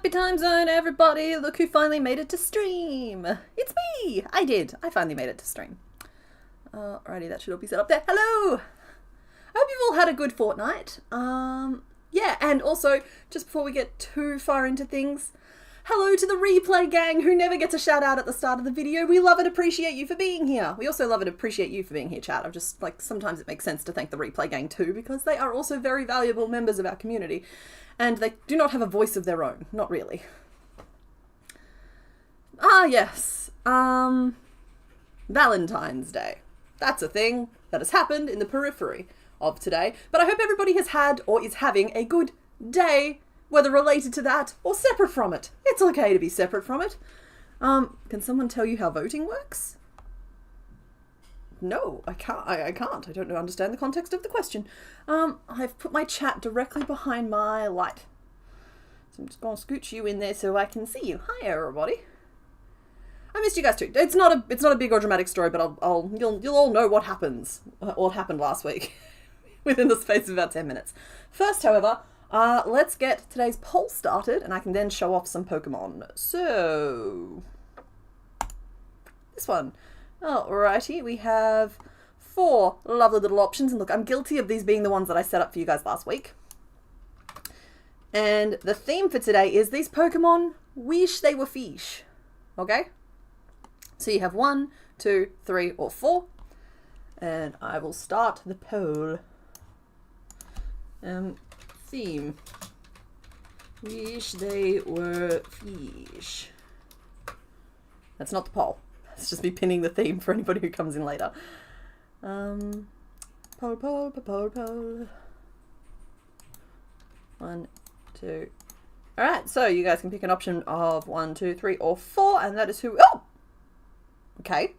Happy time zone, everybody! Look who finally made it to stream! It's me! I did. I finally made it to stream. Alrighty, that should all be set up there. Hello! I hope you've all had a good fortnight. Yeah, and also, just before we get too far into things, hello to the replay gang who never gets a shout out at the start of the video. We love and appreciate you for being here. We also love and appreciate you for being here, chat. I'm just, like, sometimes it makes sense to thank the replay gang too, because they are also very valuable members of our community. And they do not have a voice of their own. Not really. Ah, yes. Valentine's Day. That's a thing that has happened in the periphery of today. But I hope everybody has had or is having a good day, whether related to that or separate from it. It's okay to be separate from it. Can someone tell you how voting works? No, I can't. I can't. I don't understand the context of the question. I've put my chat directly behind my light. So I'm just going to scooch you in there so I can see you. Hi, everybody. I missed you guys too. It's not a big or dramatic story, but you'll all know what happened last week within the space of about 10 minutes. First, however, let's get today's poll started, and I can then show off some Pokemon. So, this one. Alrighty, we have 4 lovely little options, and look, I'm guilty of these being the ones that I set up for you guys last week. And the theme for today is these Pokemon wish they were fish. Okay? So you have 1, 2, 3, or 4. And I will start the poll. Theme. Wish they were fish. That's not the poll. It's just me pinning the theme for anybody who comes in later. Poll. 1, 2. Alright, so you guys can pick an option of 1, 2, 3, or 4, and that is who... Oh! Okay.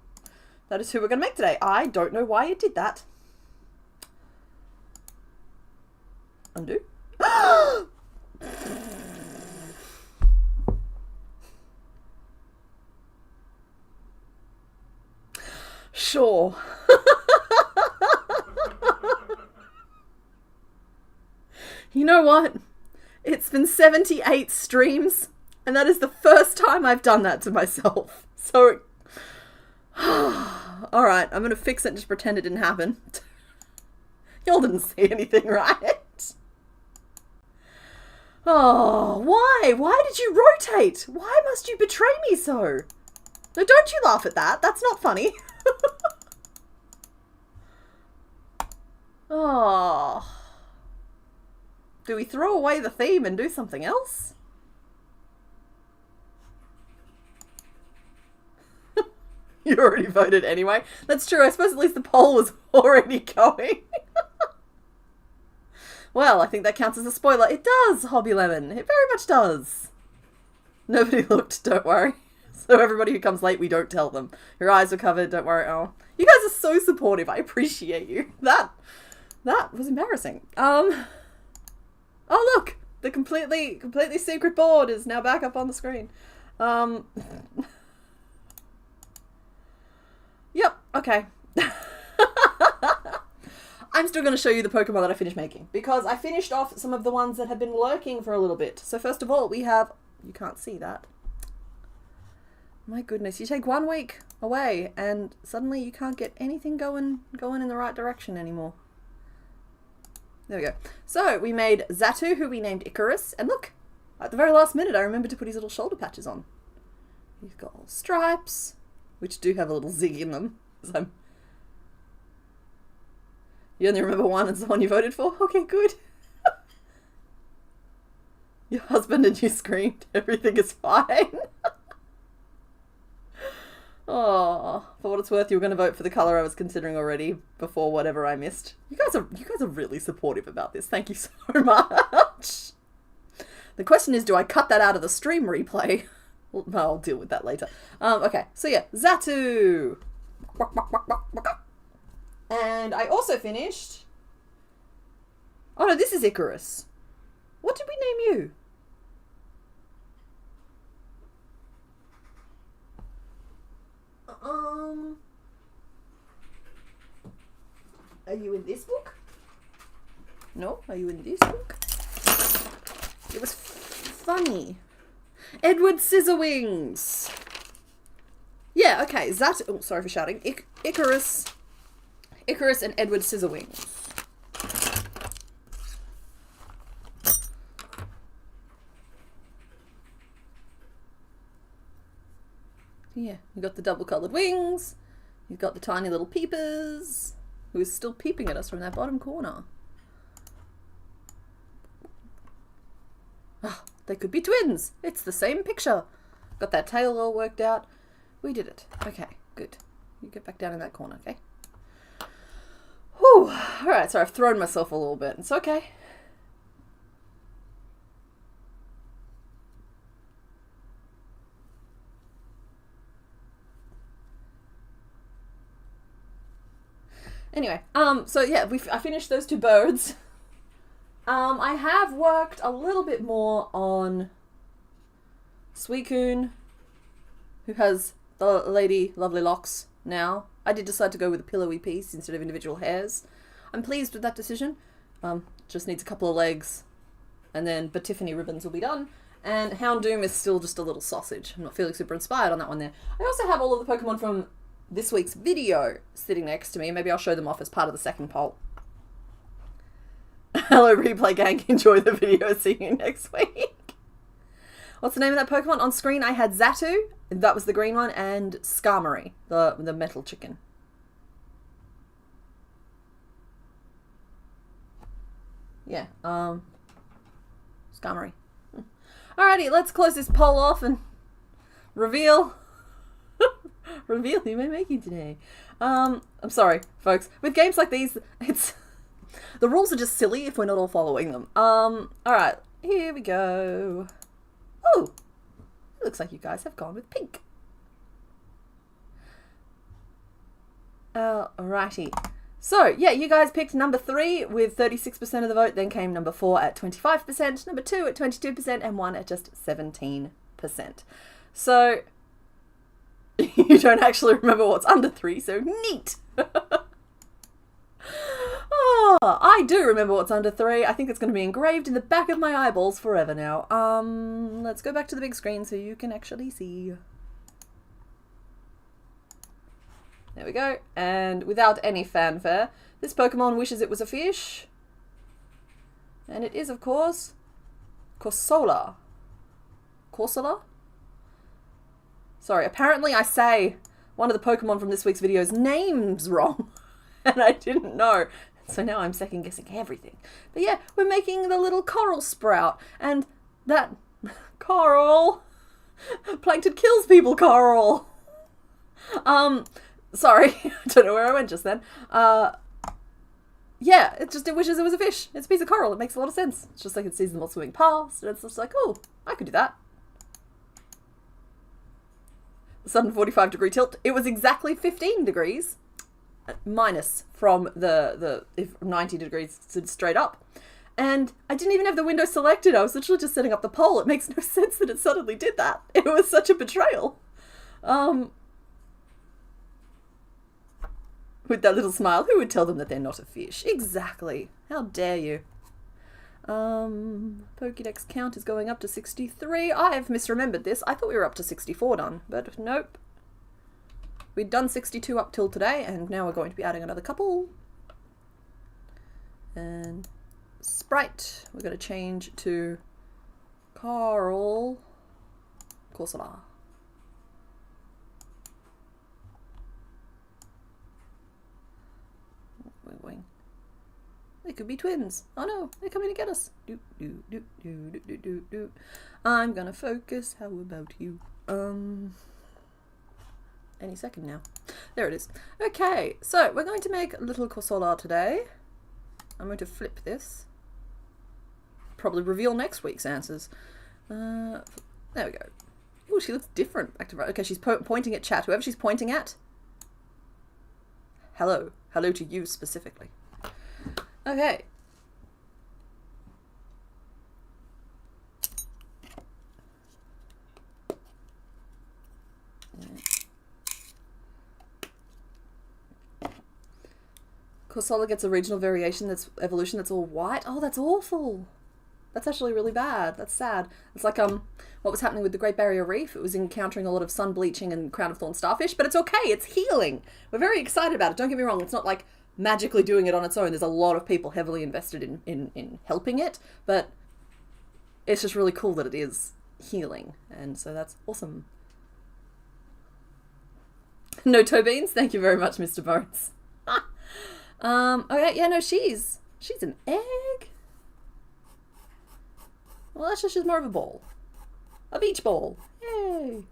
That is who we're going to make today. I don't know why it did that. Undo. Sure. You know what? It's been 78 streams, and that is the first time I've done that to myself. So, alright, I'm gonna fix it and just pretend it didn't happen. Y'all didn't see anything, right? Oh, why? Why did you rotate? Why must you betray me so? No, don't you laugh at that. That's not funny. Oh. Do we throw away the theme and do something else? You already voted anyway. That's true. I suppose at least the poll was already going. Well, I think that counts as a spoiler. It does, Hobby Lemon. It very much does. Nobody looked, don't worry. So everybody who comes late, we don't tell them. Your eyes were covered, don't worry. Oh, you guys are so supportive. I appreciate you. That was embarrassing. Oh look, the completely secret board is now back up on the screen. Yep, okay. I'm still going to show you the Pokemon that I finished making, because I finished off some of the ones that had been lurking for a little bit. So first of all, we have... You can't see that. My goodness, you take 1 week away, and suddenly you can't get anything going in the right direction anymore. There we go. So, we made Xatu, who we named Icarus, and look, at the very last minute I remembered to put his little shoulder patches on. He's got little stripes, which do have a little zig in them. So you only remember one, it's the one you voted for? Okay, good. Your husband and you screamed, everything is fine. Oh, for what it's worth, you were going to vote for the colour I was considering already before whatever I missed. You guys are really supportive about this. Thank you so much. The question is, do I cut that out of the stream replay? Well, I'll deal with that later. Okay, so yeah, Xatu. And I also finished... Oh no, this is Icarus. What did we name you? Are you in this book? No? Are you in this book? It was funny. Edward Scissorwings. Yeah, okay. Oh, sorry for shouting. Icarus and Edward Scissorwings. Yeah, you got the double-coloured wings. You've got the tiny little peepers, who is still peeping at us from that bottom corner. Oh, they could be twins. It's the same picture. Got that tail all worked out. We did it. Okay, good. You get back down in that corner, okay? Whew. Alright, so I've thrown myself a little bit. It's okay. Anyway, so yeah, I finished those two birds. I have worked a little bit more on Suicune, who has the lady lovely locks now. I did decide to go with a pillowy piece instead of individual hairs. I'm pleased with that decision. Just needs a couple of legs, and then Tiffany ribbons will be done. And Houndoom is still just a little sausage. I'm not feeling super inspired on that one there. I also have all of the Pokemon from this week's video sitting next to me. Maybe I'll show them off as part of the second poll. Hello, Replay Gang. Enjoy the video. See you next week. What's the name of that Pokemon? On screen, I had Xatu. That was the green one. And Skarmory, the metal chicken. Yeah, Skarmory. Alrighty, let's close this poll off and reveal who am I making today. I'm sorry, folks. With games like these, the rules are just silly if we're not all following them. Alright, here we go. Oh, it looks like you guys have gone with pink. Alrighty. So, yeah, you guys picked number 3 with 36% of the vote, then came number 4 at 25%, number 2 at 22%, and 1 at just 17%. So, you don't actually remember what's under 3, so neat! Oh, I do remember what's under 3. I think it's going to be engraved in the back of my eyeballs forever now. Let's go back to the big screen so you can actually see. There we go. And without any fanfare, this Pokemon wishes it was a fish. And it is, of course, Corsola. Corsola? Sorry, apparently I say one of the Pokemon from this week's video's names wrong. And I didn't know. So now I'm second guessing everything. But yeah, we're making the little coral sprout. And that coral. Plankton kills people, coral. Sorry, I don't know where I went just then. Yeah, it wishes it was a fish. It's a piece of coral. It makes a lot of sense. It's just like it sees them all swimming past, and it's just like, oh, I could do that. The sudden 45-degree tilt. It was exactly 15 degrees, minus from the 90 degrees straight up. And I didn't even have the window selected. I was literally just setting up the poll. It makes no sense that it suddenly did that. It was such a betrayal. With that little smile, who would tell them that they're not a fish? Exactly. How dare you? Pokédex count is going up to 63. I've misremembered this. I thought we were up to 64 done, but nope. We'd done 62 up till today, and now we're going to be adding another couple. And Sprite, we're going to change to Coral Corsola. Wing. They could be twins. Oh no, they're coming to get us. Do, do, do, do, do, do, do, do. I'm gonna focus. How about you? Any second now. There it is. Okay, so we're going to make a little Corsola today. I'm going to flip this. Probably reveal next week's answers. There we go. Oh, she looks different. Back to right. Okay, she's pointing at chat. Whoever she's pointing at. Hello. Hello to you specifically. Okay. Corsola gets a regional variation that's evolution that's all white. Oh, that's awful. That's actually really bad. That's sad. It's like what was happening with the Great Barrier Reef. It was encountering a lot of sun bleaching and crown of thorn starfish, but it's okay. It's healing. We're very excited about it. Don't get me wrong. It's not like magically doing it on its own. There's a lot of people heavily invested in helping it, but it's just really cool that it is healing, and so that's awesome. No toe beans? Thank you very much, Mr. Bones. Okay, yeah, no, she's an egg. Well, that's just more of a ball. A beach ball. Yay.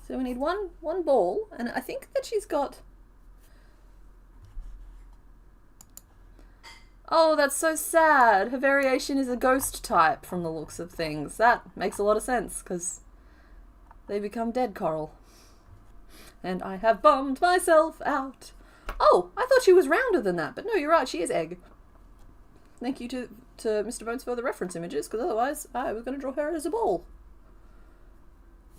So we need one ball, and I think that she's got... Oh, that's so sad. Her variation is a ghost type from the looks of things. That makes a lot of sense, because they become dead coral. And I have bummed myself out. Oh, I thought she was rounder than that, but no, you're right, she is egg. Thank you to Mr. Bones for the reference images, because otherwise I was going to draw her as a ball.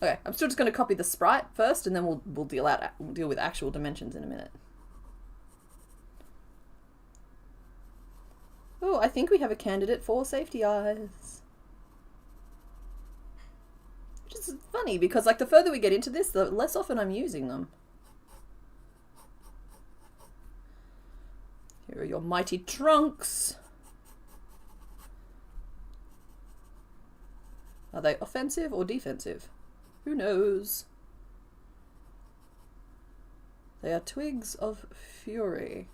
Okay, I'm still just going to copy the sprite first, and then we'll deal with actual dimensions in a minute. Oh, I think we have a candidate for safety eyes. Which is funny, because like the further we get into this, the less often I'm using them. Here are your mighty trunks. Are they offensive or defensive? Who knows? They are twigs of fury.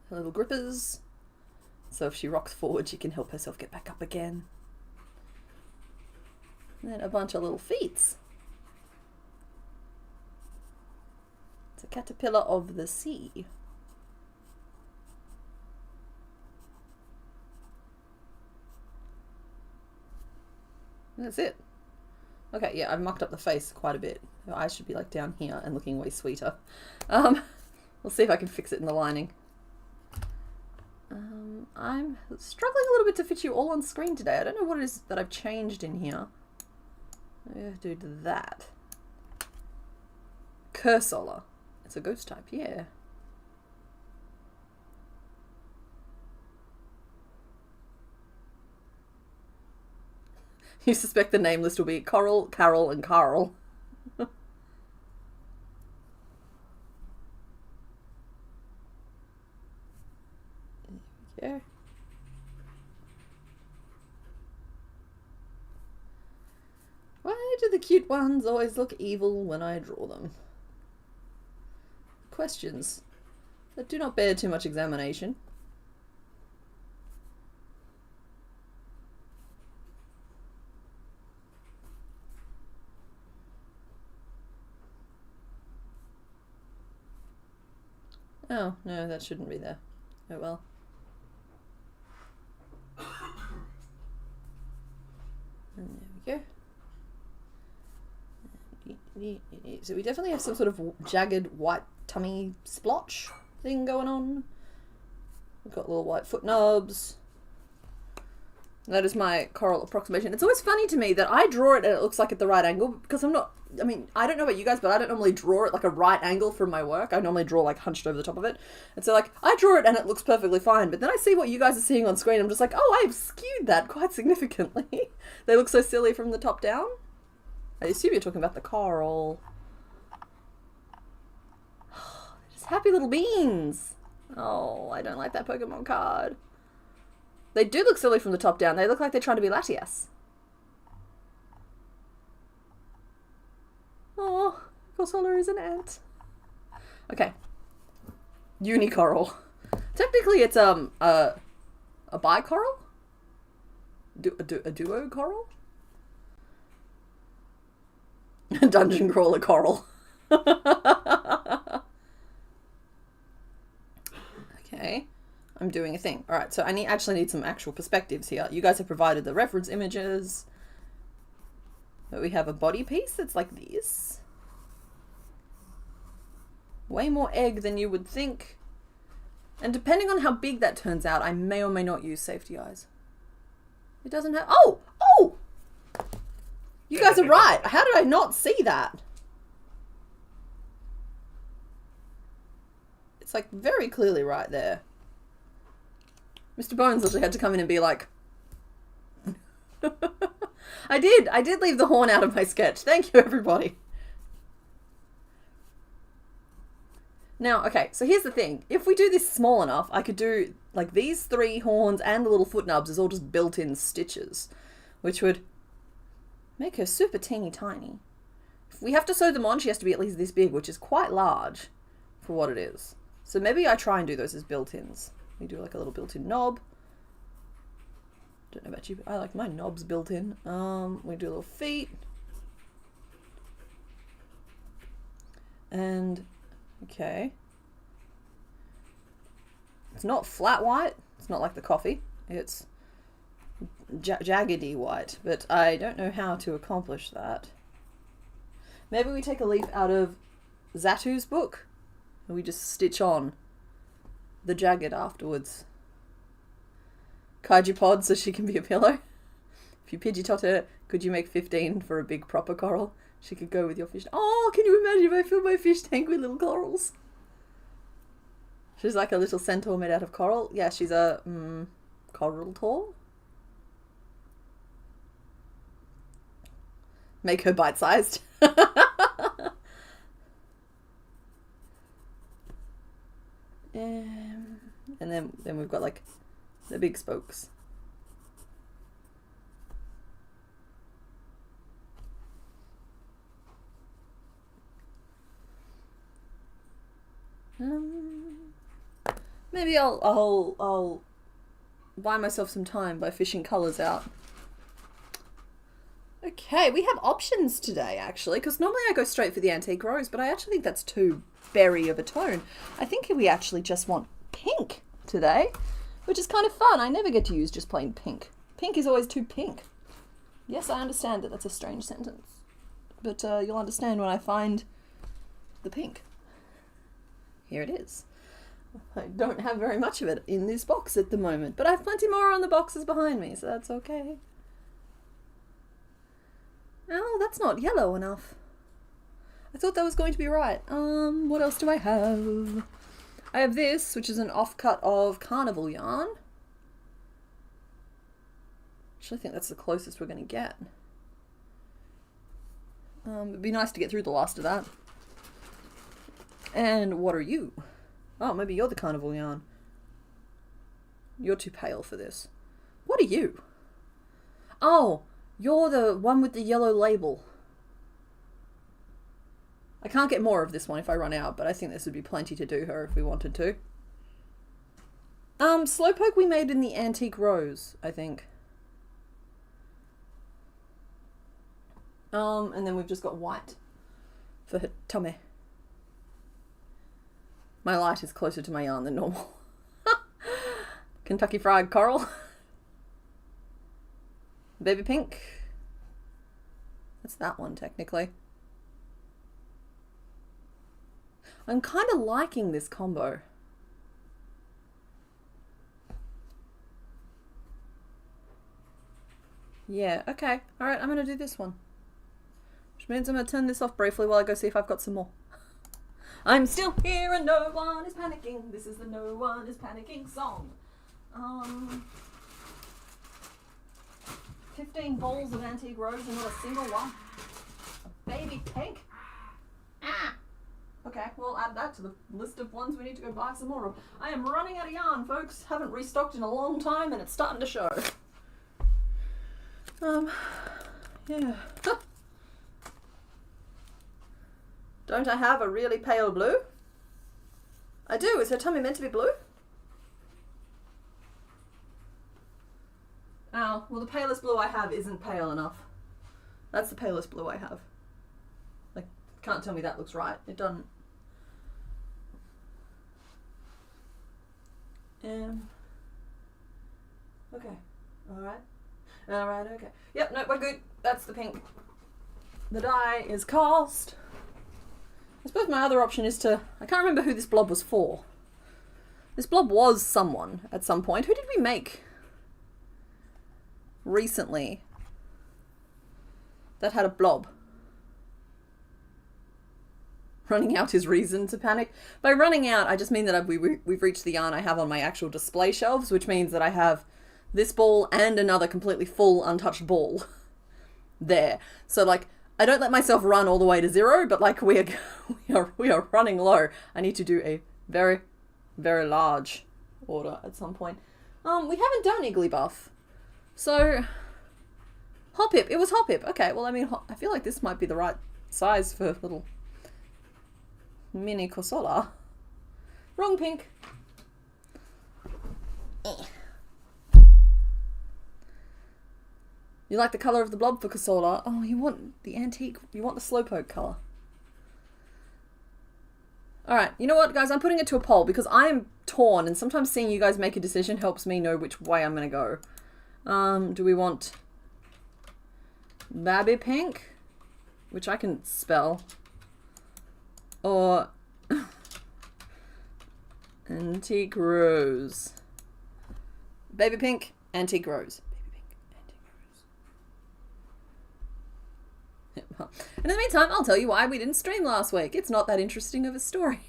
Her little grippers. So if she rocks forward, she can help herself get back up again. And then a bunch of little feet. It's a caterpillar of the sea. And that's it. Okay, yeah, I've mucked up the face quite a bit. Her eyes should be like down here and looking way sweeter. We'll see if I can fix it in the lining. I'm struggling a little bit to fit you all on screen today. I don't know what it is that I've changed in here. Maybe I have to do that. Cursola. It's a ghost type, yeah. You suspect the name list will be Coral, Carol, and Carl. Yeah. Why do the cute ones always look evil when I draw them? Questions that do not bear too much examination. Oh, no, that shouldn't be there. Oh well. And there we go. So we definitely have some sort of jagged white tummy splotch thing going on. We've got little white foot nubs. That is my coral approximation. It's always funny to me that I draw it and it looks like at the right angle, because I'm not, I mean, I don't know about you guys, but I don't normally draw it like a right angle from my work. I normally draw like hunched over the top of it. And so like, I draw it and it looks perfectly fine, but then I see what you guys are seeing on screen. I'm just like, oh, I've skewed that quite significantly. They look so silly from the top down. I assume you're talking about the coral. Just happy little beans. Oh, I don't like that Pokemon card. They do look silly from the top down. They look like they're trying to be Latias. Oh, Corsola is an ant. Okay. Unicoral. Technically it's a bicoral? A duo coral? Dungeon crawler coral. Okay. I'm doing a thing. Alright, so I actually need some actual perspectives here. You guys have provided the reference images. But we have a body piece that's like this. Way more egg than you would think. And depending on how big that turns out, I may or may not use safety eyes. It doesn't have... Oh! Oh! You guys are right. How did I not see that? It's like very clearly right there. Mr. Bones literally had to come in and be like... I did leave the horn out of my sketch. Thank you, everybody. Now, okay, so here's the thing. If we do this small enough, I could do like these 3 horns and the little foot nubs as all just built-in stitches, which would make her super teeny tiny. If we have to sew them on, she has to be at least this big, which is quite large for what it is. So maybe I try and do those as built-ins. We do like a little built-in knob. Don't know about you, but I like my knobs built in. We do little feet. And, okay. It's not flat white. It's not like the coffee. It's jaggedy white, but I don't know how to accomplish that. Maybe we take a leaf out of Zatu's book and we just stitch on the jagged afterwards. Kaiju pod so she can be a pillow. If you Pidgeot her, could you make 15 for a big proper coral? She could go with your fish. Oh, can you imagine if I fill my fish tank with little corals? She's like a little centaur made out of coral. Yeah, she's a coral tor. Make her bite-sized. And then we've got like the big spokes. Maybe I'll buy myself some time by fishing colours out. Okay, we have options today actually, because normally I go straight for the antique rose, but I actually think that's too berry of a tone. I think we actually just want pink today, which is kind of fun. I never get to use just plain pink. Pink is always too pink. Yes, I understand that that's a strange sentence, but you'll understand when I find the pink. Here it is. I don't have very much of it in this box at the moment, but I have plenty more on the boxes behind me, so that's okay. Oh, that's not yellow enough. I thought that was going to be right. What else do I have? I have this, which is an offcut of carnival yarn. Actually, I think that's the closest we're going to get. It'd be nice to get through the last of that. And what are you? Oh, maybe you're the carnival yarn. You're too pale for this. What are you? Oh, you're the one with the yellow label. I can't get more of this one if I run out, but I think this would be plenty to do her if we wanted to. Slowpoke we made in the antique rose, I think. And then we've just got white for her tummy. My light is closer to my yarn than normal. Kentucky Fried Coral. Baby pink. That's that one, technically. I'm kind of liking this combo. Yeah, okay. Alright, I'm going to do this one. Which means I'm going to turn this off briefly while I go see if I've got some more. I'm still here and no one is panicking. This is the No One is Panicking song. 15 balls of antique rose and not a single one. A baby pink. Ah! Okay, we'll add that to the list of ones we need to go buy some more of. I am running out of yarn, folks. Haven't restocked in a long time and it's starting to show. Yeah. Don't I have a really pale blue? I do. Is her tummy meant to be blue? Oh, well the palest blue I have isn't pale enough. That's the palest blue I have. Like, can't tell me that looks right. It doesn't. Okay. Alright. Alright, okay. Yep, no, we're good. That's the pink. The dye is cast. I suppose my other option is to... I can't remember who this blob was for. This blob was someone at some point. Who did we make recently? that had a blob. Running out is reason to panic. By running out, I just mean that we've reached the yarn I have on my actual display shelves, which means that I have this ball and another completely full untouched ball there. So like, I don't let myself run all the way to 0, but like we are running low. I need to do a very, very large order at some point. We haven't done Igglybuff. So, Hoppip. It was Hoppip. Okay, well, I mean, I feel like this might be the right size for little mini Corsola. Wrong pink. You like the colour of the blob for Corsola? Oh, you want the antique, you want the Slowpoke colour. Alright, you know what, guys? I'm putting it to a poll because I'm torn, and sometimes seeing you guys make a decision helps me know which way I'm going to go. Do we want Babby Pink, which I can spell, or Antique Rose? Baby Pink, Antique Rose. Baby Pink, Antique Rose. And in the meantime, I'll tell you why we didn't stream last week. It's not that interesting of a story.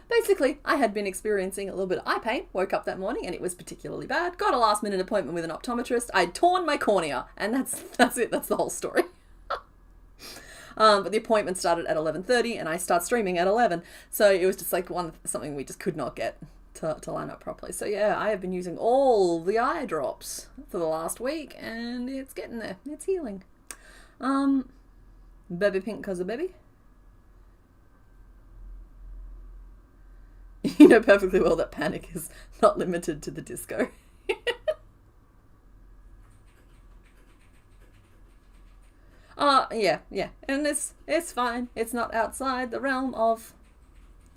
Basically, I had been experiencing a little bit of eye pain, woke up that morning and it was particularly bad, got a last minute appointment with an optometrist, I'd torn my cornea, and that's it, that's the whole story. But the appointment started at 11:30 and I start streaming at 11, so it was just like something we just could not get to line up properly. So yeah, I have been using all the eye drops for the last week and it's getting there, it's healing. Baby Pink cause of baby. You know perfectly well that panic is not limited to the disco. Yeah. And it's fine. It's not outside the realm of...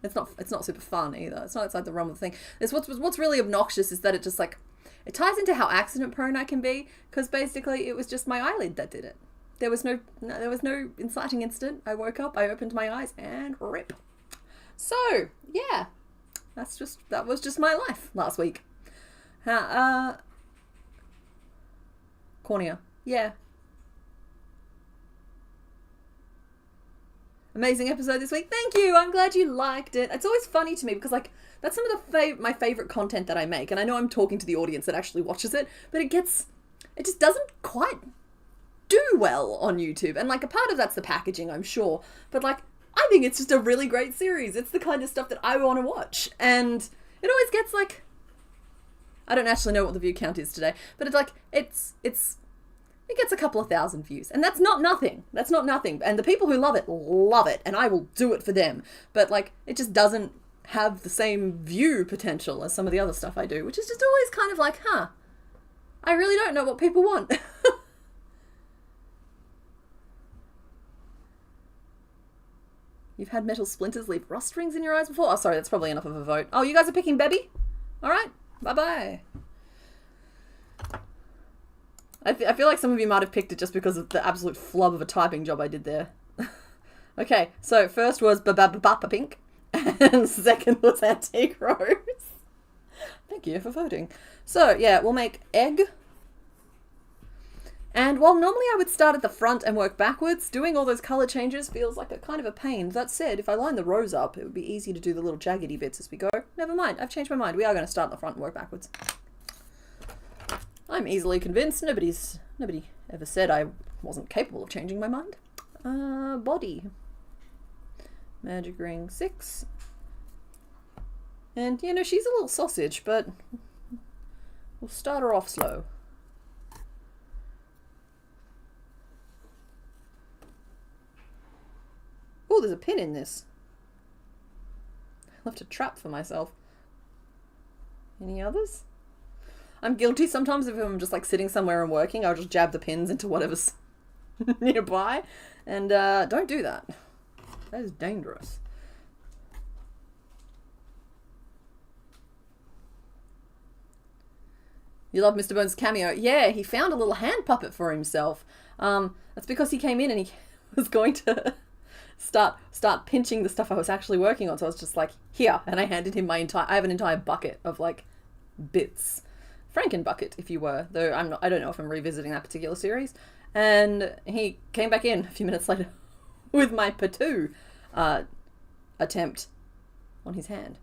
It's not super fun either. It's not outside the realm of the thing. What's really obnoxious is that it just like... It ties into how accident prone I can be, because basically it was just my eyelid that did it. There was no inciting incident. I woke up, I opened my eyes, and rip. So, yeah. That was just my life last week. Cornea. Yeah. Amazing episode this week. Thank you. I'm glad you liked it. It's always funny to me because like that's some of my favorite content that I make, and I know I'm talking to the audience that actually watches it, but it just doesn't quite do well on YouTube. And like a part of that's the packaging, I'm sure, but like I think it's just a really great series. It's the kind of stuff that I want to watch, and it always gets like, I don't actually know what the view count is today, but it's like it gets a couple of thousand views, and that's not nothing. That's not nothing. And the people who love it, and I will do it for them. But like, it just doesn't have the same view potential as some of the other stuff I do, which is just always kind of like, I really don't know what people want. You've had metal splinters leave rust rings in your eyes before? Oh, sorry, that's probably enough of a vote. Oh, you guys are picking Bebby? All right, bye-bye. I feel like some of you might have picked it just because of the absolute flub of a typing job I did there. Okay, so first was Bababa Pink, and second was Antique Rose. Thank you for voting. So, yeah, we'll make egg. And while normally I would start at the front and work backwards, doing all those colour changes feels like a kind of a pain. That said, if I line the rows up, it would be easy to do the little jaggedy bits as we go. Never mind, I've changed my mind. We are going to start at the front and work backwards. I'm easily convinced. Nobody ever said I wasn't capable of changing my mind. Body. Magic ring 6. And, you know, she's a little sausage, but we'll start her off slow. Oh, there's a pin in this. I left a trap for myself. Any others? I'm guilty sometimes if I'm just like sitting somewhere and working, I'll just jab the pins into whatever's nearby. And don't do that. That is dangerous. You love Mr. Bones' cameo. Yeah, he found a little hand puppet for himself. That's because he came in and he was going to start pinching the stuff I was actually working on. So I was just like, here. And I handed him I have an entire bucket of like bits. Franken bucket, if you were, though I don't know if I'm revisiting that particular series. And he came back in a few minutes later with my patoo attempt on his hand.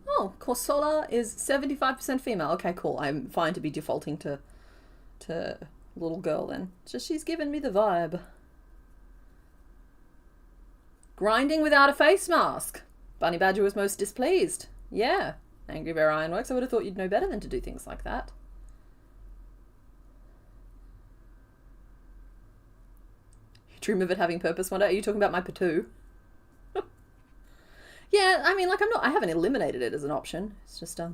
Oh, Corsola is 75% female. Okay, cool. I'm fine to be defaulting to little girl then. Just she's given me the vibe. Grinding without a face mask. Bunny Badger was most displeased. Yeah. Angry Bear Ironworks, I would have thought you'd know better than to do things like that. You dream of it having purpose one day? Are you talking about my patoo? Yeah, I mean, like, I haven't eliminated it as an option. It's just, there's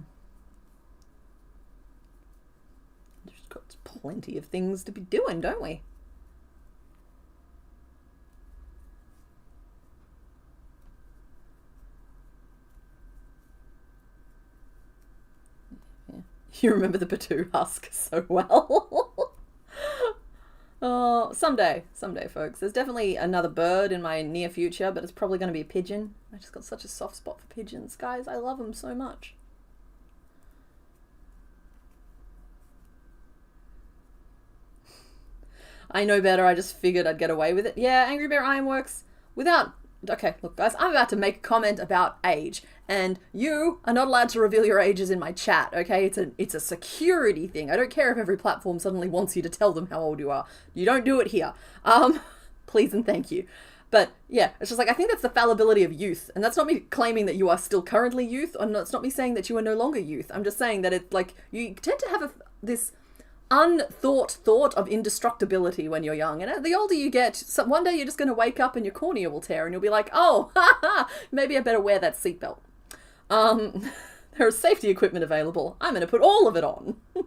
got plenty of things to be doing, don't we? Yeah. You remember the patoo husk so well. Oh, someday, folks. There's definitely another bird in my near future, but it's probably going to be a pigeon. I just got such a soft spot for pigeons, guys. I love them so much. I know better. I just figured I'd get away with it. Yeah, Angry Bear Ironworks, without... Okay, look, guys, I'm about to make a comment about age, and you are not allowed to reveal your ages in my chat, okay? It's a security thing. I don't care if every platform suddenly wants you to tell them how old you are. You don't do it here. Please and thank you. But yeah, it's just like, I think that's the fallibility of youth, and that's not me claiming that you are still currently youth, or it's not me saying that you are no longer youth. I'm just saying that it's like, you tend to have this unthought thought of indestructibility when you're young, and the older you get, one day you're just going to wake up and your cornea will tear and you'll be like, oh, maybe I better wear that seatbelt. There is safety equipment available. I'm going to put all of it on. 1,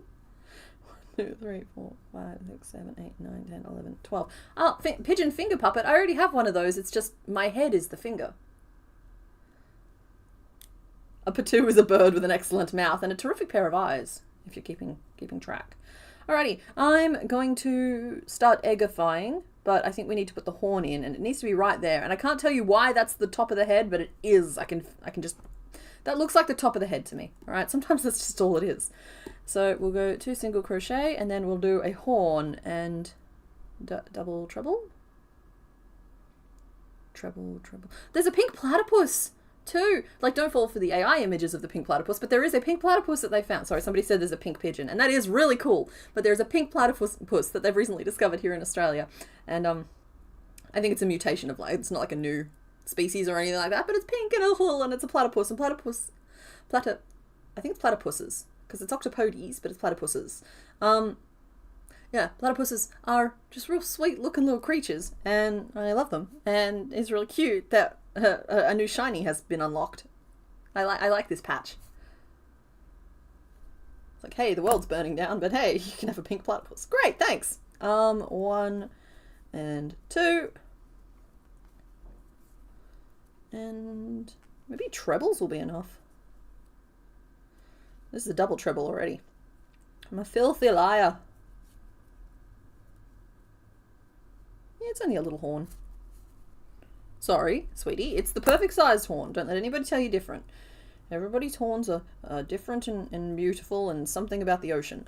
2, 3, 4, 5, 6, 7, 8, 9, 10, 11, 12. Oh, pigeon finger puppet. I already have one of those. It's just my head is the finger. A patoo is a bird with an excellent mouth and a terrific pair of eyes, if you're keeping track. Alrighty, I'm going to start eggifying, but I think we need to put the horn in, and it needs to be right there. And I can't tell you why that's the top of the head, but it is. I can just... That looks like the top of the head to me. Alright, sometimes that's just all it is. So we'll go 2 single crochet, and then we'll do a horn and double treble. Treble. There's a pink platypus! Too. Like, don't fall for the AI images of the pink platypus, but there is a pink platypus that they found. Sorry, somebody said there's a pink pigeon, and that is really cool. But there's a pink platypus that they've recently discovered here in Australia. And I think it's a mutation of, like, it's not like a new species or anything like that, but it's pink and little, and it's a platypus. And I think it's platypuses, because it's octopodes, but it's platypuses. Yeah, platypuses are just real sweet looking little creatures, and I love them. And it's really cute that a new shiny has been unlocked. I like this patch. It's like, hey, the world's burning down, but hey, you can have a pink platypus. Great, thanks. 1 and 2. And maybe trebles will be enough. This is a double treble already. I'm a filthy liar. Yeah, it's only a little horn. Sorry, sweetie, it's the perfect sized horn. Don't let anybody tell you different. Everybody's horns are different and beautiful, and something about the ocean.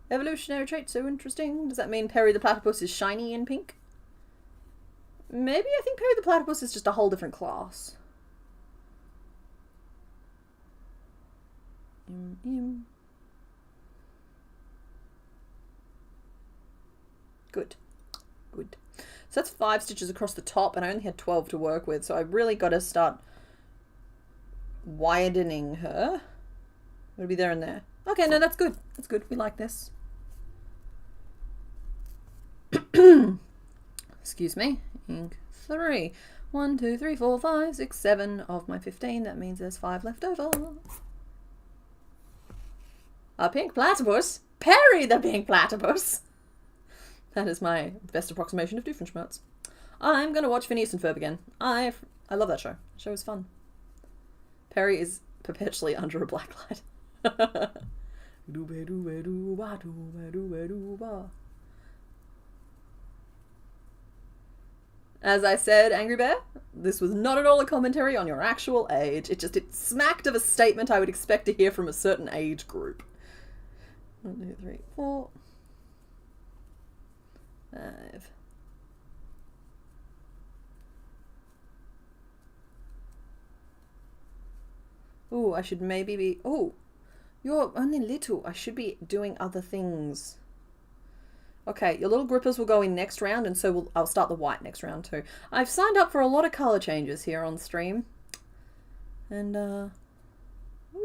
Evolutionary trait, so interesting. Does that mean Perry the Platypus is shiny and pink? Maybe. I think Perry the Platypus is just a whole different class. Good. So that's 5 stitches across the top, and I only had 12 to work with, so I really got to start widening her. It'll be there and there. Okay, no, that's good. That's good. We like this. Excuse me. Ink 3. 1, 2, 3, 4, 5, 6, 7 of my 15. That means there's 5 left over. A pink platypus? Perry the pink platypus! That is my best approximation of Doofenshmirtz. I'm going to watch Phineas and Ferb again. I love that show. The show is fun. Perry is perpetually under a black light. As I said, Angry Bear, this was not at all a commentary on your actual age. It smacked of a statement I would expect to hear from a certain age group. 1, 2, 3, 4, 5. Ooh, I should maybe be... Oh, you're only little. I should be doing other things. Okay, your little grippers will go in next round, and so I'll start the white next round too. I've signed up for a lot of colour changes here on stream. And we'll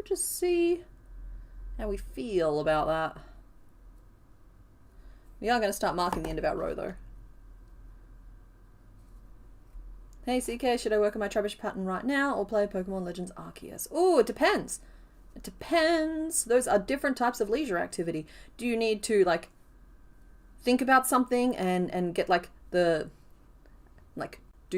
just see how we feel about that. We are going to start marking the end of our row though. Hey CK, should I work on my Trebuchet pattern right now or play Pokemon Legends Arceus? Oh, it depends. It depends. Those are different types of leisure activity. Do you need to like think about something and get like do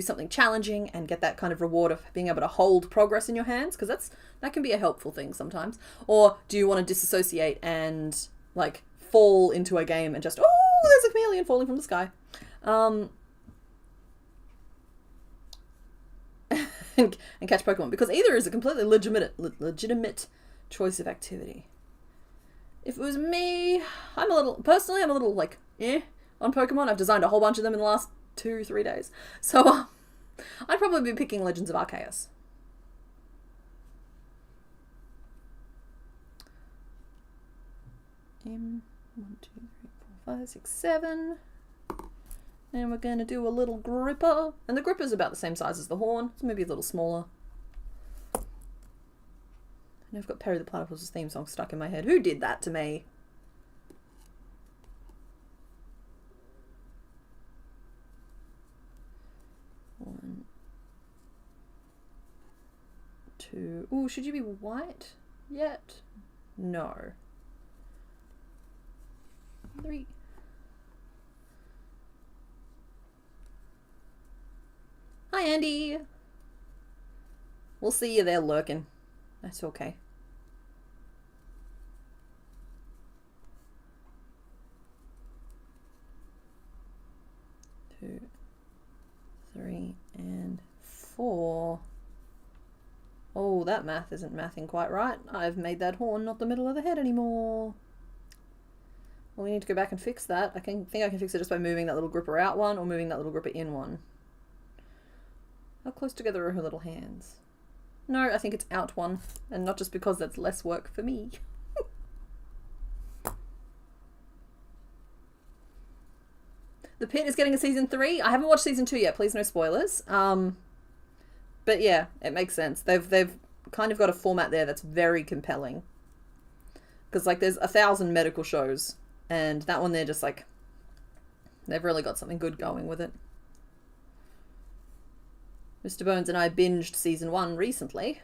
something challenging and get that kind of reward of being able to hold progress in your hands? Because that can be a helpful thing sometimes. Or do you want to disassociate and like fall into a game and just, oh, there's a chameleon falling from the sky. And catch Pokemon, because either is a completely legitimate choice of activity. If it was me, I'm a little like on Pokemon. I've designed a whole bunch of them in the last 2-3 days, so I'd probably be picking Legends of Arceus. M 1, 2, 3, 4, 5, 6, 7. And we're going to do a little gripper. And the gripper's about the same size as the horn. It's maybe a little smaller. And I've got Perry the Platypus's theme song stuck in my head. Who did that to me? One, two. Ooh, should you be white yet? No. 3. Hi, Andy. We'll see you there lurking. That's okay. Two, 3, and 4. Oh, that math isn't mathing quite right. I've made that horn not the middle of the head anymore. Well, we need to go back and fix that. I think I can fix it just by moving that little gripper out one or moving that little gripper in one. How close together are her little hands? No, I think it's out one, and not just because that's less work for me. The Pit is getting a season 3. I haven't watched season 2 yet. Please, no spoilers. But yeah, it makes sense. They've kind of got a format there that's very compelling. Because like there's 1,000 medical shows, and that one they're just like they've really got something good going with it. Mr. Bones and I binged season 1 recently,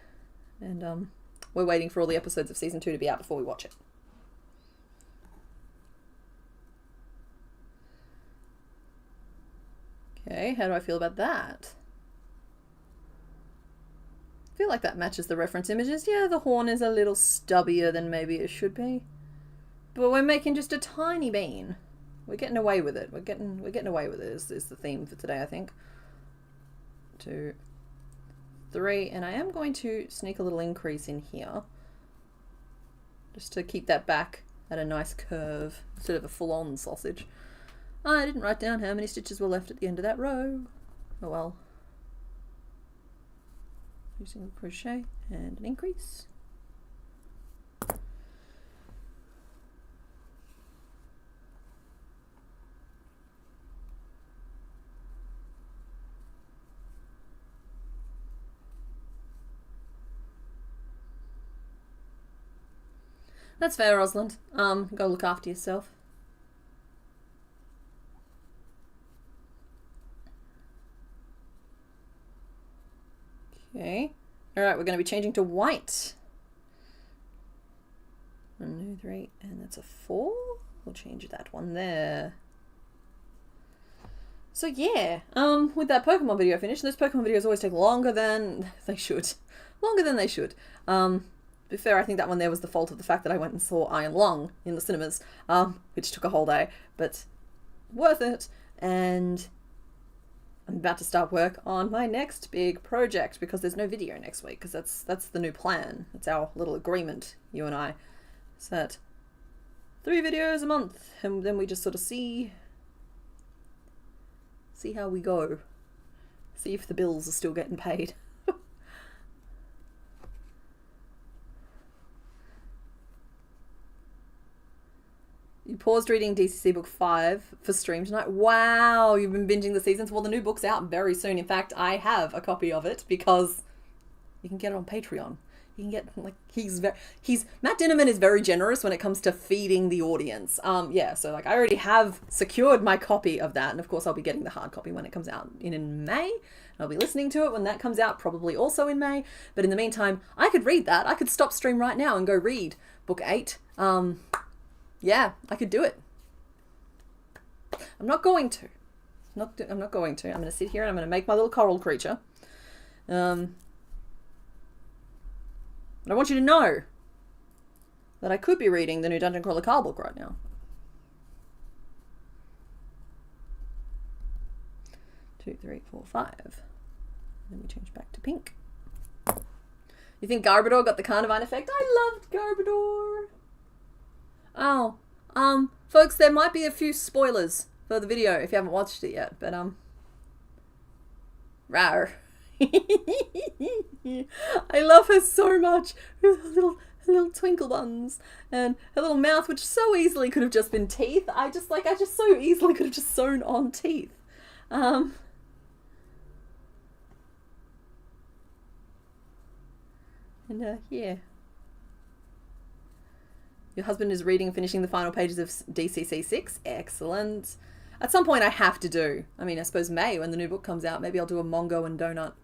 and we're waiting for all the episodes of season 2 to be out before we watch it. Okay, how do I feel about that? I feel like that matches the reference images. Yeah, the horn is a little stubbier than maybe it should be, but we're making just a tiny bean. We're getting away with it. We're getting away with it. Is the theme for today, I think. 2, 3, and I am going to sneak a little increase in here just to keep that back at a nice curve instead of a full-on sausage. I didn't write down how many stitches were left at the end of that row. Oh well. 2 single crochet and an increase. That's fair, Rosalind. Go look after yourself. Okay. Alright, we're going to be changing to white. 1, 2, 3, and that's a 4. We'll change that one there. So yeah, with that Pokemon video finished, those Pokemon videos always take longer than they should. Longer than they should. To be fair, I think that one there was the fault of the fact that I went and saw Iron Lung in the cinemas, which took a whole day, but worth it. And I'm about to start work on my next big project because there's no video next week, because that's the new plan. It's our little agreement, you and I. Set 3 videos a month, and then we just sort of see how we go. See if the bills are still getting paid. You paused reading DCC book 5 for stream tonight. Wow, you've been binging the seasons. Well, the new book's out very soon. In fact, I have a copy of it because you can get it on Patreon. You can get, like, Matt Dinnerman is very generous when it comes to feeding the audience. Yeah, so like I already have secured my copy of that, and of course I'll be getting the hard copy when it comes out in May. I'll be listening to it when that comes out, probably also in May. But in the meantime, I could read that. I could stop stream right now and go read book 8. Yeah, I could do it. I'm not going to. I'm not going to. I'm going to sit here and I'm going to make my little coral creature. But I want you to know that I could be reading the new Dungeon Crawler Carl book right now. 2, 3, 4, 5. Then we change back to pink. You think Garbodor got the Carnivine effect? I loved Garbodor. Oh, folks, there might be a few spoilers for the video if you haven't watched it yet, but, rawr. I love her so much, with her little twinkle buns, and her little mouth, which so easily could have just been teeth. I just so easily could have just sewn on teeth. Yeah. Your husband is reading and finishing the final pages of DCC 6. Excellent. At some point I have to do. I mean, I suppose May, when the new book comes out, maybe I'll do a Mongo and Donut.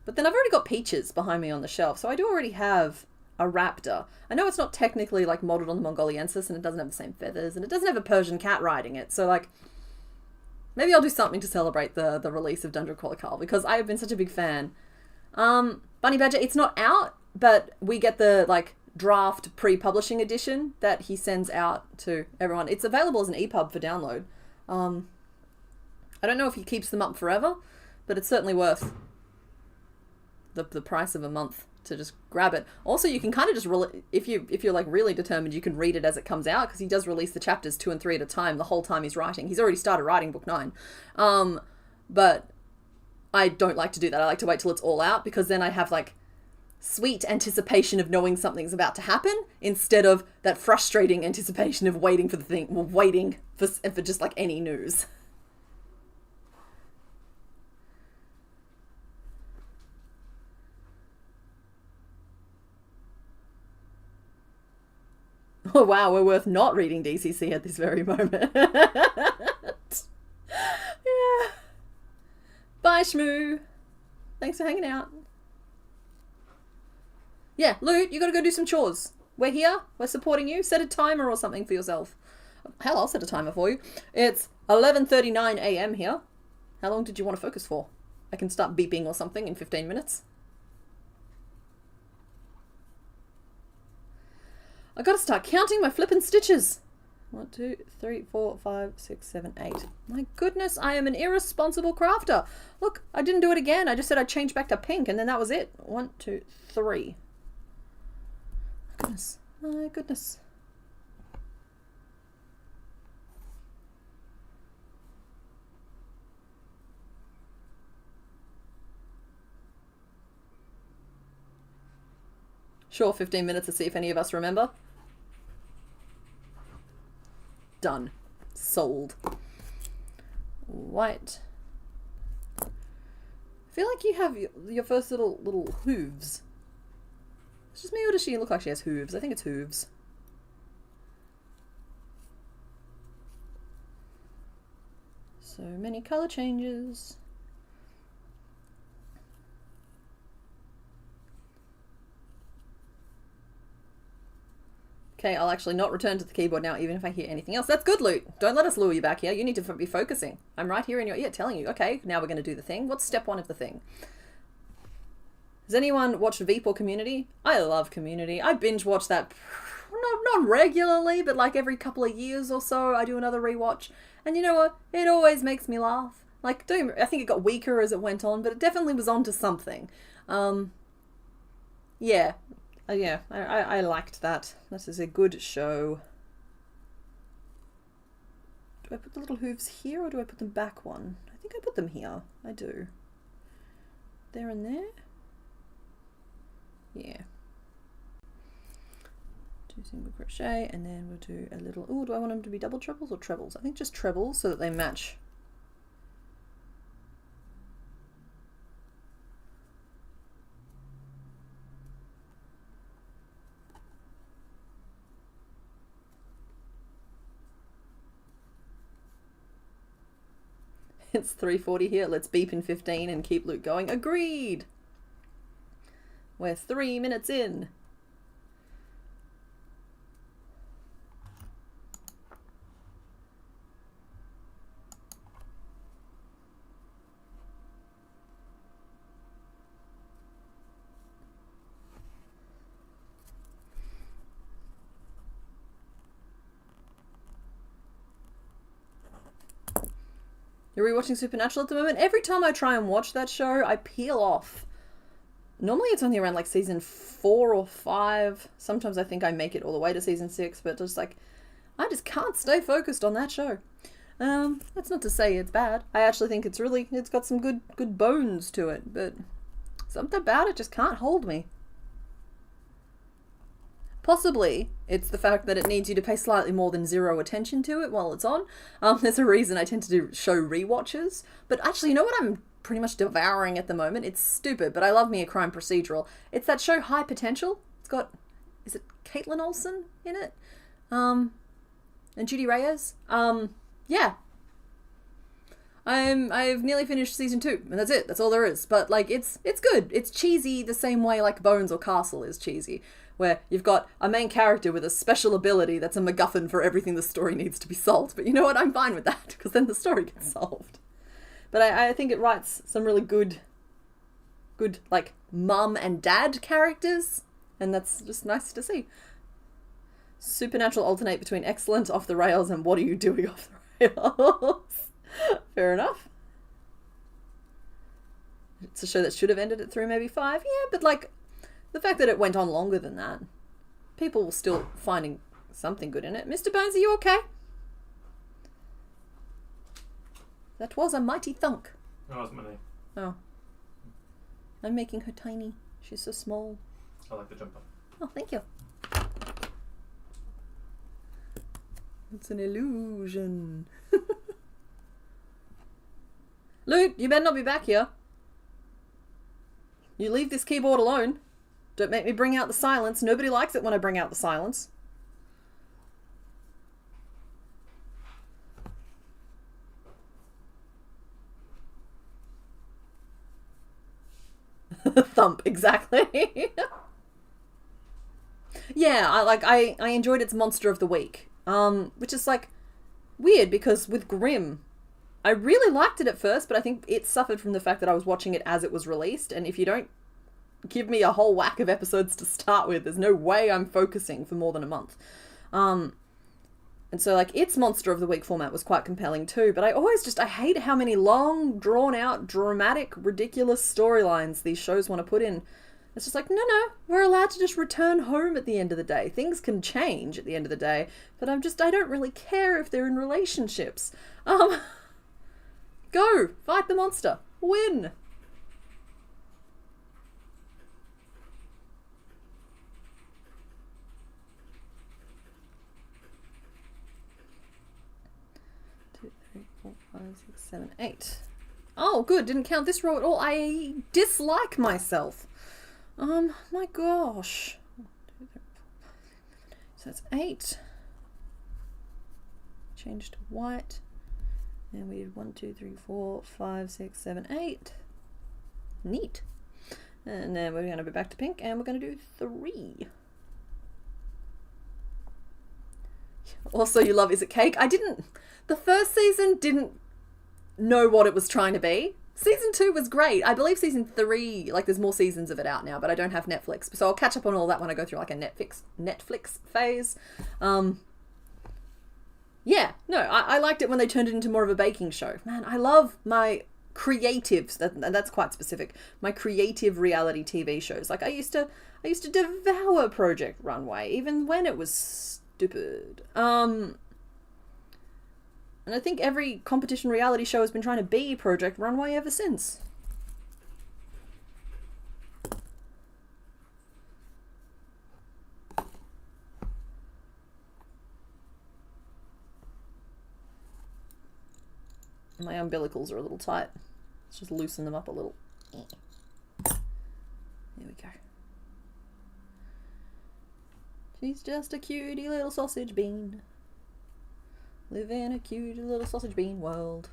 But then I've already got Peaches behind me on the shelf, so I do already have a raptor. I know it's not technically like modeled on the Mongoliensis, and it doesn't have the same feathers, and it doesn't have a Persian cat riding it, so like, maybe I'll do something to celebrate the release of Dungeon Crawler Carl, because I have been such a big fan. Bunny Badger, it's not out, but we get the, like, draft pre-publishing edition that he sends out to everyone. It's available as an EPUB for download. I don't know if he keeps them up forever, but it's certainly worth the price of a month to just grab it. Also, you can kind of just if you're like really determined, you can read it as it comes out, because he does release the chapters 2 and 3 at a time the whole time he's writing. He's already started writing book 9, but I don't like to do that. I like to wait till it's all out, because then I have like sweet anticipation of knowing something's about to happen, instead of that frustrating anticipation of waiting for the thing, waiting for just like any news. Oh wow, we're worth not reading DCC at this very moment. Yeah. Bye, Shmoo. Thanks for hanging out. Yeah, Loot, you gotta go do some chores. We're here. We're supporting you. Set a timer or something for yourself. Hell, I'll set a timer for you. It's 11:39 a.m. here. How long did you want to focus for? I can start beeping or something in 15 minutes. I gotta start counting my flippin' stitches. 1, 2, 3, 4, 5, 6, 7, 8. My goodness, I am an irresponsible crafter. Look, I didn't do it again. I just said I'd change back to pink, and then that was it. 1, 2, 3. My goodness. My goodness. Sure, 15 minutes to see if any of us remember. Done. Sold. White. I feel like you have your first little hooves. It's just me, or does she look like she has hooves? I think it's hooves. So many color changes. Okay, I'll actually not return to the keyboard now, even if I hear anything else. That's good, Loot. Don't let us lure you back here. You need to be focusing. I'm right here in your ear telling you, okay, now we're going to do the thing. What's step 1 of the thing? Has anyone watched Veep or Community? I love Community. I binge watch that, not regularly, but like every couple of years or so, I do another rewatch. And you know what? It always makes me laugh. Like, I think it got weaker as it went on, but it definitely was onto something. Yeah. Yeah, I liked that. That is a good show. Do I put the little hooves here or do I put them back one? I think I put them here. I do. There and there? Yeah. Do single crochet and then we'll do a little... Oh, do I want them to be double trebles or trebles? I think just trebles so that they match. It's 3:40 here. Let's beep in 15 and keep Luke going. Agreed! We're 3 minutes in. You're rewatching Supernatural at the moment? Every time I try and watch that show, I peel off. Normally it's only around like season 4 or 5. Sometimes I think I make it all the way to season 6, but just like, I just can't stay focused on that show. That's not to say it's bad. I actually think it's got some good bones to it, but something about it just can't hold me. Possibly it's the fact that it needs you to pay slightly more than 0 attention to it while it's on. There's a reason I tend to do show rewatches. But actually, you know what I'm pretty much devouring at the moment? It's stupid, but I love me a crime procedural. It's that show High Potential. It's got, is it Caitlin Olsen in it? And Judy Reyes. Yeah. I've nearly finished season 2, and that's it. That's all there is. But like, it's good. It's cheesy the same way like Bones or Castle is cheesy, where you've got a main character with a special ability that's a MacGuffin for everything the story needs to be solved. But you know what? I'm fine with that, because then the story gets solved. But I think it writes some really good like mum and dad characters, and that's just nice to see. Supernatural alternate between excellent, off the rails, and what are you doing off the rails? Fair enough. It's a show that should have ended at 3, maybe 5. Yeah, but like, the fact that it went on longer than that, people were still finding something good in it. Mr. Bones, are you okay? That was a mighty thunk. That was my name. Oh. I'm making her tiny. She's so small. I like the jumper. Oh, thank you. It's an illusion. Luke, you better not be back here. You leave this keyboard alone. Don't make me bring out the silence. Nobody likes it when I bring out the silence. Thump, exactly. Yeah, I enjoyed its Monster of the Week. Which is like weird because with Grimm, I really liked it at first, but I think it suffered from the fact that I was watching it as it was released, and if you don't give me a whole whack of episodes to start with, there's no way I'm focusing for more than a month. And so like its Monster of the Week format was quite compelling too, but I hate how many long, drawn out, dramatic, ridiculous storylines these shows want to put in. It's just like, no, we're allowed to just return home at the end of the day. Things can change at the end of the day, but I don't really care if they're in relationships. Go, fight the monster, win. Two, 3, 4, 5, 6, 7, 8. Oh, good, didn't count this row at all. I dislike myself. My gosh. So that's 8. Change to white. And we did 1, 2, 3, 4, 5, 6, 7, 8. Neat. And then we're going to be back to pink, and we're going to do 3. Also, you love Is It Cake? The first season didn't know what it was trying to be. Season 2 was great. I believe season 3, like there's more seasons of it out now, but I don't have Netflix. So I'll catch up on all that when I go through like a Netflix phase. Yeah, no, I liked it when they turned it into more of a baking show. Man, I love my creatives, that's quite specific, my creative reality TV shows. Like I used to devour Project Runway, even when it was stupid. And I think every competition reality show has been trying to be Project Runway ever since. My umbilicals are a little tight. Let's just loosen them up a little. There we go. She's just a cutie little sausage bean. Live in a cutie little sausage bean world.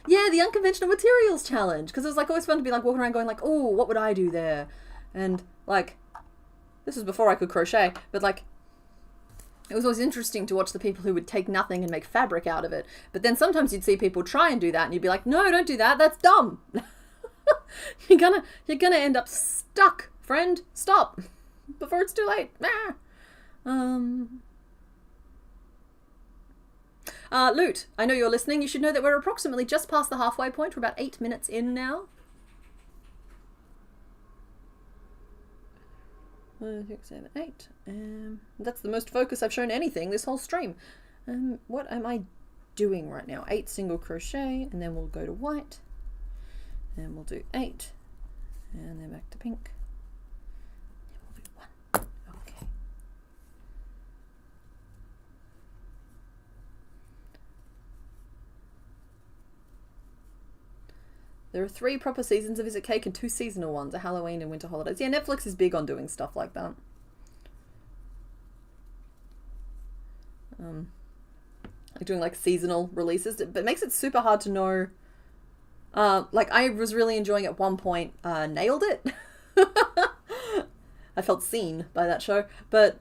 Yeah, the unconventional materials challenge. Because it was like always fun to be like walking around going like, oh, what would I do there? And like, this was before I could crochet, but like, it was always interesting to watch the people who would take nothing and make fabric out of it. But then sometimes you'd see people try and do that and you'd be like, no, don't do that. That's dumb. You're gonna end up stuck, friend. Stop before it's too late. Loot, I know you're listening. You should know that we're approximately just past the halfway point. We're about 8 minutes in now. 1, 6, 7, 8. That's the most focus I've shown anything this whole stream. What am I doing right now? 8 single crochet, and then we'll go to white, and we'll do 8, and then back to pink. And we'll do 1. Okay. There are 3 proper seasons of Is It Cake and 2 seasonal ones, a Halloween and winter holidays. Yeah, Netflix is big on doing stuff like that. Like doing like seasonal releases, but it makes it super hard to know. Like I was really enjoying at one point, Nailed It. I felt seen by that show, but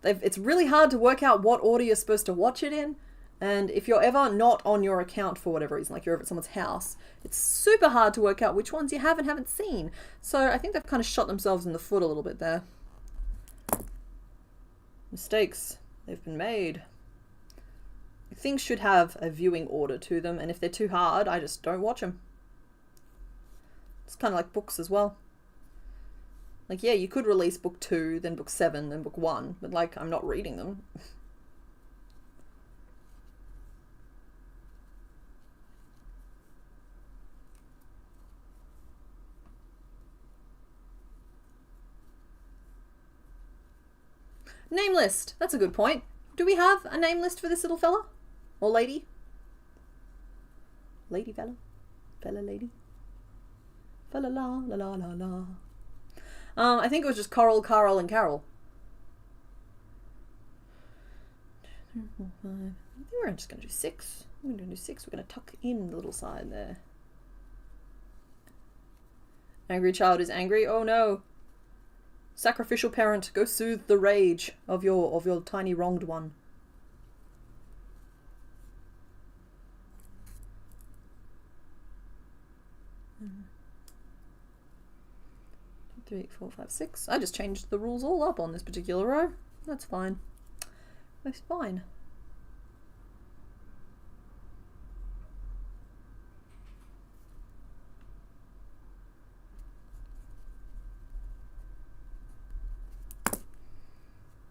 it's really hard to work out what order you're supposed to watch it in. And if you're ever not on your account for whatever reason, like you're over at someone's house, it's super hard to work out which ones you have and haven't seen. So I think they've kind of shot themselves in the foot a little bit there. Mistakes, they've been made. Things should have a viewing order to them, and if they're too hard, I just don't watch them. It's kind of like books as well. Like, yeah, you could release book 2, then book 7, then book 1, but like, I'm not reading them. Name list. That's a good point. Do we have a name list for this little fella? Or lady? Lady fella? Fella lady? Fella la la la la la. I think it was just Coral, Carol, and Carol. 2, 3, 4, 5. I think we're just going to do 6. We're going to do 6. We're going to tuck in the little side there. Angry child is angry. Oh no. Sacrificial parent, go soothe the rage of your tiny wronged one. Three, 4, 5, 6. I just changed the rules all up on this particular row. That's fine. That's fine.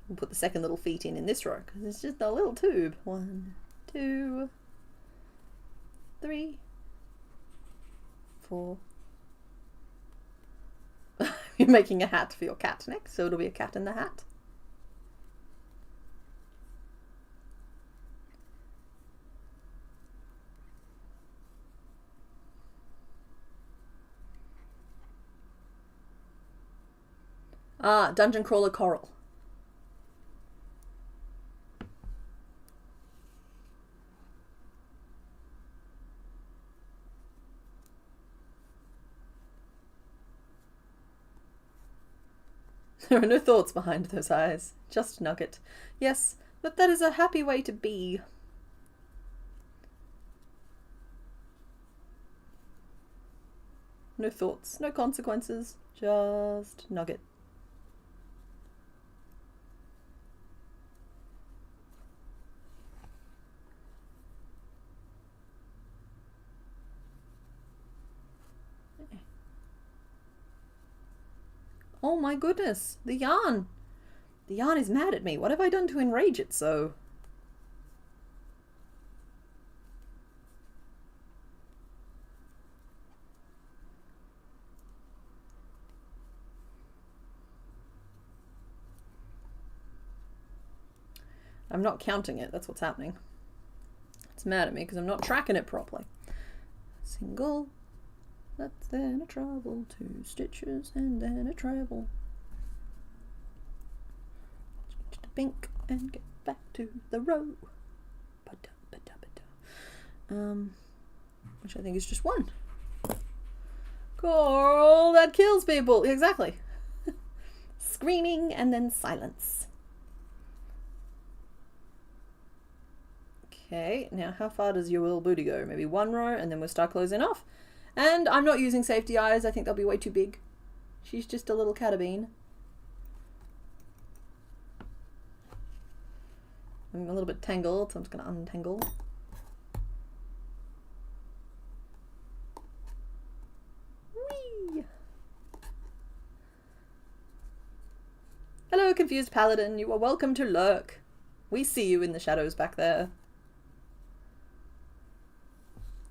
We'll put the second little feet in this row because it's just a little tube. 1, 2, 3, 4. You're making a hat for your cat next, so it'll be a cat in the hat. Dungeon Crawler Coral. There are no thoughts behind those eyes, just nugget. Yes, but that is a happy way to be. No thoughts, no consequences, just nugget. Oh my goodness. The yarn. The yarn is mad at me. What have I done to enrage it so? I'm not counting it. That's what's happening. It's mad at me because I'm not tracking it properly. Single. That's then a treble. 2 stitches and then a treble. Change to pink and get back to the row. Which I think is just 1. Coral, that kills people. Exactly. Screaming and then silence. Okay, now how far does your little booty go? Maybe 1 row and then we'll start closing off. And I'm not using safety eyes. I think they'll be way too big. She's just a little catabine. I'm a little bit tangled, so I'm just going to untangle. Whee! Hello, confused paladin. You are welcome to lurk. We see you in the shadows back there.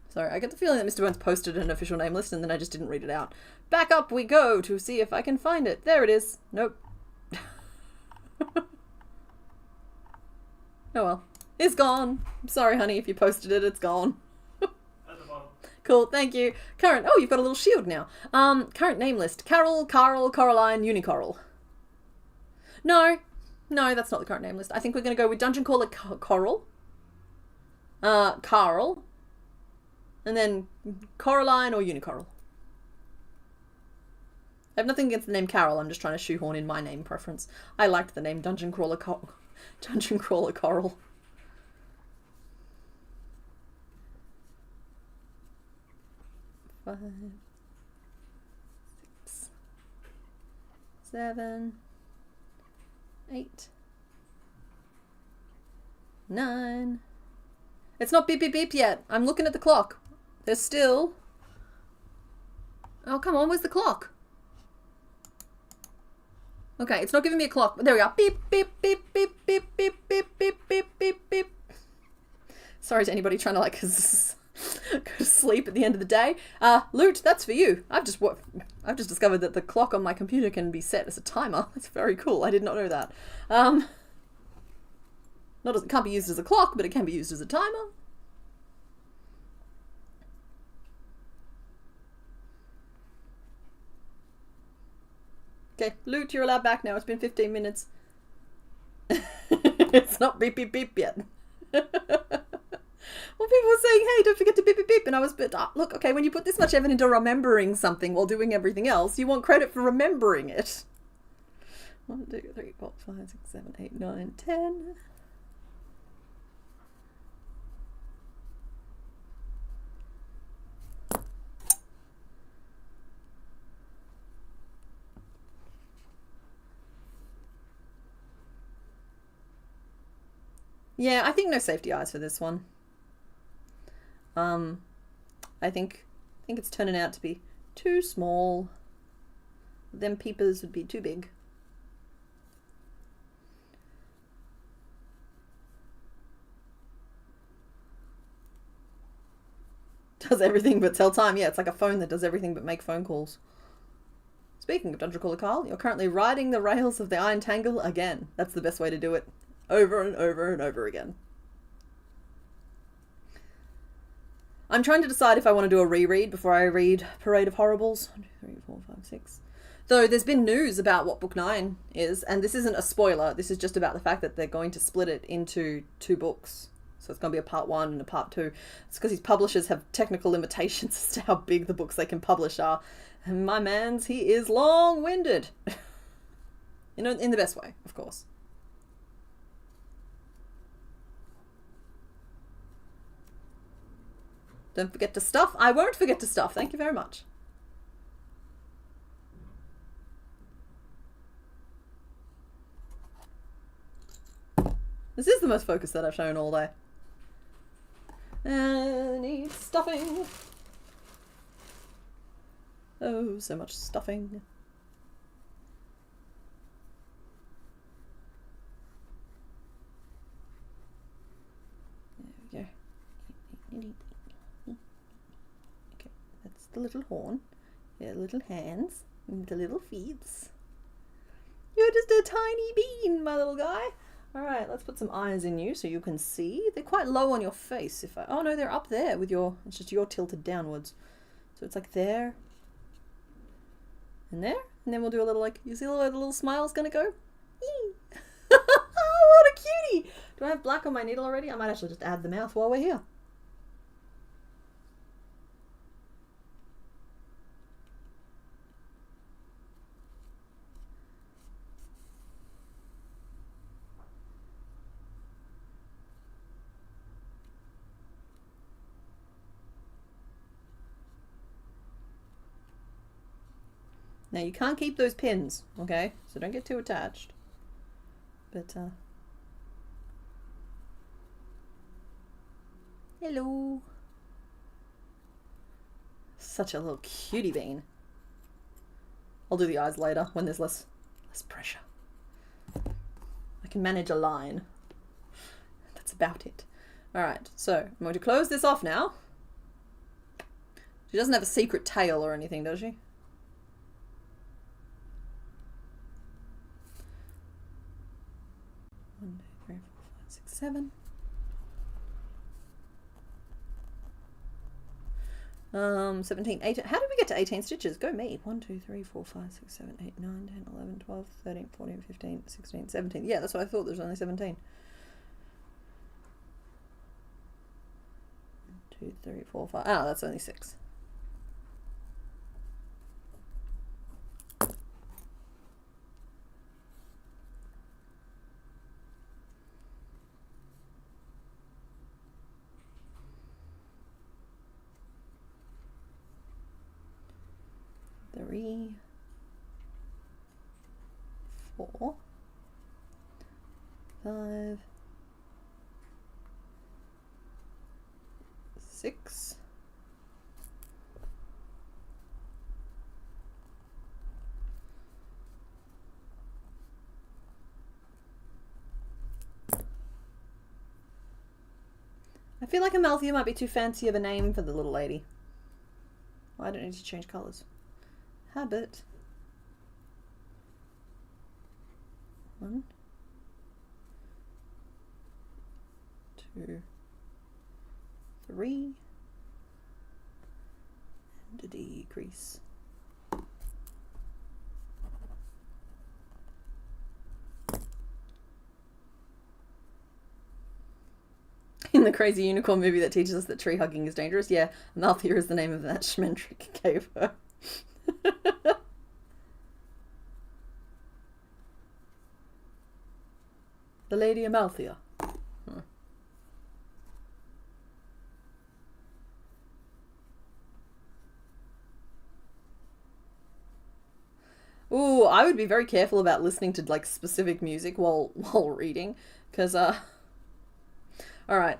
Sorry, I get the feeling that Mr. Burns posted an official name list and then I just didn't read it out. Back up we go to see if I can find it. There it is. Nope. Oh well. It's gone. I'm sorry, honey, if you posted it, it's gone. At the bottom. Cool, thank you. Current, oh, you've got a little shield now. Current name list. Carol, Carl, Coraline, Unicoral. No, that's not the current name list. I think we're going to go with Dungeon Caller Coral. Carl. And then Coraline or Unicoral. I have nothing against the name Carol. I'm just trying to shoehorn in my name preference. I liked the name Dungeon Crawler Coral. 5, 6, 7, 8, 9. It's not beep beep beep yet. I'm looking at the clock. There's still... Oh, come on. Where's the clock? Okay, it's not giving me a clock. There we are. Beep, beep, beep, beep, beep, beep, beep, beep, beep, beep, beep. Sorry to anybody trying to, like, go to sleep at the end of the day. Loot, that's for you. I've just discovered that the clock on my computer can be set as a timer. That's very cool. I did not know that. It can't be used as a clock, but it can be used as a timer. Okay, Loot, you're allowed back now. It's been 15 minutes. It's not beep beep beep yet. Well, people were saying, hey, don't forget to beep beep beep. And I was, but look, okay, when you put this much effort into remembering something while doing everything else, you want credit for remembering it. 1, 2, 3, 4, 5, 6, 7, 8, 9, 10. Yeah, I think no safety eyes for this one. I think it's turning out to be too small. Them peepers would be too big. Does everything but tell time. Yeah, it's like a phone that does everything but make phone calls. Speaking of Dungeon Caller Carl, you're currently riding the rails of the Iron Tangle again. That's the best way to do it. Over and over and over again. I'm trying to decide if I want to do a reread before I read Parade of Horribles. 1, 2, 3, 4, 5, 6. Though there's been news about what Book 9 is, and this isn't a spoiler. This is just about the fact that they're going to split it into 2 books. So it's going to be a part 1 and a part 2. It's because these publishers have technical limitations as to how big the books they can publish are. And my man's, he is long-winded. You know, in the best way, of course. Don't forget to stuff. I won't forget to stuff. Thank you very much. This is the most focus that I've shown all day. Need stuffing. Oh, so much stuffing. the little horn. Your little hands. And the little feet. You're just a tiny bean, my little guy. Alright, let's put some eyes in you so you can see. They're quite low on your face. Oh no, they're up there with your... It's just you're tilted downwards. So it's like there. And there. And then we'll do a little like... You see where the little smile's gonna go? What a cutie! Do I have black on my needle already? I might actually just add the mouth while we're here. Now you can't keep those pins, okay? So don't get too attached. But, hello. Such a little cutie bean. I'll do the eyes later when there's less pressure. I can manage a line. That's about it. Alright, so I'm going to close this off now. She doesn't have a secret tail or anything, does she? 1, 2, 3, 4, 5, 6, 7. 17, 18. How did we get to 18 stitches? Go me. 1, 2, 3, 4, 5, 6, 7, 8, 9, 10, 11, 12, 13, 14, 15, 16, 17. Yeah, that's what I thought. There's only 17. 1, 2, 3, 4, 5. Ah, that's only 6. Three, 4, 5, 6, 7. I feel like Amalthea might be too fancy of a name for the little lady. Well, I don't need to change colours. Habit. 1, 2, 3, and a decrease. In the Crazy Unicorn movie that teaches us that tree hugging is dangerous, yeah, Amalthea is the name of that Schmendrick gave her. The Lady Amalthea. Ooh, I would be very careful about listening to like specific music while reading, because Alright,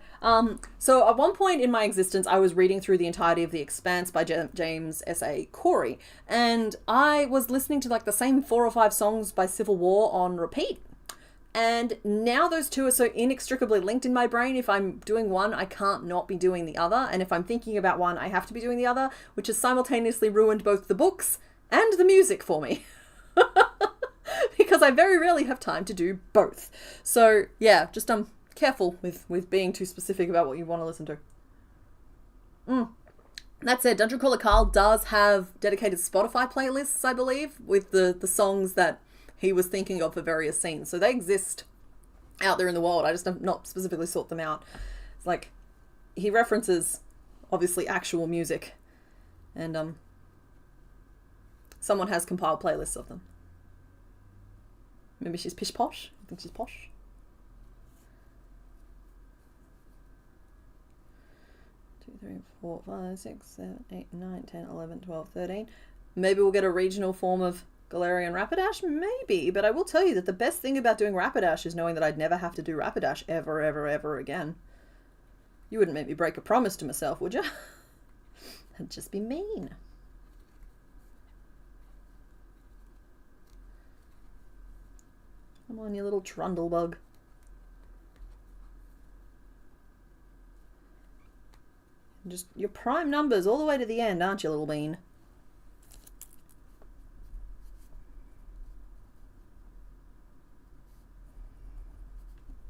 so at one point in my existence, I was reading through the entirety of The Expanse by James S.A. Corey, and I was listening to like the same 4 or 5 songs by Civil War on repeat. And now those two are so inextricably linked in my brain. If I'm doing one, I can't not be doing the other. And if I'm thinking about one, I have to be doing the other, which has simultaneously ruined both the books and the music for me. Because I very rarely have time to do both. So yeah, just careful with being too specific about what you want to listen to. That said, Dungeon Crawler Carl does have dedicated Spotify playlists, I believe, with the songs that he was thinking of for various scenes. So they exist out there in the world. I just have not specifically sought them out. It's like, he references, obviously, actual music. And someone has compiled playlists of them. Maybe she's pish posh? I think she's posh. Two, 3, 4, 5, 6, 7, 8, 9, 10, 11, 12, 13. Maybe we'll get a regional form of Galarian Rapidash? Maybe, but I will tell you that the best thing about doing Rapidash is knowing that I'd never have to do Rapidash ever, ever, ever again. You wouldn't make me break a promise to myself, would you? That'd just be mean. Come on, you little trundlebug. Just your prime numbers all the way to the end, aren't you, little bean?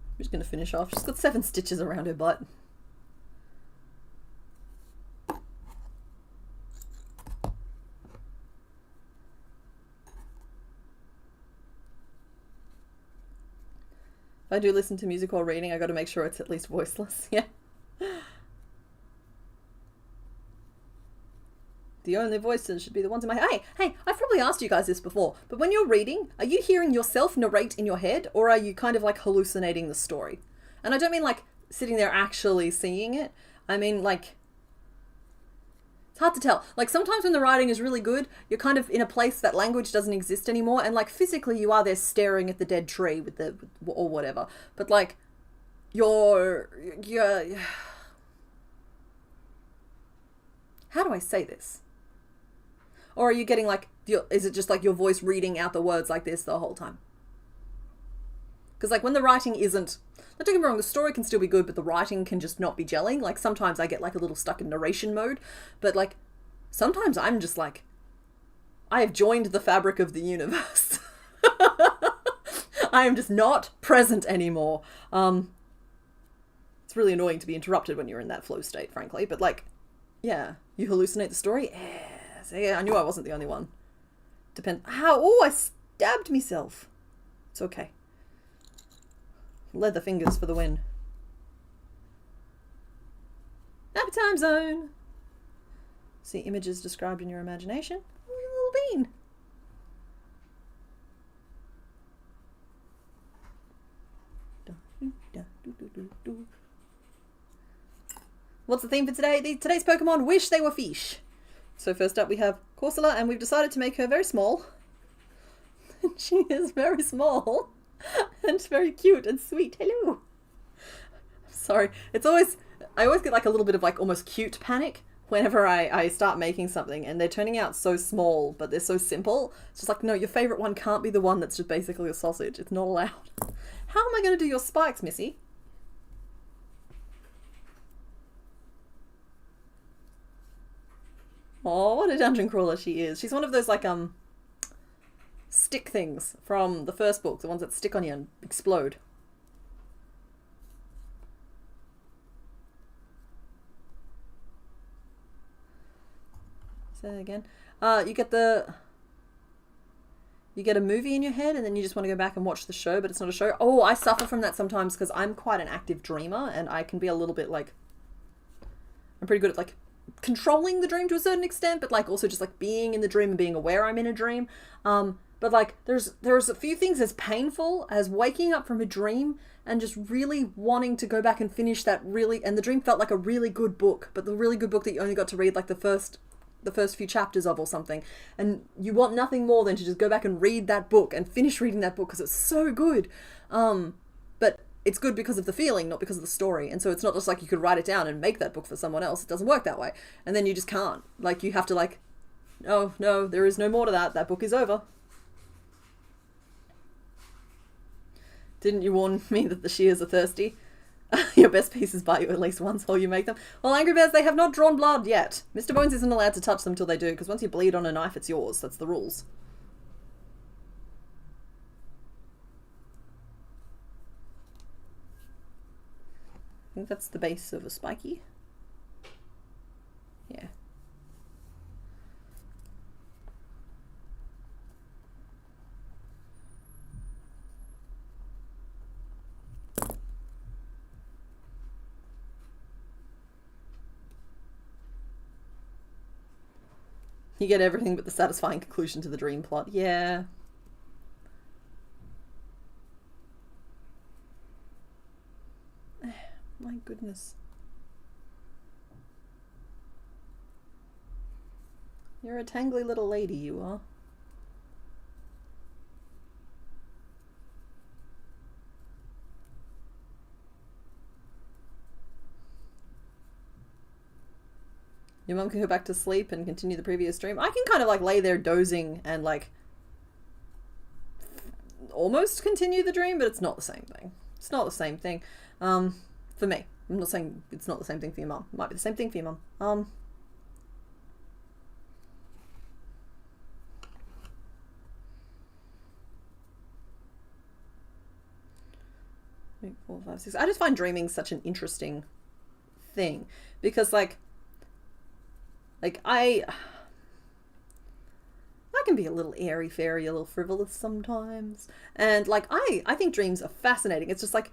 I'm just going to finish off. She's got 7 stitches around her butt. If I do listen to music while reading, I got to make sure it's at least voiceless. Yeah. The only voices should be the ones in my head. Hey, I've probably asked you guys this before, but when you're reading, are you hearing yourself narrate in your head, or are you kind of like hallucinating the story? And I don't mean like sitting there actually seeing it. I mean like, it's hard to tell. Like sometimes when the writing is really good, you're kind of in a place that language doesn't exist anymore, and like physically you are there staring at the dead tree with the, or whatever. But like, you're how do I say this? Or are you getting like, is it just like your voice reading out the words like this the whole time? Because like when the writing isn't, don't get me wrong, the story can still be good, but the writing can just not be gelling. Like sometimes I get like a little stuck in narration mode, but like sometimes I'm just like, I have joined the fabric of the universe. I am just not present anymore. It's really annoying to be interrupted when you're in that flow state, frankly, but like, yeah, you hallucinate the story? Yeah, I knew I wasn't the only one. How? Oh, I stabbed myself. It's okay. Leather fingers for the win. Nap time zone. See images described in your imagination. Little bean. What's the theme for today? Today's Pokemon wish they were fish. So first up we have Corsola, and we've decided to make her very small. She is very small and very cute and sweet. Hello. Sorry. I always get like a little bit of like almost cute panic whenever I start making something and they're turning out so small, but they're so simple. It's just like, no, your favorite one can't be the one that's just basically a sausage. It's not allowed. How am I going to do your spikes, Missy? Oh, what a dungeon crawler she is. She's one of those like stick things from the first book, the ones that stick on you and explode. Say that again. You get a movie in your head and then you just want to go back and watch the show, but it's not a show. Oh, I suffer from that sometimes because I'm quite an active dreamer and I can be a little bit like, I'm pretty good at like controlling the dream to a certain extent, but like also just like being in the dream and being aware I'm in a dream. But like there's a few things as painful as waking up from a dream and just really wanting to go back and finish that and the dream felt like a really good book, but the really good book that you only got to read like the first few chapters of or something, and you want nothing more than to just go back and read that book and finish reading that book because it's so good. But it's good because of the feeling, not because of the story. And so it's not just like you could write it down and make that book for someone else. It doesn't work that way. And then you just can't. Like, you have to like, no, there is no more to that. That book is over. Didn't you warn me that the shears are thirsty? Your best pieces bite you at least once while you make them. Well, Angry Bears, they have not drawn blood yet. Mr. Bones isn't allowed to touch them till they do, because once you bleed on a knife, it's yours. That's the rules. I think that's the base of a spiky. Yeah. You get everything but the satisfying conclusion to the dream plot. Yeah. My goodness. You're a tangly little lady, you are. Your mum can go back to sleep and continue the previous stream. I can kind of like lay there dozing and like almost continue the dream, but it's not the same thing. It's not the same thing. For me. I'm not saying it's not the same thing for your mum. It might be the same thing for your mum. 3, 4, 5, 6. I just find dreaming such an interesting thing because like I can be a little airy fairy, a little frivolous sometimes, and like I think dreams are fascinating. It's just like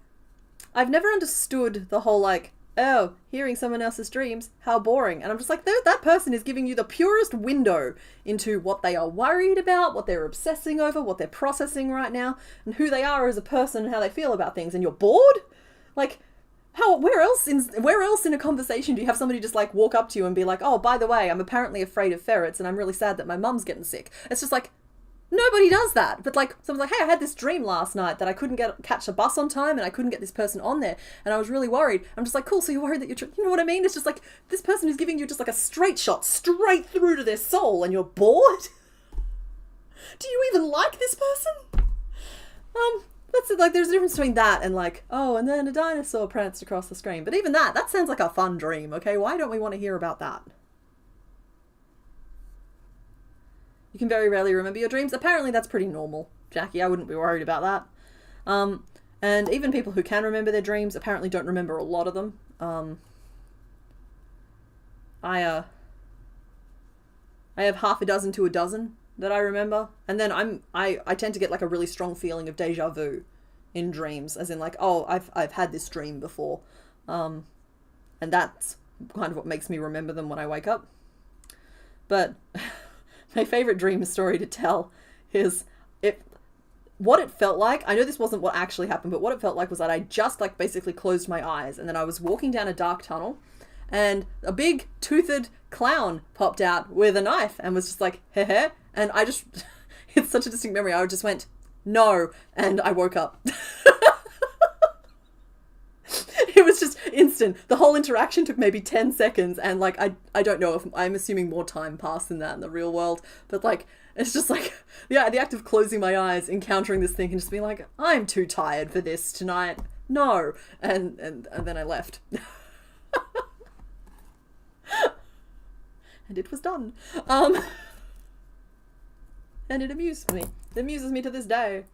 I've never understood the whole like, oh, hearing someone else's dreams, how boring. And I'm just like, that person is giving you the purest window into what they are worried about, what they're obsessing over, what they're processing right now, and who they are as a person and how they feel about things. And you're bored? Like, where else in a conversation do you have somebody just like walk up to you and be like, oh, by the way, I'm apparently afraid of ferrets and I'm really sad that my mum's getting sick. It's just like, nobody does that. But like, someone's like, hey, I had this dream last night that I couldn't catch a bus on time and I couldn't get this person on there and I was really worried. I'm just like, cool, so you're worried that you know what I mean? It's just like, this person is giving you just like a straight shot straight through to their soul and you're bored? Do you even like this person? That's like, there's a difference between that and like, oh, and then a dinosaur pranced across the screen. But even that sounds like a fun dream, okay? Why don't we want to hear about that? You can very rarely remember your dreams. Apparently that's pretty normal, Jackie. I wouldn't be worried about that. And even people who can remember their dreams apparently don't remember a lot of them. I have half a dozen to a dozen that I remember. And then I tend to get like a really strong feeling of deja vu in dreams, as in like, oh, I've had this dream before. And that's kind of what makes me remember them when I wake up. But my favorite dream story to tell is what it felt like. I know this wasn't what actually happened, but what it felt like was that I just like basically closed my eyes and then I was walking down a dark tunnel and a big toothed clown popped out with a knife and was just like, heh heh. And I just, it's such a distinct memory. I just went, no. And I woke up. It was just instant. The whole interaction took maybe 10 seconds. And like, I don't know if I'm assuming more time passed than that in the real world. But like, it's just like, yeah, the act of closing my eyes, encountering this thing and just being like, I'm too tired for this tonight. No. And then I left. And it was done. And it amused me. It amuses me to this day.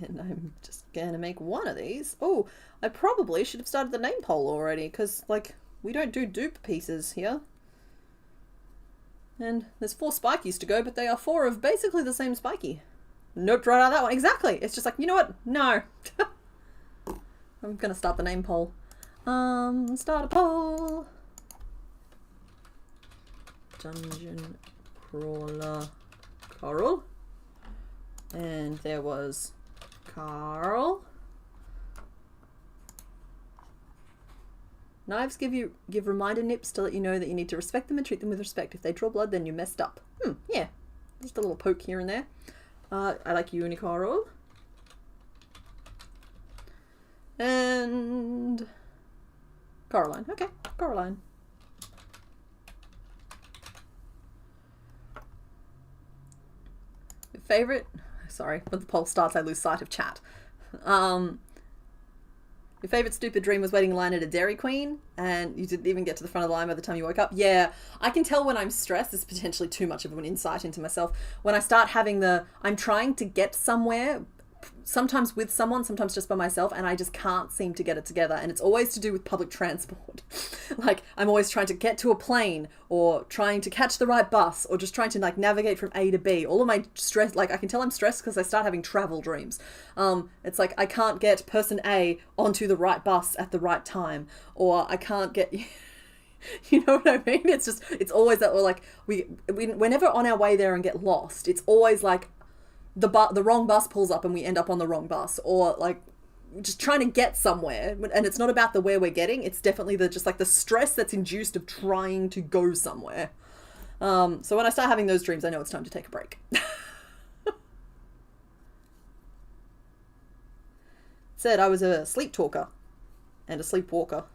And I'm just gonna make one of these. Oh, I probably should have started the name poll already, because, like, we don't do dupe pieces here. And there's 4 spikies to go, but they are 4 of basically the same spiky. Nope, right out of that one. Exactly. It's just like, you know what? No. I'm gonna start the name poll. Start a poll. Dungeon Crawler Coral. And there was Carl. Knives give reminder nips to let you know that you need to respect them and treat them with respect. If they draw blood, then you messed up. Yeah. Just a little poke here and there. I like Unicoral. And Coraline. Okay, Coraline. Your favorite? Sorry, when the poll starts, I lose sight of chat. Your favorite stupid dream was waiting in line at a Dairy Queen, and you didn't even get to the front of the line by the time you woke up. Yeah, I can tell when I'm stressed. It's potentially too much of an insight into myself. When I start having I'm trying to get somewhere, sometimes with someone, sometimes just by myself, and I just can't seem to get it together. And it's always to do with public transport. Like, I'm always trying to get to a plane, or trying to catch the right bus, or just trying to like navigate from A to B. All of my stress, like I can tell I'm stressed because I start having travel dreams. It's like I can't get person A onto the right bus at the right time, or I can't get... You know what I mean? It's just, it's always that, or like we're never on our way there and get lost. It's always like the wrong bus pulls up and we end up on the wrong bus, or like just trying to get somewhere. And it's not about the where we're getting. It's definitely just like the stress that's induced of trying to go somewhere. So when I start having those dreams, I know it's time to take a break. Said I was a sleep talker and a sleepwalker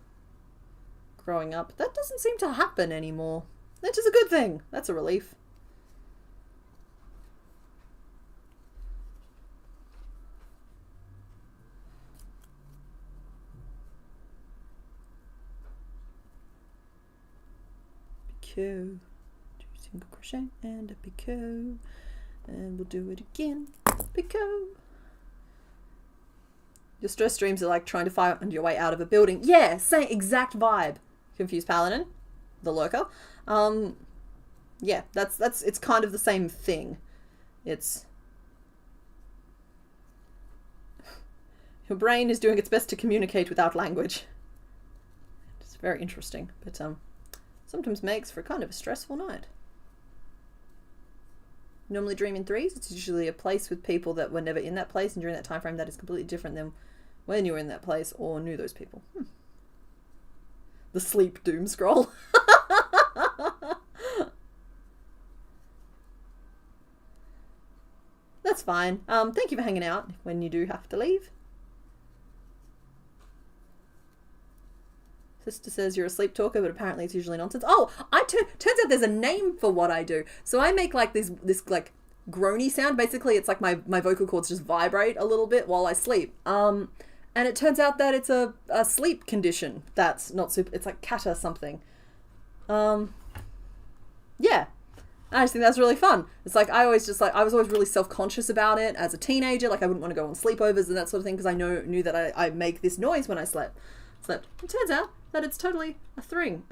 growing up. That doesn't seem to happen anymore. Which is a good thing. That's a relief. picot. 2 single crochet and a picot. And we'll do it again. Picot. Your stress streams are like trying to find your way out of a building. Yeah, same exact vibe. Confused Paladin, the lurker. Yeah, that's it's kind of the same thing. It's your brain is doing its best to communicate without language. It's very interesting, but sometimes makes for kind of a stressful night. Normally dream in threes. It's usually a place with people that were never in that place, and during that time frame that is completely different than when you were in that place or knew those people. The sleep doom scroll. That's fine. Thank you for hanging out when you do have to leave. Sister says you're a sleep talker, but apparently it's usually nonsense. Oh, turns out there's a name for what I do. So I make like this like groany sound. Basically, it's like my vocal cords just vibrate a little bit while I sleep. And it turns out that it's a sleep condition that's not super. It's like kata something. Yeah. I just think that's really fun. It's like I was always really self-conscious about it as a teenager. Like I wouldn't want to go on sleepovers and that sort of thing because I knew that I make this noise when I slept. It turns out that it's totally a thing.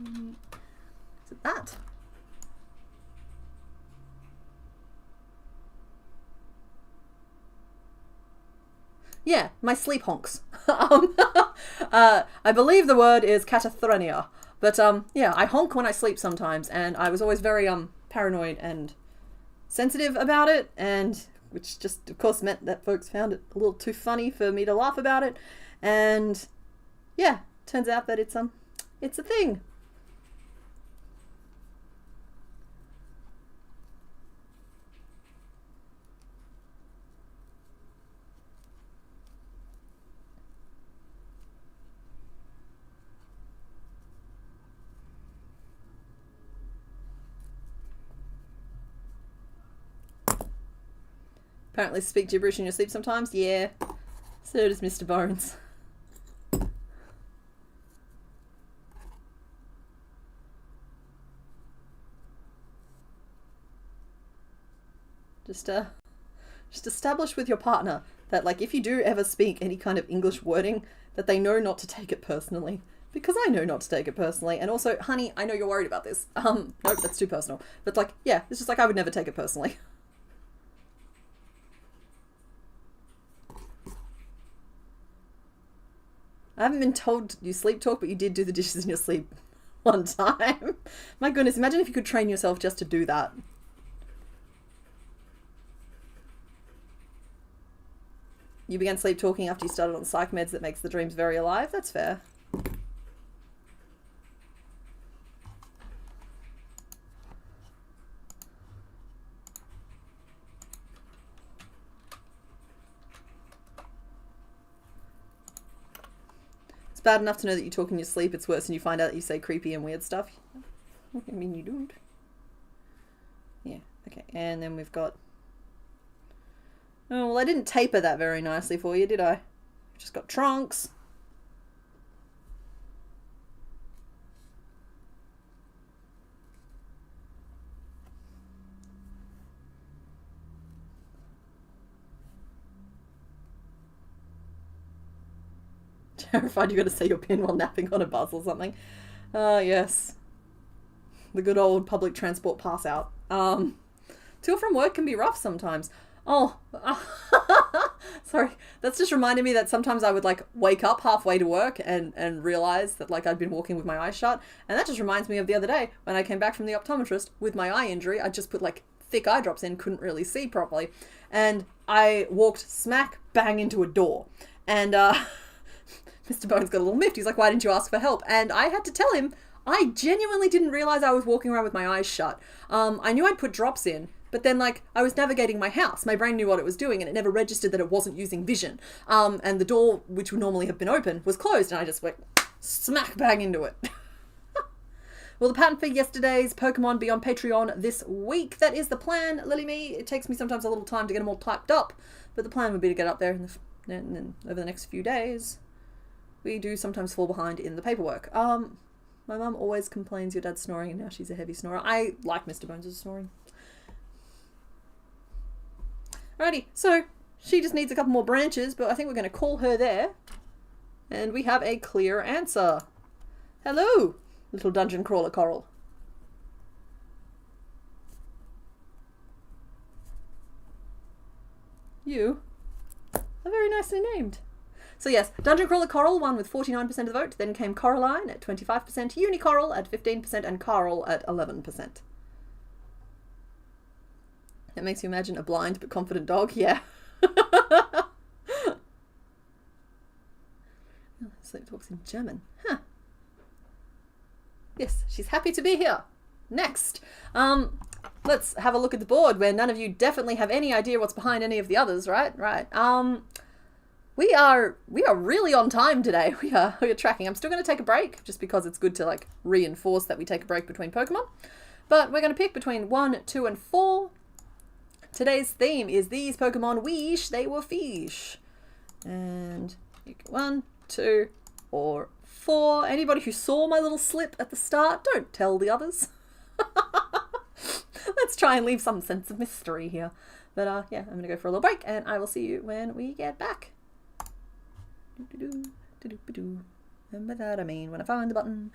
Is it that? Yeah, my sleep honks. I believe the word is catathrenia. But yeah, I honk when I sleep sometimes, and I was always very paranoid and sensitive about it, and which just of course meant that folks found it a little too funny for me to laugh about it. And yeah, turns out that it's a thing. Apparently speak gibberish in your sleep sometimes. Yeah, so does Mr. Bones. Just establish with your partner that, like, if you do ever speak any kind of English wording, that they know not to take it personally. Because I know not to take it personally. And also, honey, I know you're worried about this. Nope, that's too personal. But like, yeah, it's just like I would never take it personally. I haven't been told you sleep talk, but you did do the dishes in your sleep one time. My goodness, imagine if you could train yourself just to do that. You began sleep talking after you started on psych meds that makes the dreams very alive. That's fair. It's bad enough to know that you talk in your sleep. It's worse when you find out that you say creepy and weird stuff. I mean, you don't. Yeah, okay. And then we've got... Oh, well, I didn't taper that very nicely for you, did I? Just got trunks. Terrified you're going to say your pin while napping on a bus or something. Yes. The good old public transport pass out. To or from work can be rough sometimes. Oh, sorry. That's just reminded me that sometimes I would like wake up halfway to work and realize that like I'd been walking with my eyes shut. And that just reminds me of the other day when I came back from the optometrist with my eye injury. I just put like thick eye drops in, couldn't really see properly. And I walked smack bang into a door. And Mr. Bones got a little miffed. He's like, why didn't you ask for help? And I had to tell him, I genuinely didn't realize I was walking around with my eyes shut. I knew I'd put drops in, but then like I was navigating my house. My brain knew what it was doing and it never registered that it wasn't using vision. And the door, which would normally have been open, was closed and I just went smack bang into it. Well, the pattern for yesterday's Pokemon be on Patreon this week. That is the plan, Lily Me. It takes me sometimes a little time to get them all typed up, but the plan would be to get up there and then over the next few days. We do sometimes fall behind in the paperwork. My mum always complains your dad's snoring and now she's a heavy snorer. I like Mr. Bones' snoring. Alrighty, so she just needs a couple more branches, but I think we're going to call her there. And we have a clear answer. Hello, little dungeon crawler coral. You are very nicely named. So yes, Dungeon Crawler Coral won with 49% of the vote, then came Coraline at 25%, Unicoral at 15%, and Carl at 11%. That makes you imagine a blind but confident dog, yeah. Sleep talks in German, huh. Yes, she's happy to be here. Next, let's have a look at the board where none of you definitely have any idea what's behind any of the others, right? Right. We are really on time today. We are tracking. I'm still going to take a break just because it's good to like reinforce that we take a break between Pokemon. But we're going to pick between 1, 2, and 4. Today's theme is these Pokemon wish they were fish. And 1, 2, or 4. Anybody who saw my little slip at the start, don't tell the others. Let's try and leave some sense of mystery here. But yeah, I'm going to go for a little break and I will see you when we get back. And by that I mean when I find the button.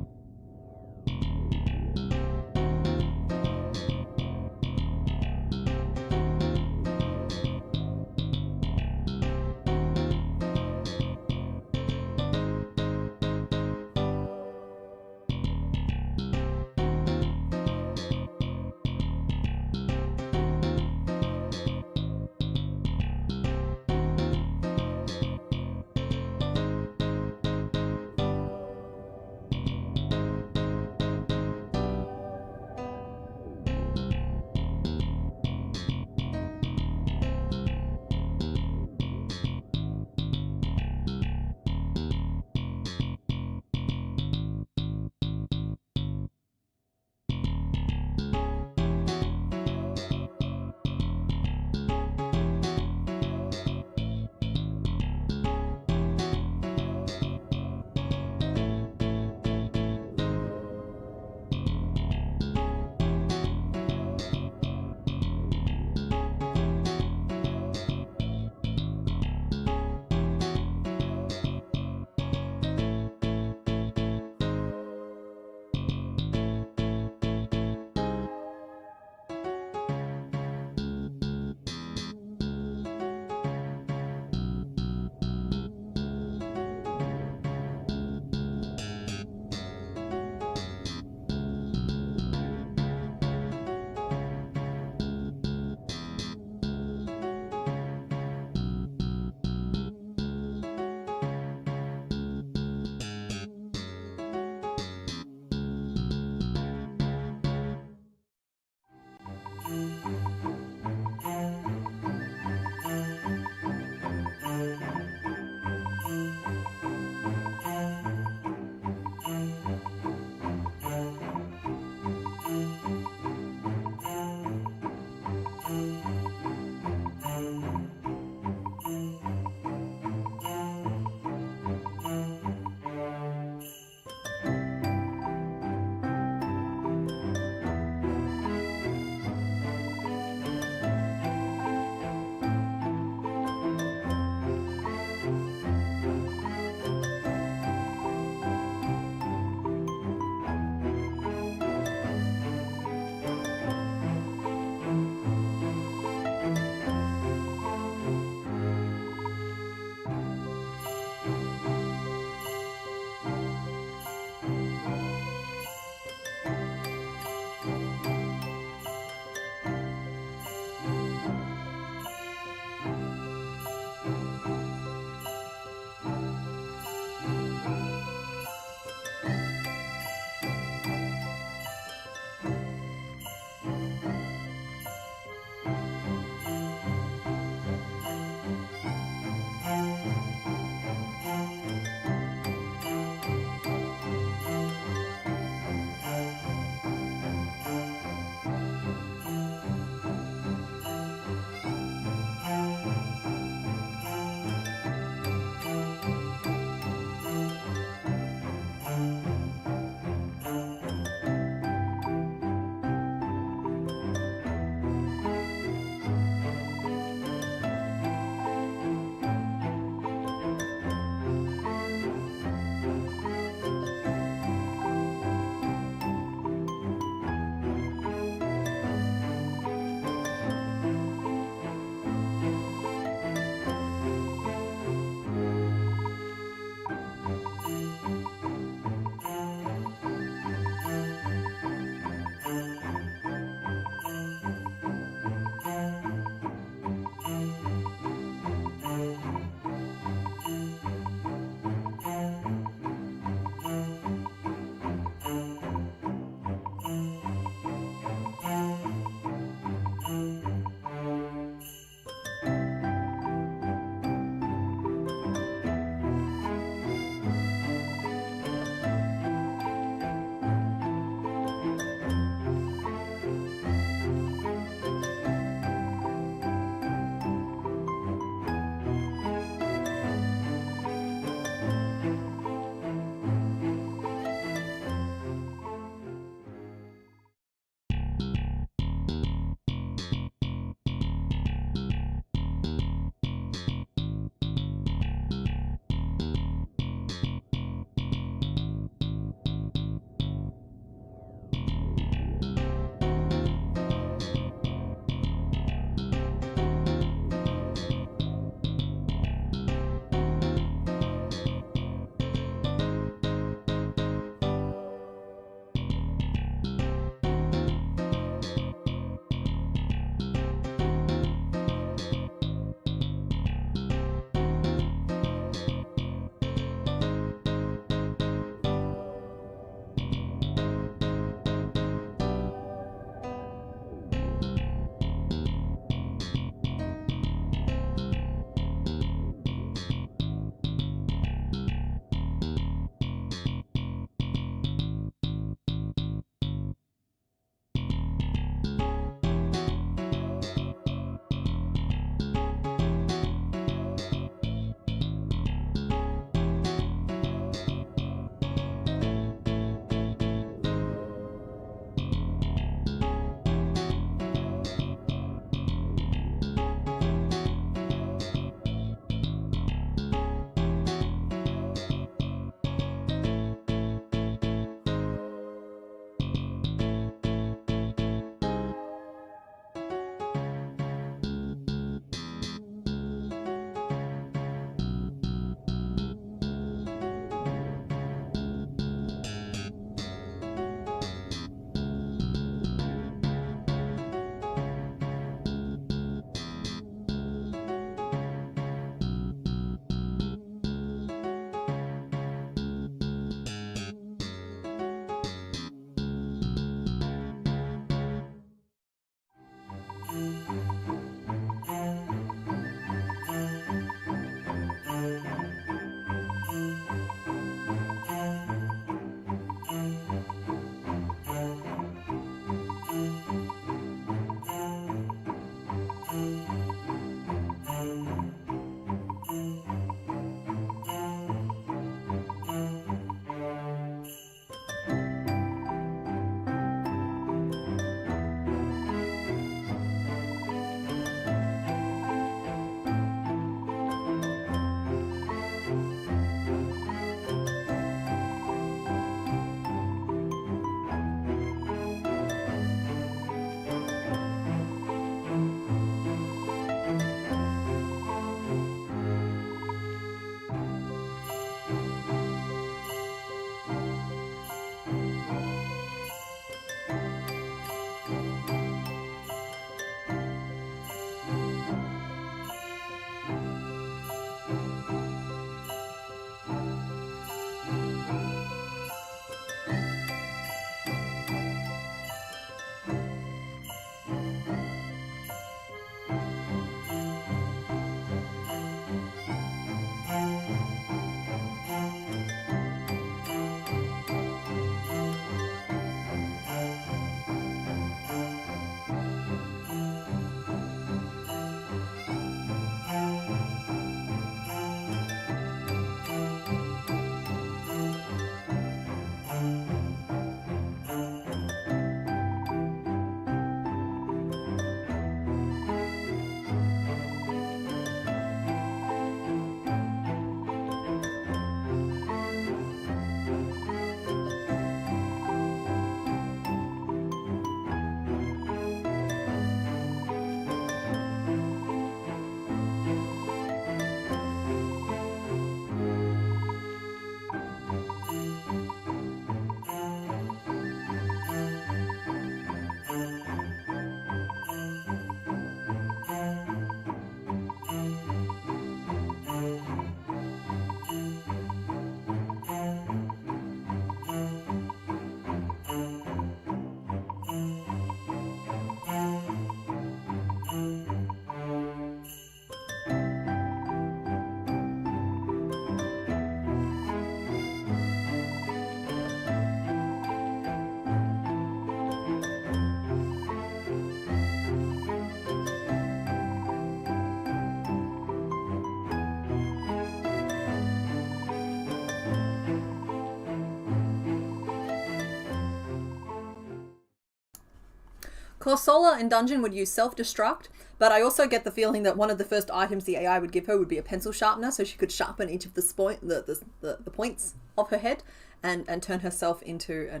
Corsola in Dungeon would use self-destruct, but I also get the feeling that one of the first items the AI would give her would be a pencil sharpener, so she could sharpen each of the points of her head and turn herself into a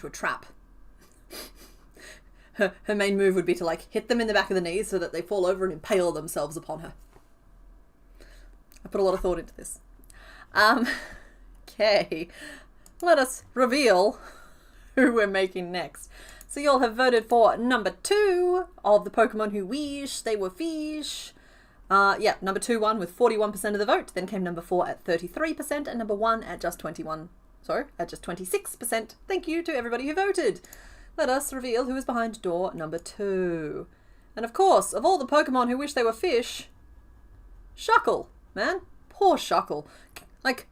trap. Her main move would be to like hit them in the back of the knees so that they fall over and impale themselves upon her. I put a lot of thought into this. Okay, let us reveal who we're making next. So you all have voted for number 2 of the Pokemon who wish they were fish. Yeah, number 2 won with 41% of the vote. Then came number 4 at 33% and number 1 at just 26%. Thank you to everybody who voted. Let us reveal who is behind door number 2. And of course, of all the Pokemon who wish they were fish, Shuckle, man. Poor Shuckle. Like,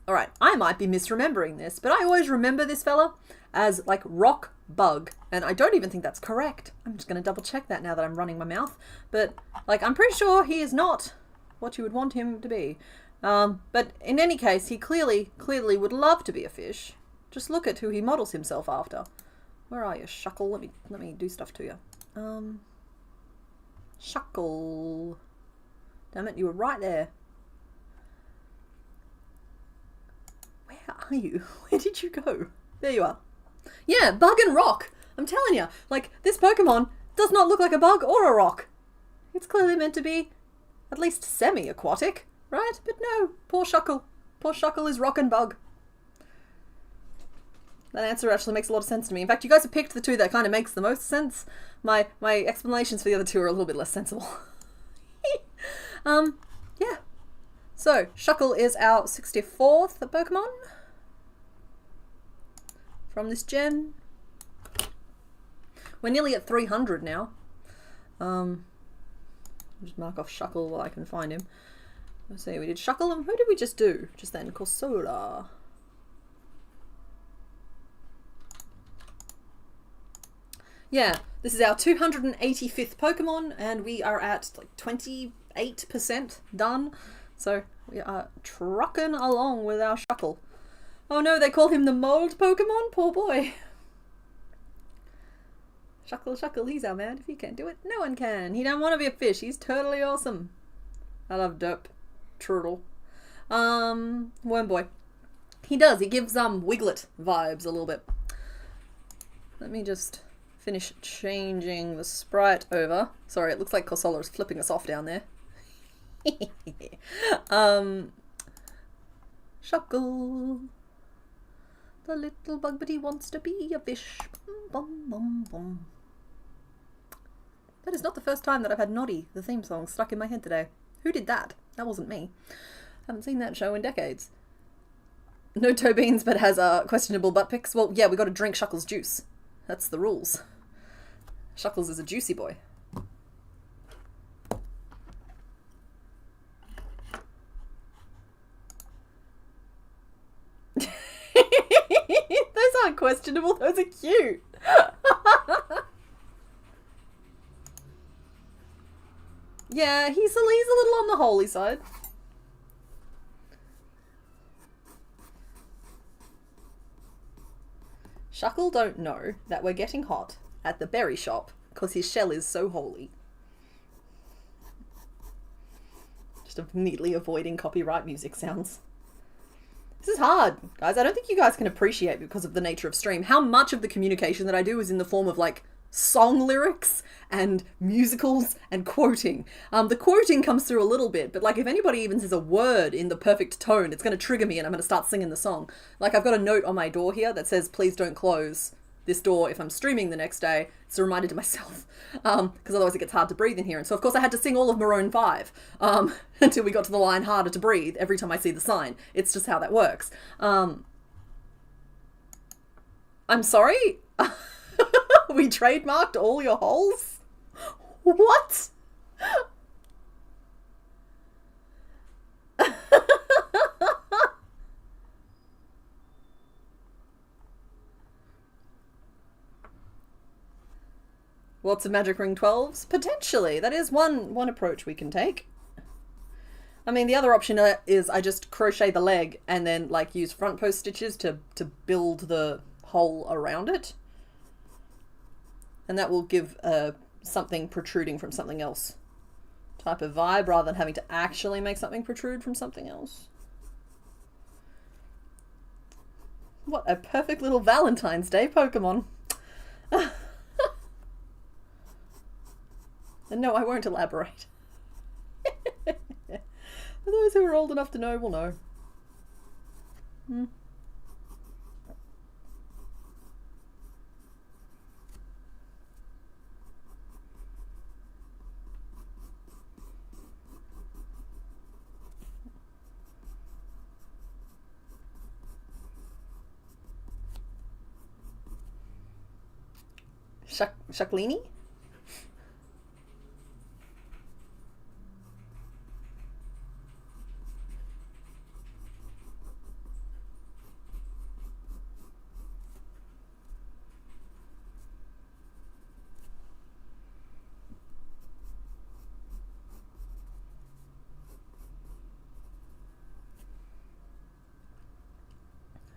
alright, I might be misremembering this, but I always remember this fella as, like, Rock Bug. And I don't even think that's correct. I'm just going to double check that now that I'm running my mouth. But, like, I'm pretty sure he is not what you would want him to be. But in any case, he clearly would love to be a fish. Just look at who he models himself after. Where are you, Shuckle? Let me do stuff to you. Shuckle. Damn it, you were right there. Where are you? Where did you go? There you are. Yeah, bug and rock. I'm telling you, like, this Pokemon does not look like a bug or a rock. It's clearly meant to be at least semi-aquatic, right? But no, poor Shuckle. Poor Shuckle is rock and bug. That answer actually makes a lot of sense to me. In fact, you guys have picked the two that kind of makes the most sense. My explanations for the other two are a little bit less sensible. Yeah. So, Shuckle is our 64th Pokemon from this gen. We're nearly at 300 now. Just mark off Shuckle while I can find him. Let's see, we did Shuckle, and who did we just do just then? Corsola. Yeah, this is our 285th Pokemon, and we are at like 28% done. So we are trucking along with our Shuckle. Oh no, they call him the mold Pokemon? Poor boy. Shuckle, he's our man. If he can't do it, no one can. He don't want to be a fish. He's totally awesome. I love Derp. Turtle. Worm Boy. He does. He gives Wiglet vibes a little bit. Let me just finish changing the sprite over. Sorry, it looks like Corsola is flipping us off down there. Shuckle. The little bug, but he wants to be a fish. Bum, bum, bum. That is not the first time that I've had Noddy, the theme song, stuck in my head today. Who did that? That wasn't me. Haven't seen that show in decades. No toe beans, but has questionable butt pics. Well, yeah, we got to drink Shuckle's juice. That's the rules. Shuckles is a juicy boy. Those aren't questionable, those are cute. Yeah, he's a little on the holy side. Shuckle don't know that we're getting hot at the berry shop because his shell is so holy. Just neatly avoiding copyright music sounds. This is hard, guys. I don't think you guys can appreciate, because of the nature of stream, how much of the communication that I do is in the form of, like, song lyrics and musicals and quoting. The quoting comes through a little bit, but, like, if anybody even says a word in the perfect tone, it's going to trigger me and I'm going to start singing the song. Like, I've got a note on my door here that says, please don't close this door if I'm streaming the next day. It's a reminder to myself, because otherwise it gets hard to breathe in here. And so, of course, I had to sing all of Maroon 5 until we got to the line harder to breathe every time I see the sign. It's just how that works. I'm sorry? We trademarked all your holes? What? Lots of Magic Ring 12s? Potentially. That is one approach we can take. I mean, the other option is I just crochet the leg and then, like, use front post stitches to build the hole around it. And that will give something protruding from something else type of vibe, rather than having to actually make something protrude from something else. What a perfect little Valentine's Day Pokemon. And no, I won't elaborate. Those who are old enough to know will know. Shaklini?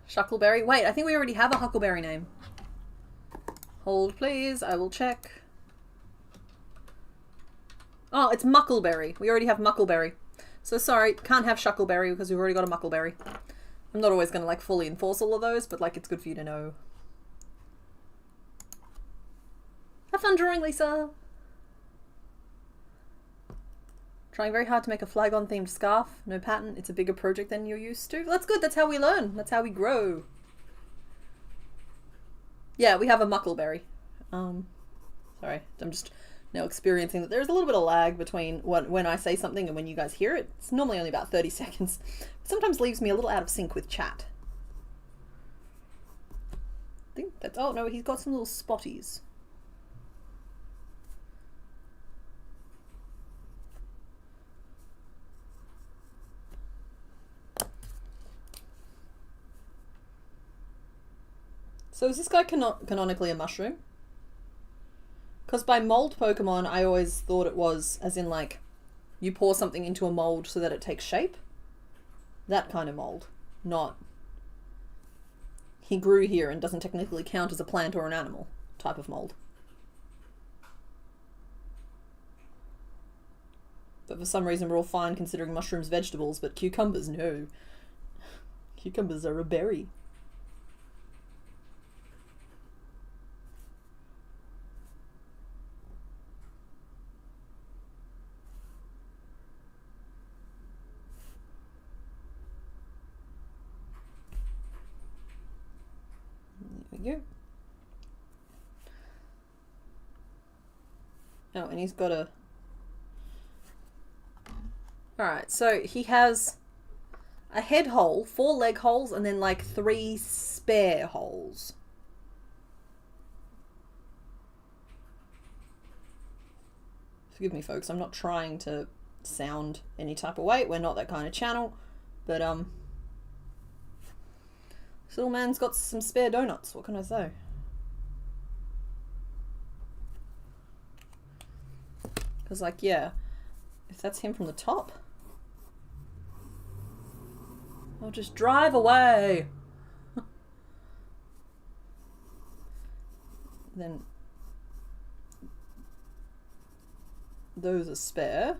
Shuckleberry? Wait, I think we already have a Huckleberry name. Hold please, I will check. Oh, it's Muckleberry. We already have Muckleberry. So sorry, can't have Shuckleberry because we've already got a Muckleberry. I'm not always going to like fully enforce all of those, but like it's good for you to know. Have fun drawing, Lisa! Trying very hard to make a Flygon themed scarf. No pattern. It's a bigger project than you're used to. That's good. That's how we learn. That's how we grow. Yeah, we have a Muckleberry. Sorry. I'm just now experiencing that there's a little bit of lag between when I say something and when you guys hear it. It's normally only about 30 seconds. It sometimes leaves me a little out of sync with chat. I think that's... Oh, no, he's got some little spotties. So is this guy canonically a mushroom? Because by mold Pokemon, I always thought it was as in like, you pour something into a mold so that it takes shape. That kind of mold. Not, he grew here and doesn't technically count as a plant or an animal type of mold. But for some reason we're all fine considering mushrooms vegetables, but cucumbers, no. Cucumbers are a berry. There we go. Oh, and he's got a... Alright, so he has a head hole, 4 leg holes, and then like 3 spare holes. Forgive me, folks, I'm not trying to sound any type of way. We're not that kind of channel. But, this little man's got some spare donuts. What can I say? Because, like, yeah, if that's him from the top, I'll just drive away. Then those are spare,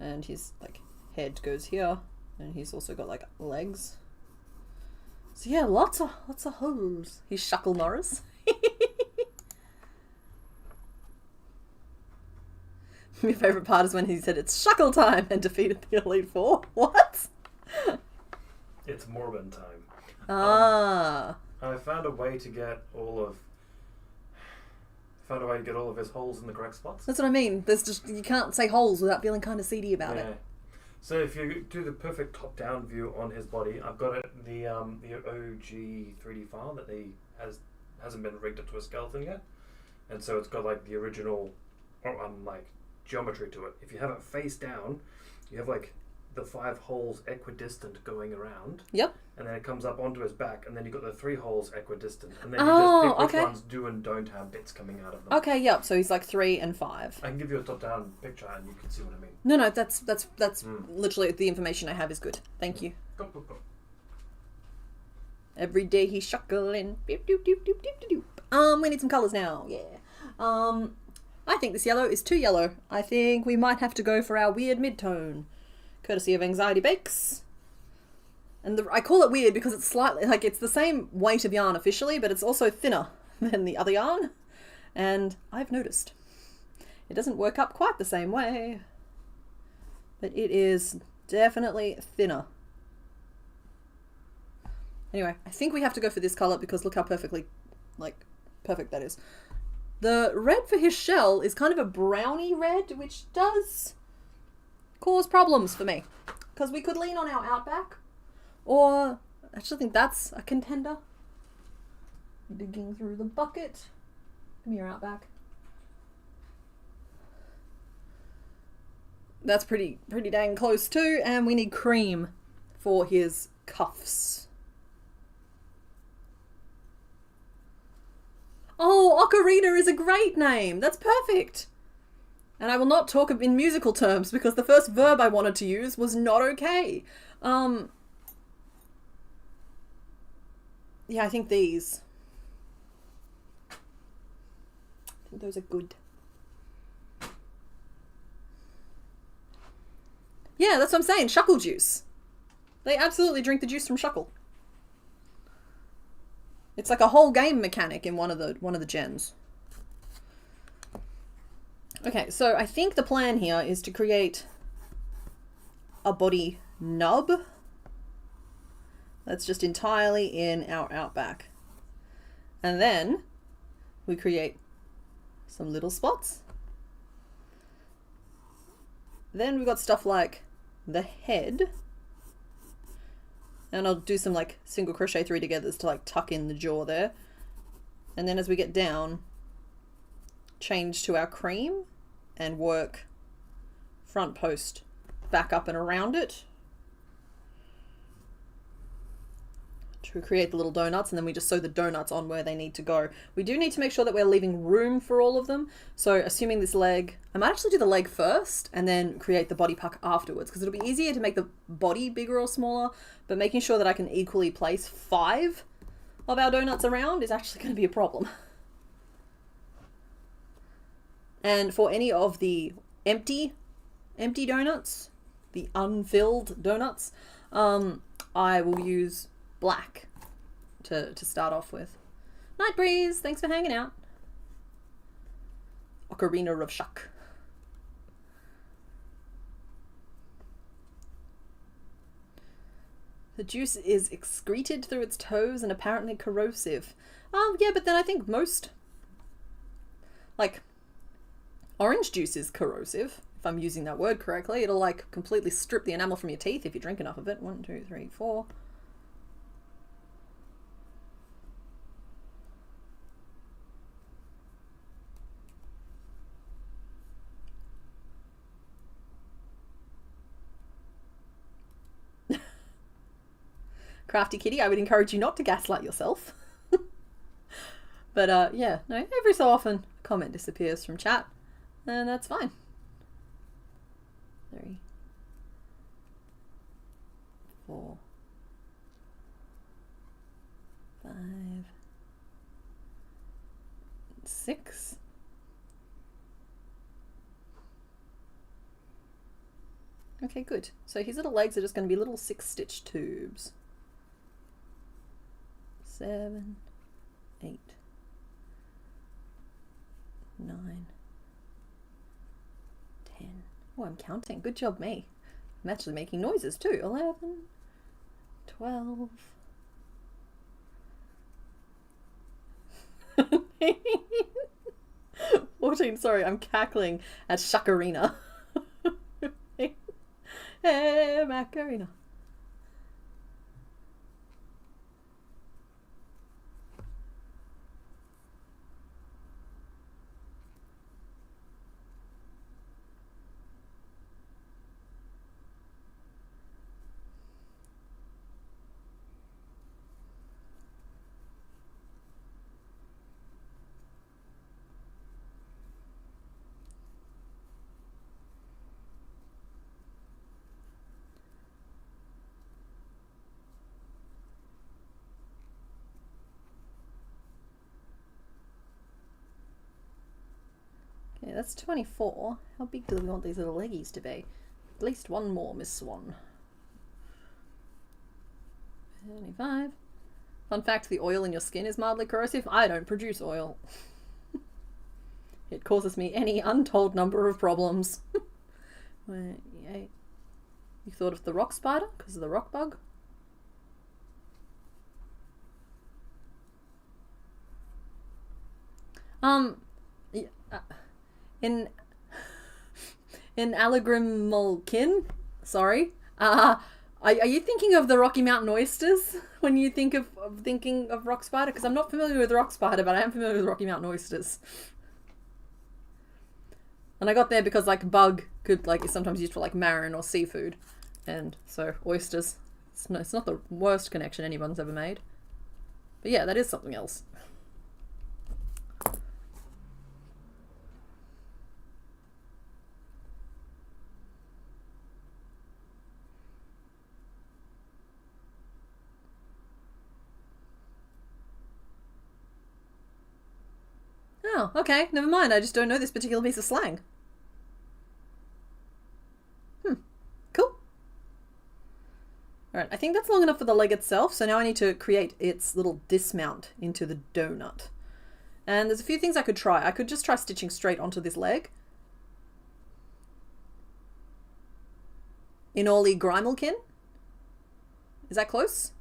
and his like head goes here, and he's also got like legs. So yeah, lots of holes. He's Shuckle Norris. My favourite part is when he said it's Shuckle time and defeated the Elite Four. What? It's Morbin time. Ah. I found a way to get all of his holes in the correct spots. That's what I mean. There's just, you can't say holes without feeling kind of seedy about it. So if you do the perfect top-down view on his body, I've got it the OG 3D file that hasn't been rigged up to a skeleton yet, and so it's got like the original like geometry to it. If you have it face down, you have like the 5 holes equidistant going around. Yep. And then it comes up onto his back, and then you've got the 3 holes equidistant, and then you just pick which ones do and don't have bits coming out of them. Okay, yep. So he's like 3 and 5. I can give you a top-down picture, and you can see what I mean. No, that's literally the information I have is good. Thank you. Go, go, go. Every day he's shuckling. Beep, doop, doop, doop, doop, doop. We need some colours now. Yeah. I think this yellow is too yellow. I think we might have to go for our weird mid-tone, courtesy of Anxiety Bakes. And I call it weird because it's slightly, like, it's the same weight of yarn officially, but it's also thinner than the other yarn. And I've noticed. It doesn't work up quite the same way, but it is definitely thinner. Anyway, I think we have to go for this color because look how perfectly, like, perfect that is. The red for his shell is kind of a browny red, which does cause problems for me. Because we could lean on our Outback, or I actually think that's a contender. Digging through the bucket. Come here, Outback. That's pretty dang close too, and we need cream for his cuffs. Oh, Ocarina is a great name. That's perfect. And I will not talk in musical terms because the first verb I wanted to use was not okay. Yeah, I think these. I think those are good. Yeah, that's what I'm saying. Shuckle juice. They absolutely drink the juice from Shuckle. It's like a whole game mechanic in one of the gens. Okay, so I think the plan here is to create a body nub that's just entirely in our Outback. And then we create some little spots. Then we've got stuff like the head. And I'll do some like single crochet 3 togethers to like tuck in the jaw there. And then as we get down, change to our cream and work front post back up and around it to create the little donuts, and then we just sew the donuts on where they need to go. We do need to make sure that we're leaving room for all of them. So assuming this leg, I might actually do the leg first and then create the body puck afterwards, because it'll be easier to make the body bigger or smaller, but making sure that I can equally place 5 of our donuts around is actually going to be a problem. And for any of the empty donuts, the unfilled donuts, I will use black to start off with. Night Breeze, thanks for hanging out. Ocarina of Shuck. The juice is excreted through its toes and apparently corrosive. Yeah, but then I think most, like, orange juice is corrosive, if I'm using that word correctly. It'll like completely strip the enamel from your teeth if you drink enough of it. 1, 2, 3, 4. Crafty Kitty, I would encourage you not to gaslight yourself. But yeah, no, every so often a comment disappears from chat, and that's fine. 3, 4, 5, 6. Okay, good. So his little legs are just going to be little 6-stitch tubes. 7, 8, 9, 10. Oh, I'm counting. Good job, me. I'm actually making noises too. 11, 12. 14. Sorry, I'm cackling at Shuckarina. Hey, Macarena. that's 24. How big do we want these little leggies to be? At least one more, Miss Swan. 25. Fun fact, the oil in your skin is mildly corrosive. I don't produce oil. It causes me any untold number of problems. Wait, yeah. You thought of the rock spider because of the rock bug? In Allegrimmalkin, sorry, are you thinking of the Rocky Mountain oysters when you think of thinking of rock spider? Because I'm not familiar with rock spider, but I am familiar with Rocky Mountain oysters. And I got there because like bug could like is sometimes used for like marine or seafood, and so oysters. It's not the worst connection anyone's ever made, but yeah, that is something else. Oh, okay, never mind. I just don't know this particular piece of slang. Cool. Alright, I think that's long enough for the leg itself, so now I need to create its little dismount into the donut. And there's a few things I could try. I could just try stitching straight onto this leg. In Ollie Grimalkin? Is that close?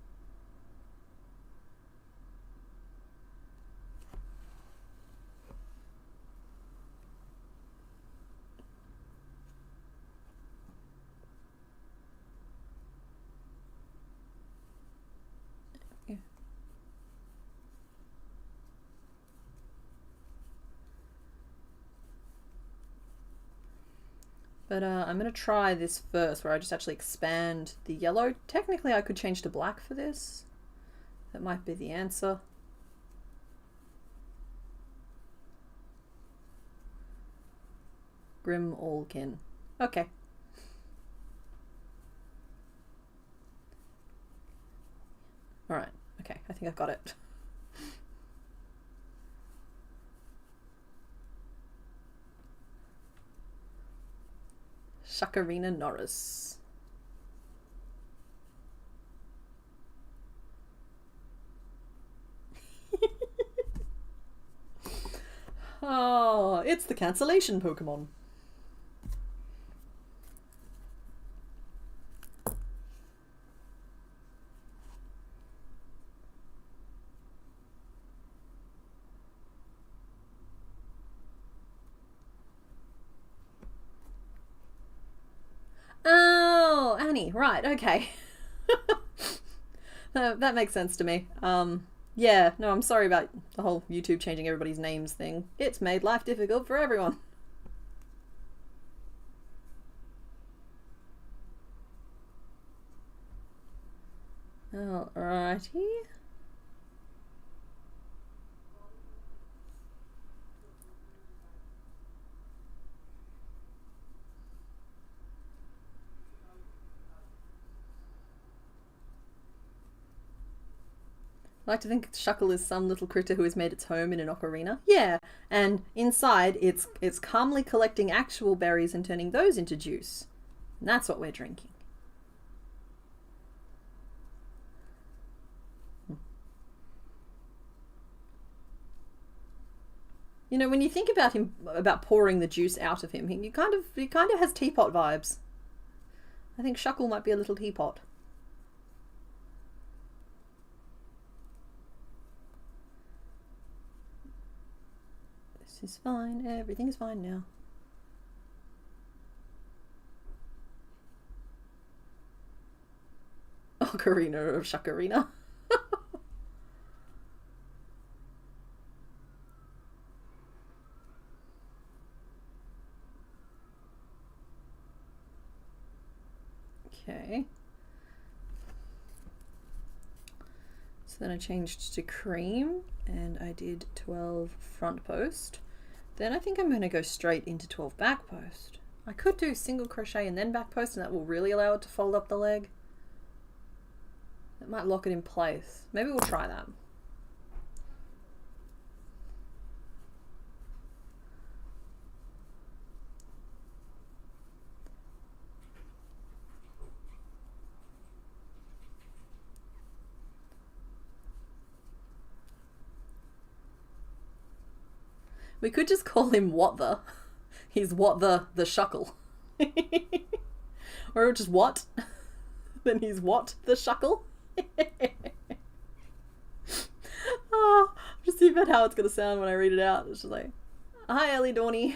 But I'm going to try this first, where I just actually expand the yellow. Technically, I could change to black for this. That might be the answer. Grim Allkin. Okay. Alright. Okay, I think I've got it. Shakarina Norris. Oh, it's the cancellation Pokemon. Oh, Annie, right, okay. That makes sense to me. Yeah, no, I'm sorry about the whole YouTube changing everybody's names thing. It's made life difficult for everyone. Alrighty. I like to think Shuckle is some little critter who has made its home in an ocarina. Yeah, and inside it's calmly collecting actual berries and turning those into juice. And that's what we're drinking. You know, when you think about him, about pouring the juice out of him, he kind of has teapot vibes. I think Shuckle might be a little teapot. Is fine. Everything is fine now. Ocarina of Shakarina. Okay. So then I changed to cream and I did 12 front post. Then I think I'm going to go straight into 12 back post. I could do single crochet and then back post, and that will really allow it to fold up the leg. It might lock it in place. Maybe we'll try that. We could just call him What the. He's What the Shuckle. Or just What? Then he's What the Shuckle? Oh, just see about how it's gonna sound when I read it out. It's just like, hi Ellie Dorney.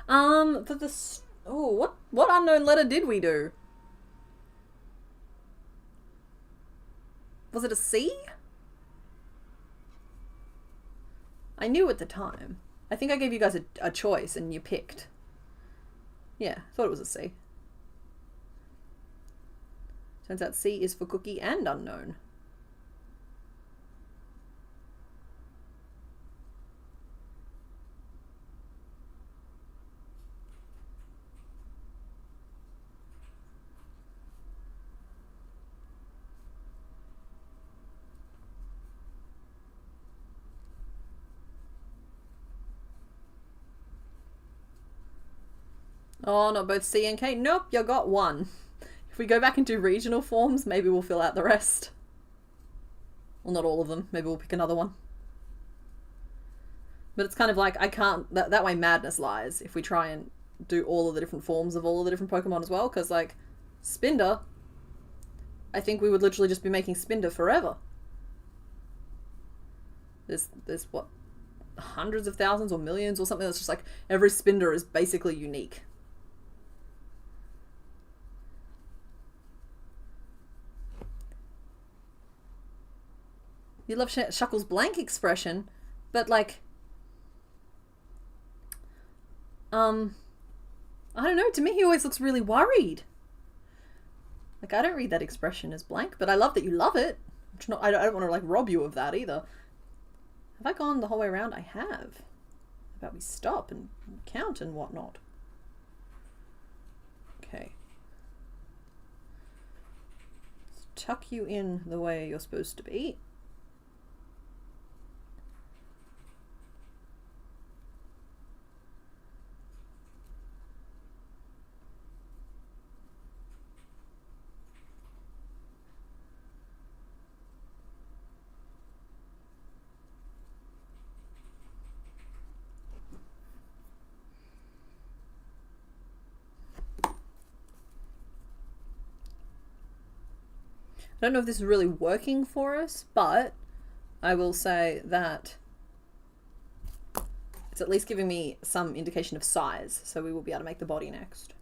For the what unknown letter did we do? Was it a C? I knew at the time. I think I gave you guys a choice and you picked. Yeah, I thought it was a C. Turns out C is for cookie and unknown. Oh, not both C and K. Nope, you got one. If we go back into regional forms, maybe we'll fill out the rest. Well, not all of them. Maybe we'll pick another one. But it's kind of like, I can't... That way madness lies, if we try and do all of the different forms of all of the different Pokemon as well. Because, like, Spinder... I think we would literally just be making Spinder forever. There's what? Hundreds of thousands or millions or something that's just like... Every Spinder is basically unique. You love Shuckle's blank expression, but like, I don't know, to me he always looks really worried. Like, I don't read that expression as blank, but I love that you love it. I don't want to like rob you of that either. Have I gone the whole way around? I have. How about we stop and count and whatnot? Okay. Let's tuck you in the way you're supposed to be. I don't know if this is really working for us, but I will say that it's at least giving me some indication of size, so we will be able to make the body next.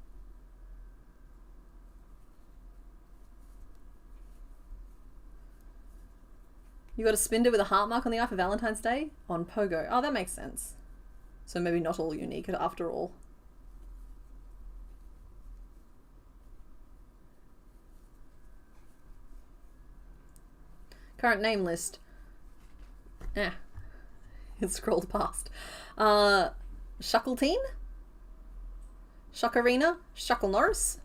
You got a Spinder with a heart mark on the eye for Valentine's Day on Pogo. Oh, that makes sense. So maybe not all unique after all. Current name list. It scrolled past. Shuckleteen? Shuckarina? Shuckle Norris?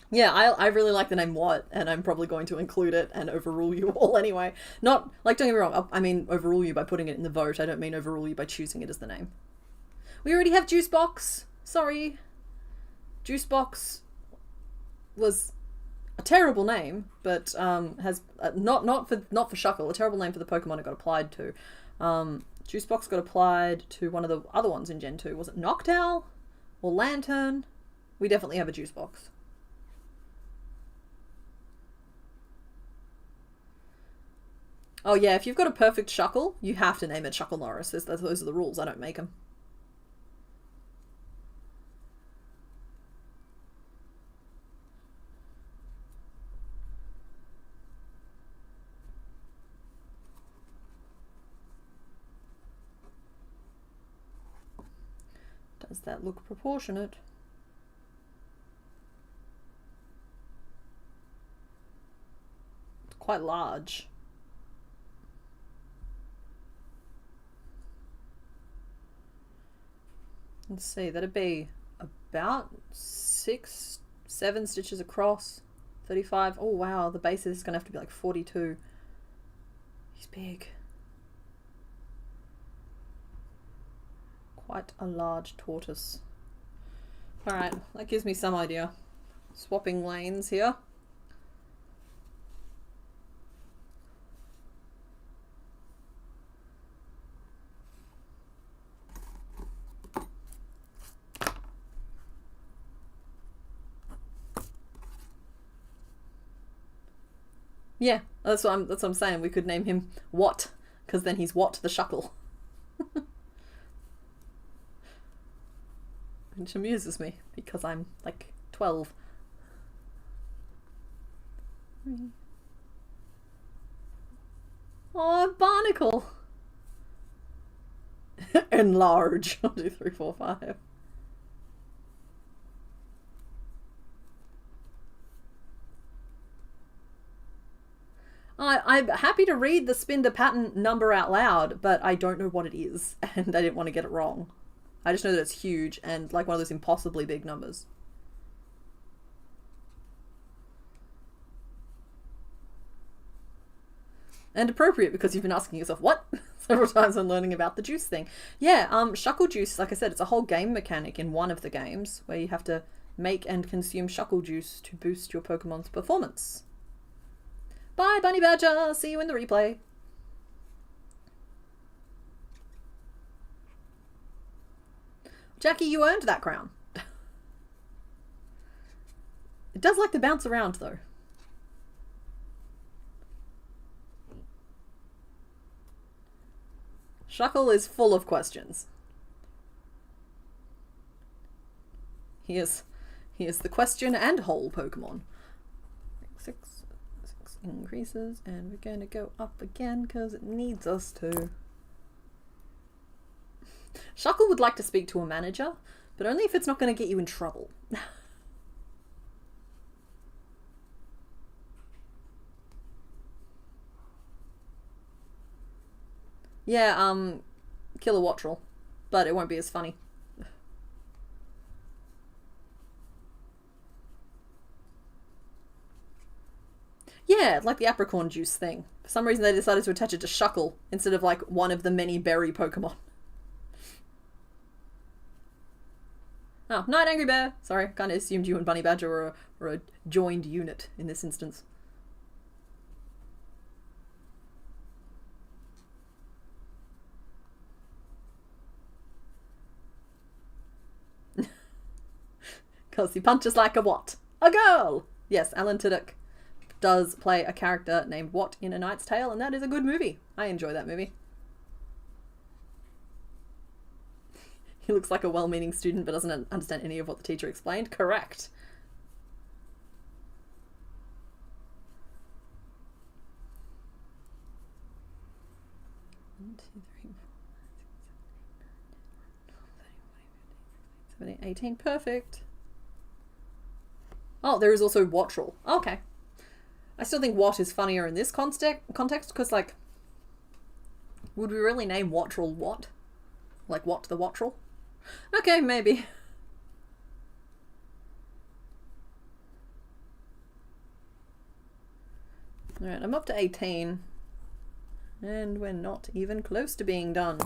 Yeah, I really like the name What, and I'm probably going to include it and overrule you all anyway. Not, like, don't get me wrong, I mean overrule you by putting it in the vote. I don't mean overrule you by choosing it as the name. We already have Juicebox. Sorry. Juicebox was a terrible name, but has not for Shuckle, a terrible name for the Pokemon it got applied to. Juicebox got applied to one of the other ones in Gen 2. Was it Noctowl or Lantern? We definitely have a Juicebox. Oh yeah, if you've got a perfect Shuckle, you have to name it Shuckle Norris. Those are the rules. I don't make them. Does that look proportionate? It's quite large. Let's see, that'd be about 6-7 stitches across, 35. Oh wow, the base is going to have to be like 42. He's big. Quite a large tortoise. Alright, that gives me some idea. Swapping lanes here. Yeah, that's what I'm saying. We could name him What, because then he's What the Shuckle. Which amuses me, because I'm, like, 12. Oh, barnacle! Enlarge. 1, 2, 3, 4, 5. I'm happy to read the Spinder pattern number out loud, but I don't know what it is, and I didn't want to get it wrong. I just know that it's huge and like one of those impossibly big numbers. And appropriate, because you've been asking yourself, what? Several times when learning about the juice thing. Yeah, shuckle juice, like I said, it's a whole game mechanic in one of the games, where you have to make and consume shuckle juice to boost your Pokemon's performance. Bye, Bunny Badger! See you in the replay. Jackie, you earned that crown. It does like to bounce around, though. Shuckle is full of questions. He is the question and hole Pokemon. 6 increases, and we're going to go up again because it needs us to. Shuckle would like to speak to a manager, but only if it's not going to get you in trouble. Yeah, kill a Wattrel, but it won't be as funny. Yeah, like the apricorn juice thing. For some reason they decided to attach it to Shuckle instead of like one of the many berry Pokemon. Oh, night, Angry Bear! Sorry, I kind of assumed you and Bunny Badger were a joined unit in this instance. Because he punches like a what? A girl! Yes, Alan Tudyk does play a character named What in A Knight's Tale, and that is a good movie. I enjoy that movie. He looks like a well-meaning student but doesn't understand any of what the teacher explained. Correct. One, 2, 3, 4, 5, 6, 7, 8, 18. Perfect. Oh, there is also Wattrel. Okay. I still think What is funnier in this context, because, like, would we really name Wattrel What? Like, What the Wattrel? Okay, maybe. Alright, I'm up to 18. And we're not even close to being done.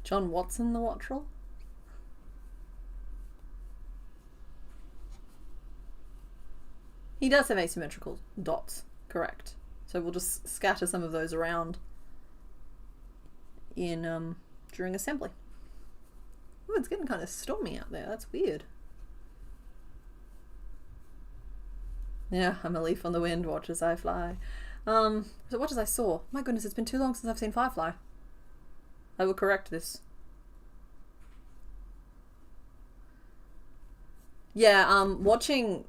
John Watson the Wattrel? He does have asymmetrical dots, correct. So we'll just scatter some of those around in during assembly. Ooh, it's getting kind of stormy out there. That's weird. Yeah, I'm a leaf on the wind, watch as I fly. So watch as I soar. My goodness, it's been too long since I've seen Firefly. I will correct this. Yeah, watching...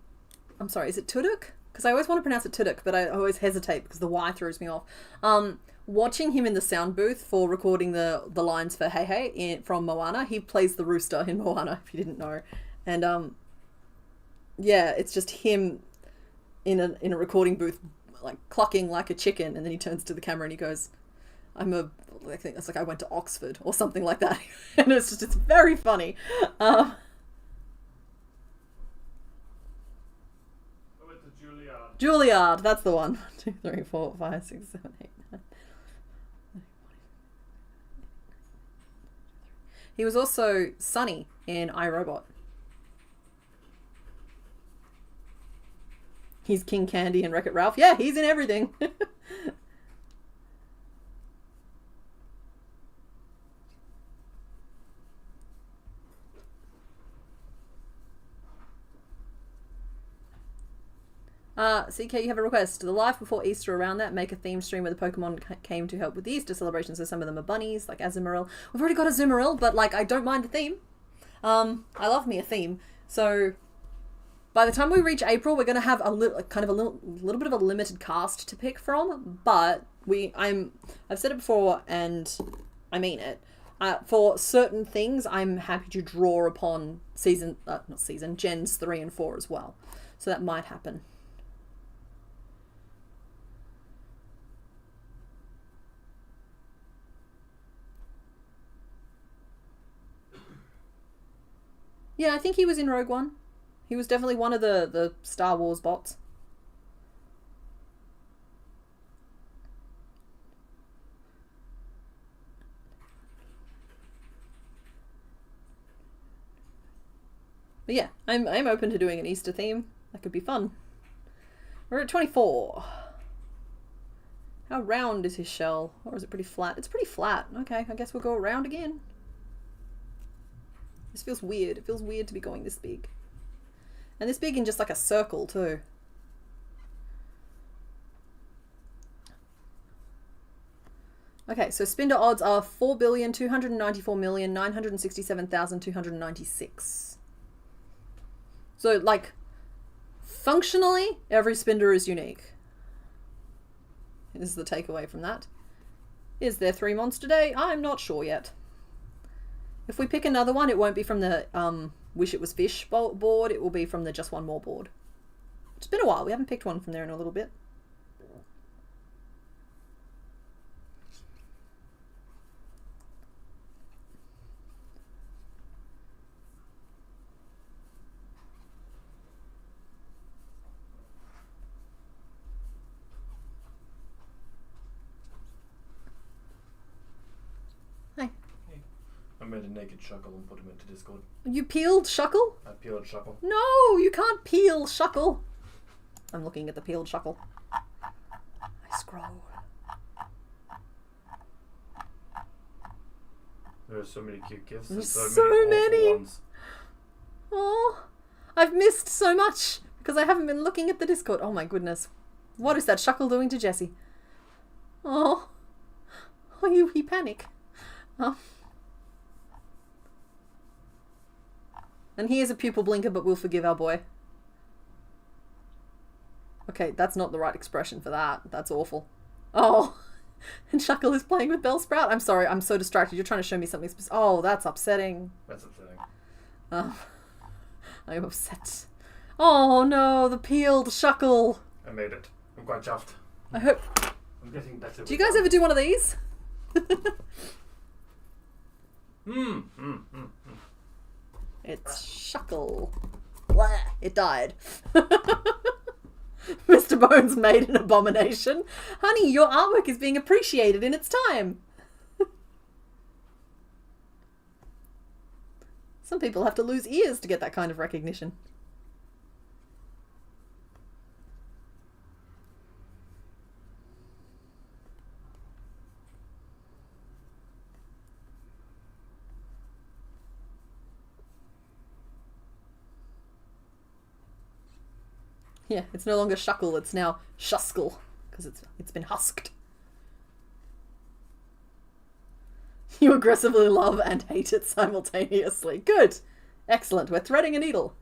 I'm sorry, is it Tudyk? Because I always want to pronounce it Tudyk, but I always hesitate because the Y throws me off. Watching him in the sound booth for recording the lines for Hey Hey from Moana, he plays the rooster in Moana, if you didn't know. And, yeah, it's just him in a recording booth, like, clucking like a chicken, and then he turns to the camera and he goes... I think that's like I went to Oxford or something like that. And it's very funny. Juilliard, that's the one. 1, 2, 3, 4, 5, 6, 7, 8, 9. He was also Sonny in iRobot. He's King Candy in Wreck-It Ralph. Yeah, he's in everything. CK, you have a request. The live before Easter around that, make a theme stream where the Pokemon came to help with the Easter celebrations. So some of them are bunnies, like Azumarill. We've already got Azumarill, but like I don't mind the theme. I love me a theme. So by the time we reach April, we're going to have a little bit of a limited cast to pick from. But I've said it before, and I mean it. For certain things, I'm happy to draw upon Gens 3 and 4 as well. So that might happen. Yeah, I think he was in Rogue One. He was definitely one of the Star Wars bots. But yeah, I'm open to doing an Easter theme. That could be fun. We're at 24. How round is his shell? Or is it pretty flat? It's pretty flat. Okay, I guess we'll go around again. This feels weird. It feels weird to be going this big. And this big in just like a circle too. Okay, so Spinder odds are 4,294,967,296. So like, functionally, every Spinder is unique. Is the takeaway from that. Is there 3 Monster Day? I'm not sure yet. If we pick another one, it won't be from the Wish It Was Fish board. It will be from the Just One More board. It's been a while. We haven't picked one from there in a little bit. I made a naked Shuckle and put him into Discord. You peeled Shuckle? I peeled Shuckle. No, you can't peel Shuckle. I'm looking at the peeled Shuckle. I scroll. There are so many cute gifts. There's and so many many. awful ones. Oh, I've missed so much because I haven't been looking at the Discord. Oh my goodness. What is that Shuckle doing to Jessie? Oh, he panic. Oh. And here's a pupil blinker, but we'll forgive our boy. Okay, that's not the right expression for that. That's awful. Oh, and Shuckle is playing with Bellsprout. I'm sorry, I'm so distracted. You're trying to show me something specific. Oh, that's upsetting. That's upsetting. I'm upset. Oh no, the peeled Shuckle. I made it. I'm quite chuffed. I hope... I'm getting better. Do you guys ever do one of these? It's Shuckle. Blah, it died. Mr. Bones made an abomination. Honey, your artwork is being appreciated in its time. Some people have to lose ears to get that kind of recognition. Yeah, it's no longer Shuckle, it's now Shuskle, because it's been husked. You aggressively love and hate it simultaneously. Good. Excellent. We're threading a needle.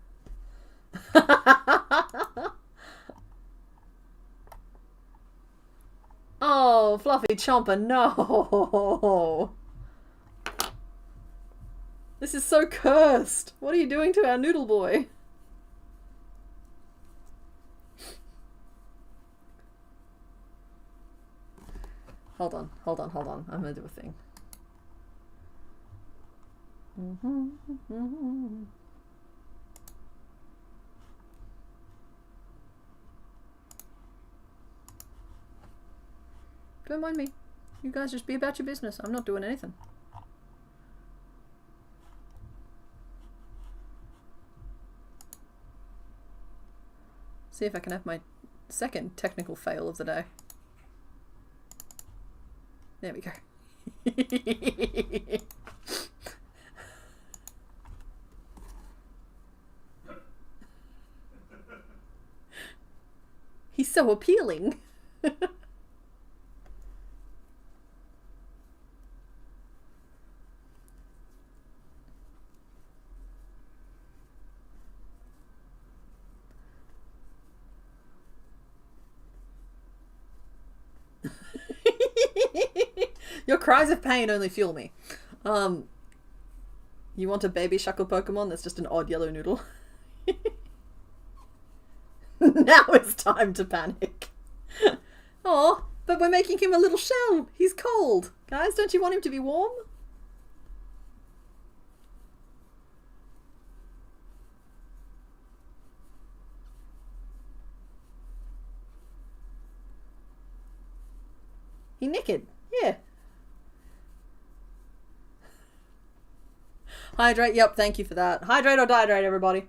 Oh, Fluffy Chomper, no. This is so cursed. What are you doing to our noodle boy? Hold on. I'm gonna do a thing. Don't mind me. You guys just be about your business. I'm not doing anything. See if I can have my second technical fail of the day. There we go. He's so appealing. Your cries of pain only fuel me. You want a baby shuckle Pokemon that's just an odd yellow noodle? Now it's time to panic. Oh, but we're making him a little shell. He's cold. Guys, don't you want him to be warm? He naked. Yeah. Hydrate. Yep, thank you for that. Hydrate or dihydrate, everybody.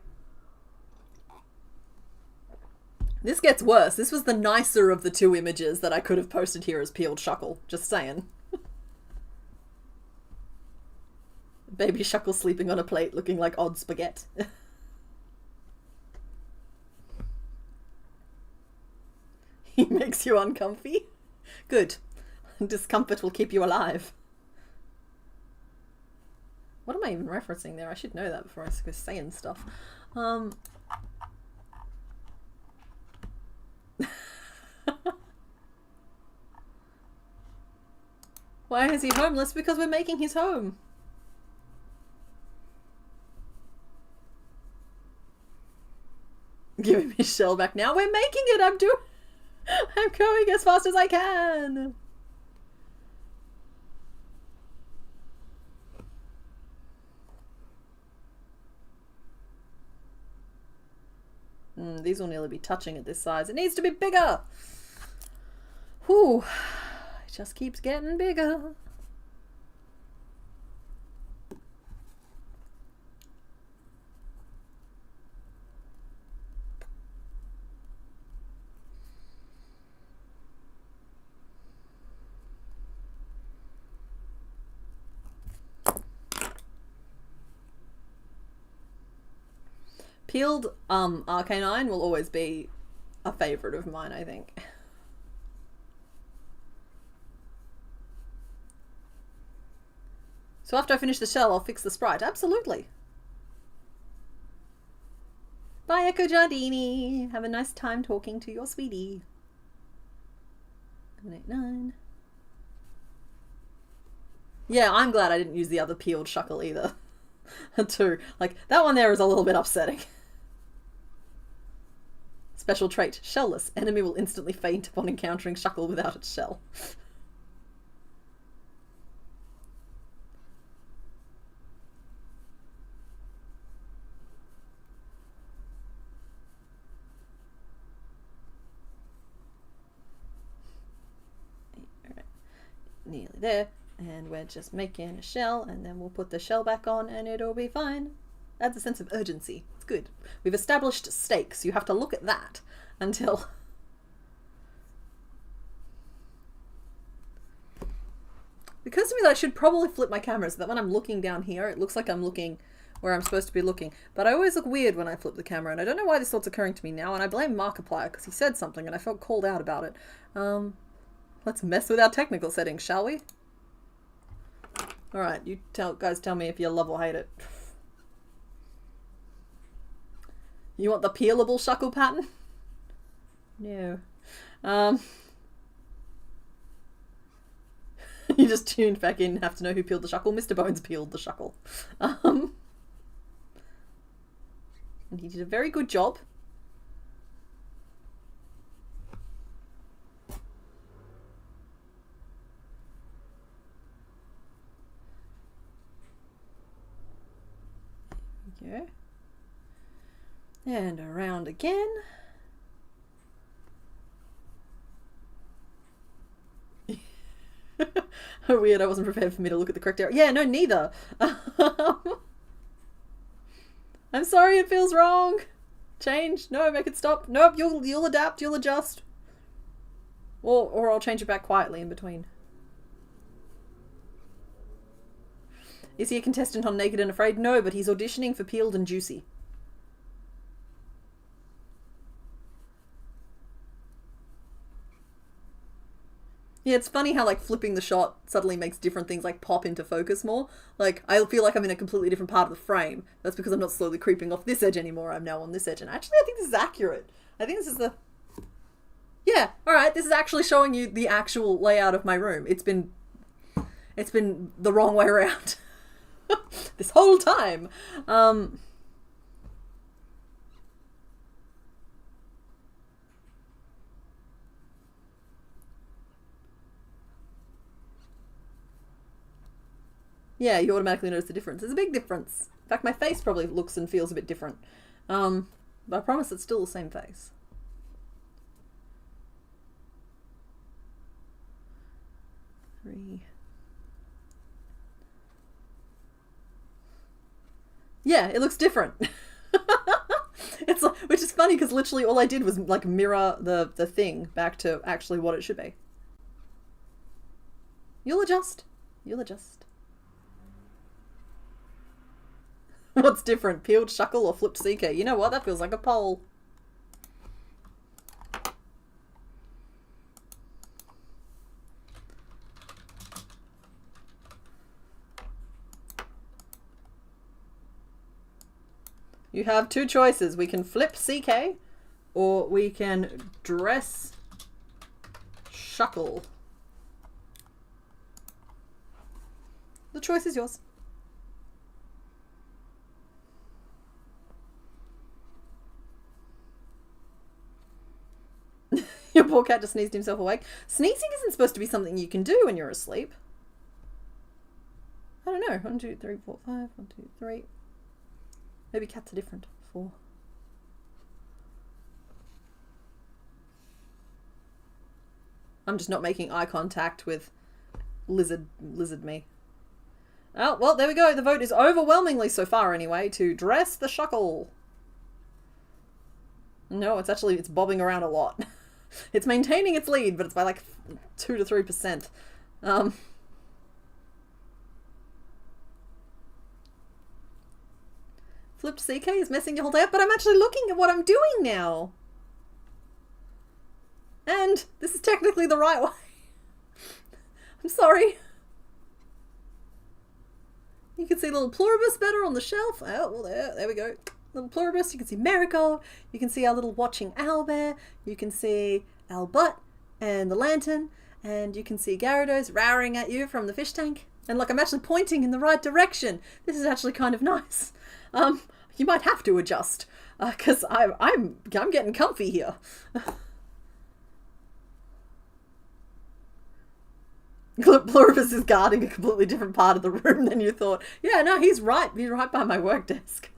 This gets worse. This was the nicer of the two images that I could have posted here as peeled shuckle. Just saying. Baby shuckle sleeping on a plate looking like odd spaghetti. He makes you uncomfy? Good. Discomfort will keep you alive. What am I even referencing there? I should know that before I go saying stuff. Why is he homeless? Because we're making his home. Give him his shell back now. We're making it. I'm going as fast as I can. These will nearly be touching at this size. It needs to be bigger. Whew. It just keeps getting bigger. Peeled Arcanine will always be a favourite of mine, I think. So after I finish the shell, I'll fix the sprite. Absolutely. Bye, Echo Giardini. Have a nice time talking to your sweetie. 789. Yeah, I'm glad I didn't use the other peeled shuckle either. Too. Like, that one there is a little bit upsetting. Special trait, shellless. Enemy will instantly faint upon encountering shuckle without its shell. Alright, nearly there. And we're just making a shell, and then we'll put the shell back on and it'll be fine. Adds a sense of urgency. It's good. We've established stakes. You have to look at that until... It occurs to me that I should probably flip my camera so that when I'm looking down here, it looks like I'm looking where I'm supposed to be looking. But I always look weird when I flip the camera, and I don't know why this thought's occurring to me now, and I blame Markiplier because he said something and I felt called out about it. Let's mess with our technical settings, shall we? Alright, you guys tell me if you love or hate it. You want the peelable shuckle pattern? No. You just tuned back in, have to know who peeled the shuckle. Mr. Bones peeled the shuckle. And he did a very good job. There we go. And around again. Weird, I wasn't prepared for me to look at the correct area. Yeah, no, neither. I'm sorry, it feels wrong. Change. No, make it stop. Nope, you'll adapt, you'll adjust. Or I'll change it back quietly in between. Is he a contestant on Naked and Afraid? No, but he's auditioning for Peeled and Juicy. Yeah, it's funny how like flipping the shot suddenly makes different things like pop into focus more. Like I feel like I'm in a completely different part of the frame. That's because I'm not slowly creeping off this edge anymore. I'm now on this edge. And actually I think this is accurate. I think this is the... Yeah, alright, this is actually showing you the actual layout of my room. It's been the wrong way around. This whole time. Yeah, you automatically notice the difference. There's a big difference. In fact, my face probably looks and feels a bit different. But I promise it's still the same face. Three. Yeah, it looks different. It's like, which is funny because literally all I did was like mirror the thing back to actually what it should be. You'll adjust. You'll adjust. What's different? Peeled shuckle or flipped CK? You know what? That feels like a poll. You have two choices. We can flip CK or we can dress shuckle. The choice is yours. Your poor cat just sneezed himself awake. Sneezing isn't supposed to be something you can do when you're asleep. I don't know. 1, 2, 3, 4, 5. 1, 2, 3. Maybe cats are different. 4. I'm just not making eye contact with lizard me. Oh, well, there we go. The vote is overwhelmingly, so far anyway, to dress the shuckle. No, it's bobbing around a lot. It's maintaining its lead, but it's by like 2 to 3%. Flipped CK is messing your whole day up, but I'm actually looking at what I'm doing now. And this is technically the right way. I'm sorry. You can see little pluribus better on the shelf. Oh, well, there we go. Little pluribus. You can see Marigold. You can see our little watching owlbear. You can see Albut and the lantern. And you can see Gyarados rowing at you from the fish tank. And look, I'm actually pointing in the right direction. This is actually kind of nice. You might have to adjust because I'm getting comfy here. Pluribus is guarding a completely different part of the room than you thought. Yeah, no, he's right. He's right by my work desk.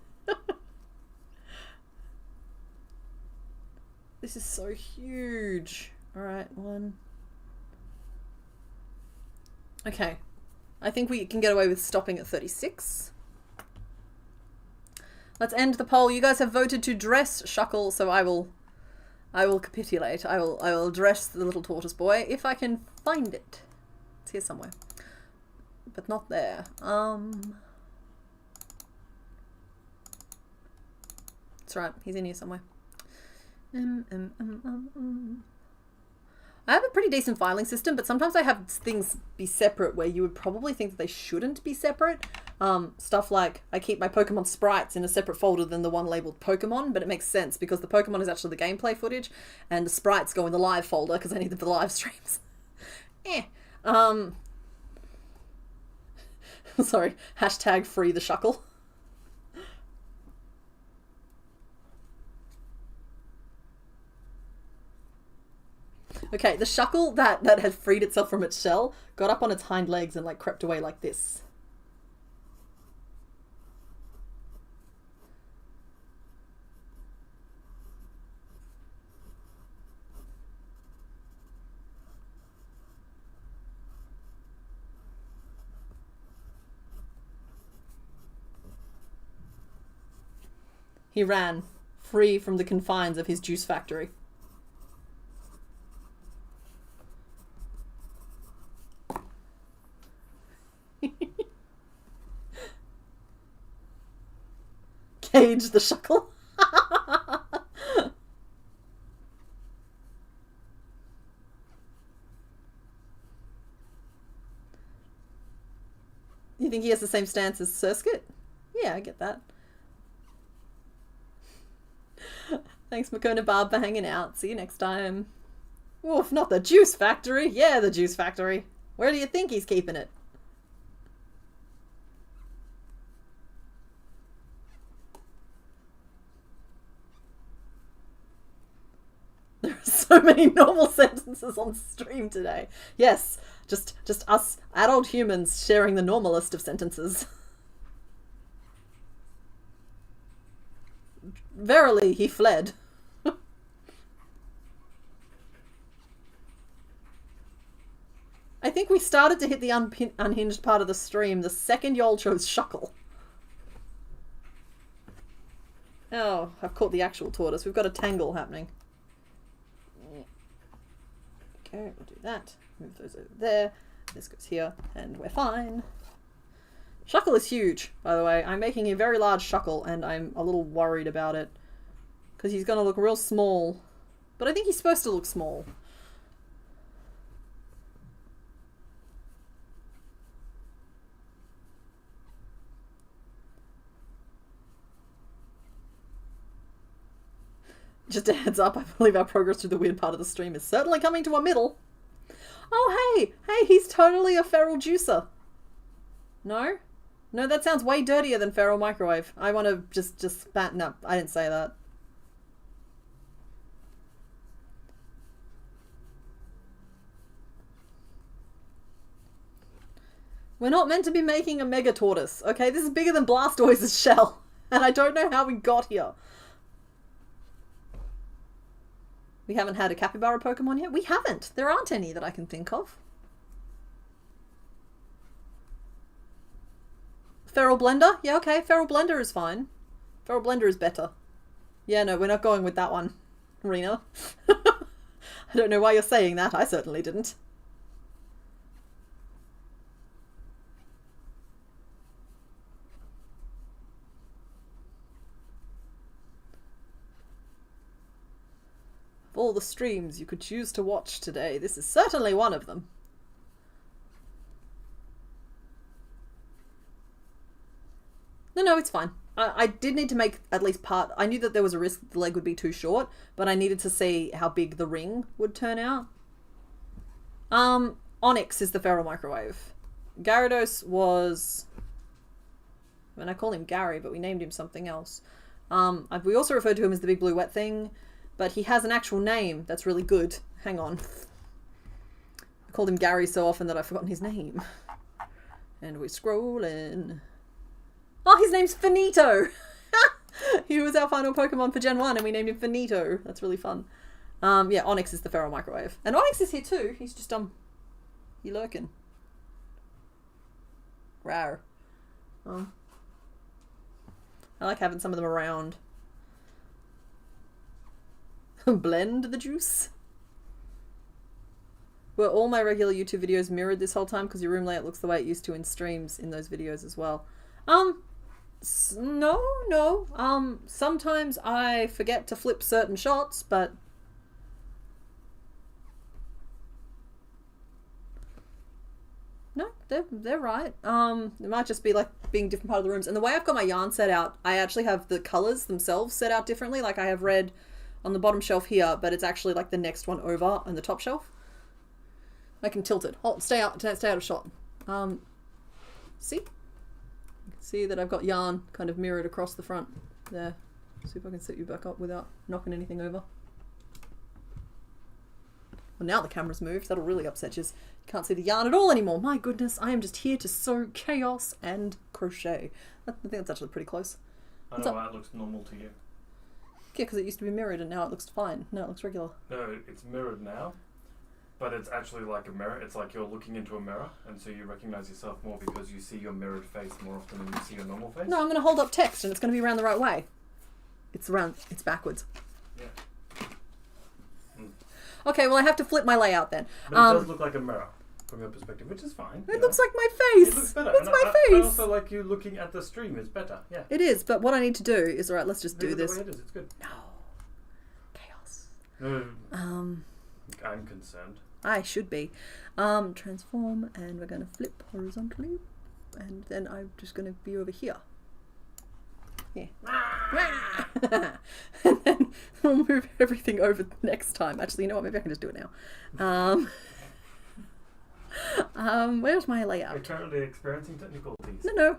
This is so huge. All right, 1. Okay. I think we can get away with stopping at 36. Let's end the poll. You guys have voted to dress Shuckle, so I will capitulate. I will dress the little tortoise boy if I can find it. It's here somewhere, but not there. That's right. He's in here somewhere. I have a pretty decent filing system, but sometimes I have things be separate where you would probably think that they shouldn't be separate. Stuff like I keep my Pokemon sprites in a separate folder than the one labeled Pokemon, but it makes sense because the Pokemon is actually the gameplay footage and the sprites go in the live folder because I need them for the live streams. Sorry, hashtag free the Shuckle. Okay, the Shuckle that had freed itself from its shell got up on its hind legs and like crept away like this. He ran, free from the confines of his juice factory. Cage the shuckle. You think he has the same stance as Surskit? Yeah, I get that. Thanks, Makona Barb, for hanging out. See you next time. Oof, not the juice factory. Yeah, the juice factory. Where do you think he's keeping it? There are so many normal sentences on stream today. Yes, just us adult humans sharing the normalest of sentences. Verily, he fled. I think we started to hit the unhinged part of the stream the second y'all chose Shuckle. Oh, I've caught the actual tortoise. We've got a tangle happening. Okay, we'll do that. Move those over there. This goes here, and we're fine. Shuckle is huge, by the way. I'm making a very large Shuckle, and I'm a little worried about it. Because he's going to look real small. But I think he's supposed to look small. Just a heads up, I believe our progress through the weird part of the stream is certainly coming to a middle. Oh, hey! Hey, he's totally a feral juicer. No? No, that sounds way dirtier than feral microwave. I want to just batten up. I didn't say that. We're not meant to be making a mega tortoise, okay? This is bigger than Blastoise's shell. And I don't know how we got here. We haven't had a capybara Pokemon yet? We haven't. There aren't any that I can think of. Feral Blender? Yeah, okay. Feral Blender is fine. Feral Blender is better. Yeah, no, we're not going with that one, Rena. I don't know why you're saying that. I certainly didn't. Of all the streams you could choose to watch today, this is certainly one of them. No, it's fine. I did need to make at least part... I knew that there was a risk the leg would be too short, but I needed to see how big the ring would turn out. Onyx is the feral microwave. Gyarados was... I mean, I call him Gary, but we named him something else. We also referred to him as the big blue wet thing, but he has an actual name that's really good. Hang on. I called him Gary so often that I've forgotten his name. And we're scrolling... Oh, his name's Finito! He was our final Pokemon for Gen 1 and we named him Finito. That's really fun. Yeah, Onyx is the feral microwave. And Onyx is here too. He's just, he lurking. Rawr. Oh. I like having some of them around. Blend the juice. Were all my regular YouTube videos mirrored this whole time? Because your room layout looks the way it used to in streams in those videos as well. No. Sometimes I forget to flip certain shots, but... No, they're right. It might just be like being different part of the rooms. And the way I've got my yarn set out, I actually have the colours themselves set out differently. Like I have red on the bottom shelf here, but it's actually like the next one over on the top shelf. I can tilt it. Hold, stay out of shot. See? See that I've got yarn kind of mirrored across the front there. See if I can set you back up without knocking anything over. Well, now the camera's moved. That'll really upset you. You can't see the yarn at all anymore. My goodness, I am just here to sew chaos and crochet. I think that's actually pretty close. I know why it looks normal to you. Yeah, because it used to be mirrored and now it looks fine. Now it looks regular. No, it's mirrored now. But it's actually like a mirror. It's like you're looking into a mirror, and so you recognize yourself more because you see your mirrored face more often than you see your normal face. No, I'm going to hold up text, and it's going to be around the right way. It's around, it's backwards. Yeah. Okay, well I have to flip my layout then. But it does look like a mirror from your perspective, which is fine. It looks like my face. It looks better. It's my face. I also like you looking at the stream. It's better. Yeah. It is, but what I need to do is, alright, let's just do Leave it this. the way it is. It's good. No. Chaos. I'm concerned. I should be. Transform, and we're going to flip horizontally, and then I'm just going to be over here. Yeah. And then we'll move everything over next time. Actually, you know what? Maybe I can just do it now. Where's my layout? You're currently experiencing technicalities. No.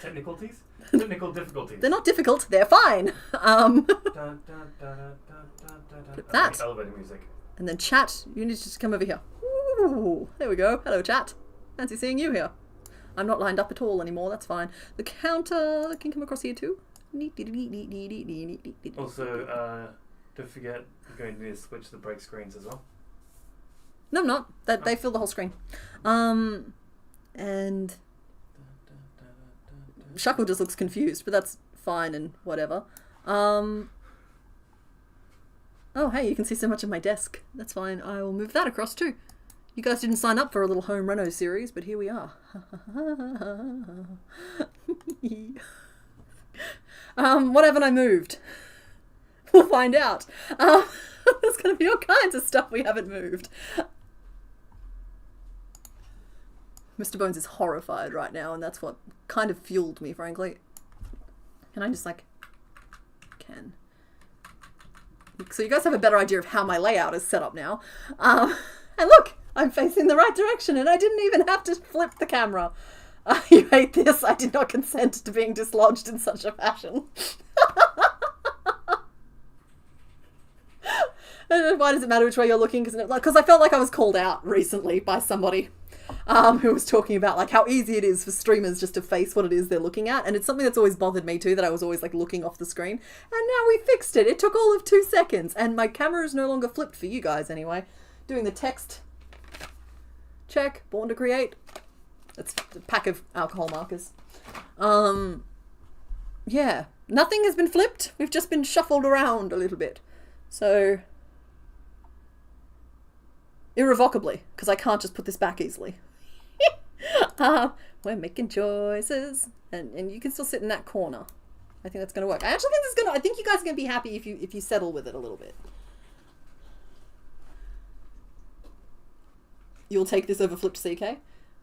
Technicalities? Technical difficulties. They're not difficult. They're fine. Flip that. Elevator music. And then chat, you need to just come over here. Ooh, there we go. Hello, chat. Fancy seeing you here. I'm not lined up at all anymore. That's fine. The counter can come across here too. Also, don't forget you're going to need to switch the break screens as well. No, I'm not. They fill the whole screen. And Shuckle just looks confused, but that's fine and whatever. Oh, hey, you can see so much of my desk. That's fine. I will move that across too. You guys didn't sign up for a little home reno series, but here we are. What haven't I moved? We'll find out. There's going to be all kinds of stuff we haven't moved. Mr. Bones is horrified right now, and that's what kind of fueled me, frankly. And I just, like, can. So you guys have a better idea of how my layout is set up now. And look, I'm facing the right direction, and I didn't even have to flip the camera. You hate this. I did not consent to being dislodged in such a fashion. Why does it matter which way you're looking? Because I felt like I was called out recently by somebody who was talking about like how easy it is for streamers just to face what it is they're looking at, and it's something that's always bothered me too, that I was always like looking off the screen, and now we fixed it. It took all of 2 seconds, and my camera is no longer flipped for you guys anyway. Doing the text check, born to create. That's a pack of alcohol markers. Yeah, nothing has been flipped. We've just been shuffled around a little bit. So, irrevocably, because I can't just put this back easily. We're making choices, and you can still sit in that corner. I think that's going to work. I actually think this is going to. I think you guys are going to be happy if you settle with it a little bit. You'll take this over flipped CK.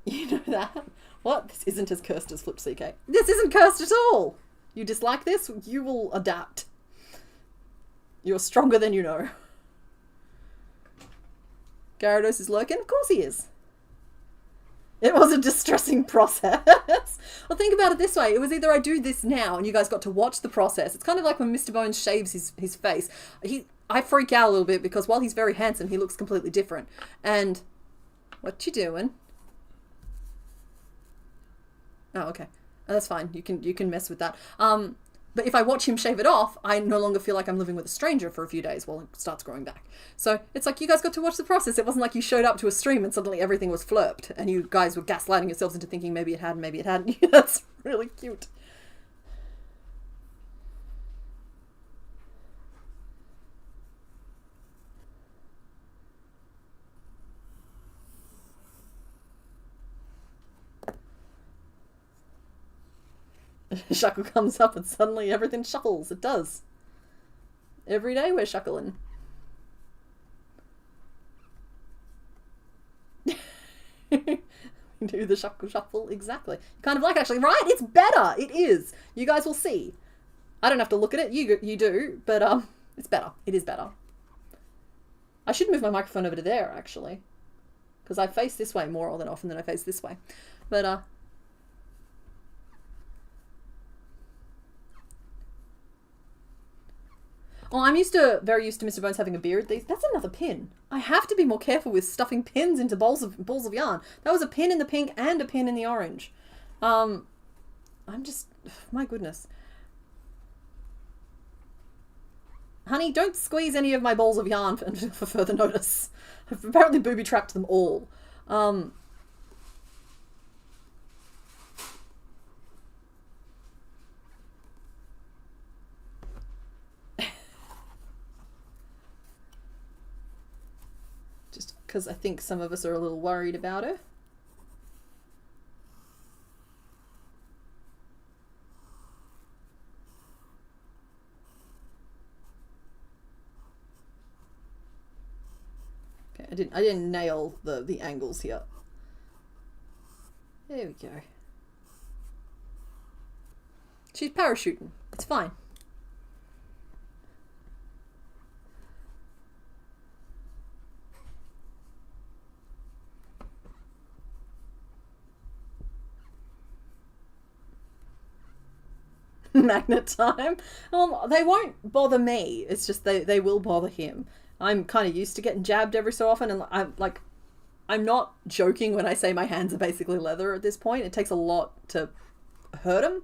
You know that? What? This isn't as cursed as flipped CK. This isn't cursed at all. You dislike this? You will adapt. You're stronger than you know. Gyarados is lurking? Of course he is. It was a distressing process. Well, think about it this way. It was either I do this now and you guys got to watch the process. It's kind of like when Mr. Bones shaves his face. I freak out a little bit because while he's very handsome, he looks completely different. And what you doing? Oh, okay. Oh, that's fine. You can mess with that. But if I watch him shave it off, I no longer feel like I'm living with a stranger for a few days while it starts growing back. So it's like you guys got to watch the process. It wasn't like you showed up to a stream and suddenly everything was flirped and you guys were gaslighting yourselves into thinking maybe it had and maybe it hadn't. That's really cute. Shuckle comes up and suddenly everything shuffles. It does. Every day we're shuckling. Do the shuffle, exactly. Kind of like actually, right? It's better. It is. You guys will see. I don't have to look at it. You do, but it's better. It is better. I should move my microphone over to there actually, because I face this way more often than I face this way. But oh, I'm very used to Mr. Bones having a beard. That's another pin. I have to be more careful with stuffing pins into balls of yarn. That was a pin in the pink and a pin in the orange. I'm just, my goodness. Honey, don't squeeze any of my balls of yarn for further notice. I've apparently booby-trapped them all. because I think some of us are a little worried about her. Okay, I didn't nail the angles here. There we go. She's parachuting. It's fine. Magnet time. They won't bother me. It's just they will bother him. I'm kind of used to getting jabbed every so often, and I'm not joking when I say my hands are basically leather at this point. It takes a lot to hurt him,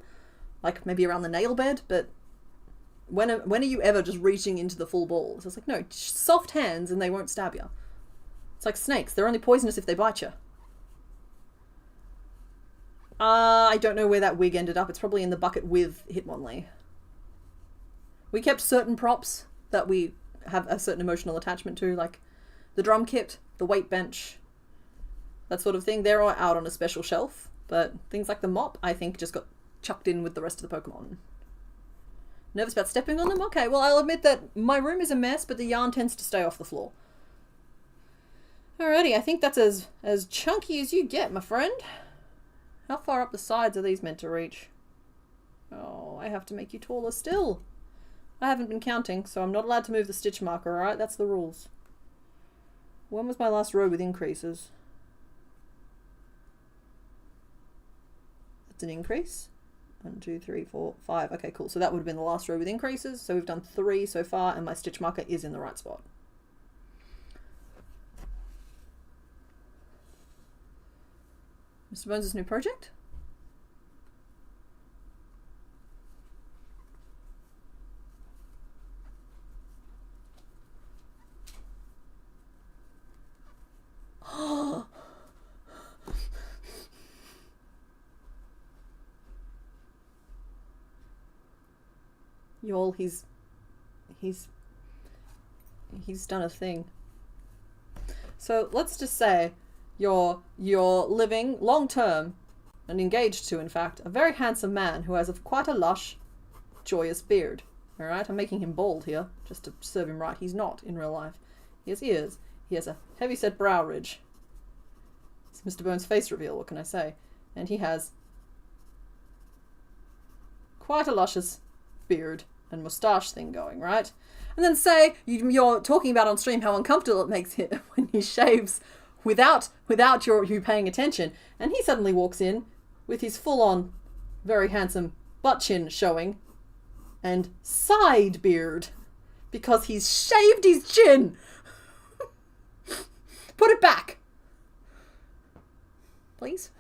like maybe around the nail bed, but when are you ever just reaching into the full balls? It's like, no, soft hands and they won't stab you. It's like snakes. They're only poisonous if they bite you. I don't know where that wig ended up. It's probably in the bucket with Hitmonlee. We kept certain props that we have a certain emotional attachment to, like the drum kit, the weight bench, that sort of thing. They're all out on a special shelf, but things like the mop, I think, just got chucked in with the rest of the Pokemon. Nervous about stepping on them? Okay, well, I'll admit that my room is a mess, but the yarn tends to stay off the floor. Alrighty, I think that's as chunky as you get, my friend. How far up the sides are these meant to reach? Oh, I have to make you taller still. I haven't been counting, so I'm not allowed to move the stitch marker, alright? That's the rules. When was my last row with increases? That's an increase. 1, 2, 3, 4, 5. Okay, cool. So that would have been the last row with increases. So we've done 3 so far, and my stitch marker is in the right spot. Mr. Bones' new project? Y'all, he's done a thing. So let's just say you're living long term and engaged to, in fact, a very handsome man who has quite a lush, joyous beard. Alright, I'm making him bald here, just to serve him right. He's not in real life. He has ears. He has a heavy-set brow ridge. It's Mr. Bones' face reveal, what can I say? And he has quite a luscious beard and moustache thing going, right? And then say you're talking about on stream how uncomfortable it makes him when he shaves without you paying attention, and he suddenly walks in with his full-on, very handsome butt chin showing and side beard because he's shaved his chin. Put it back, please.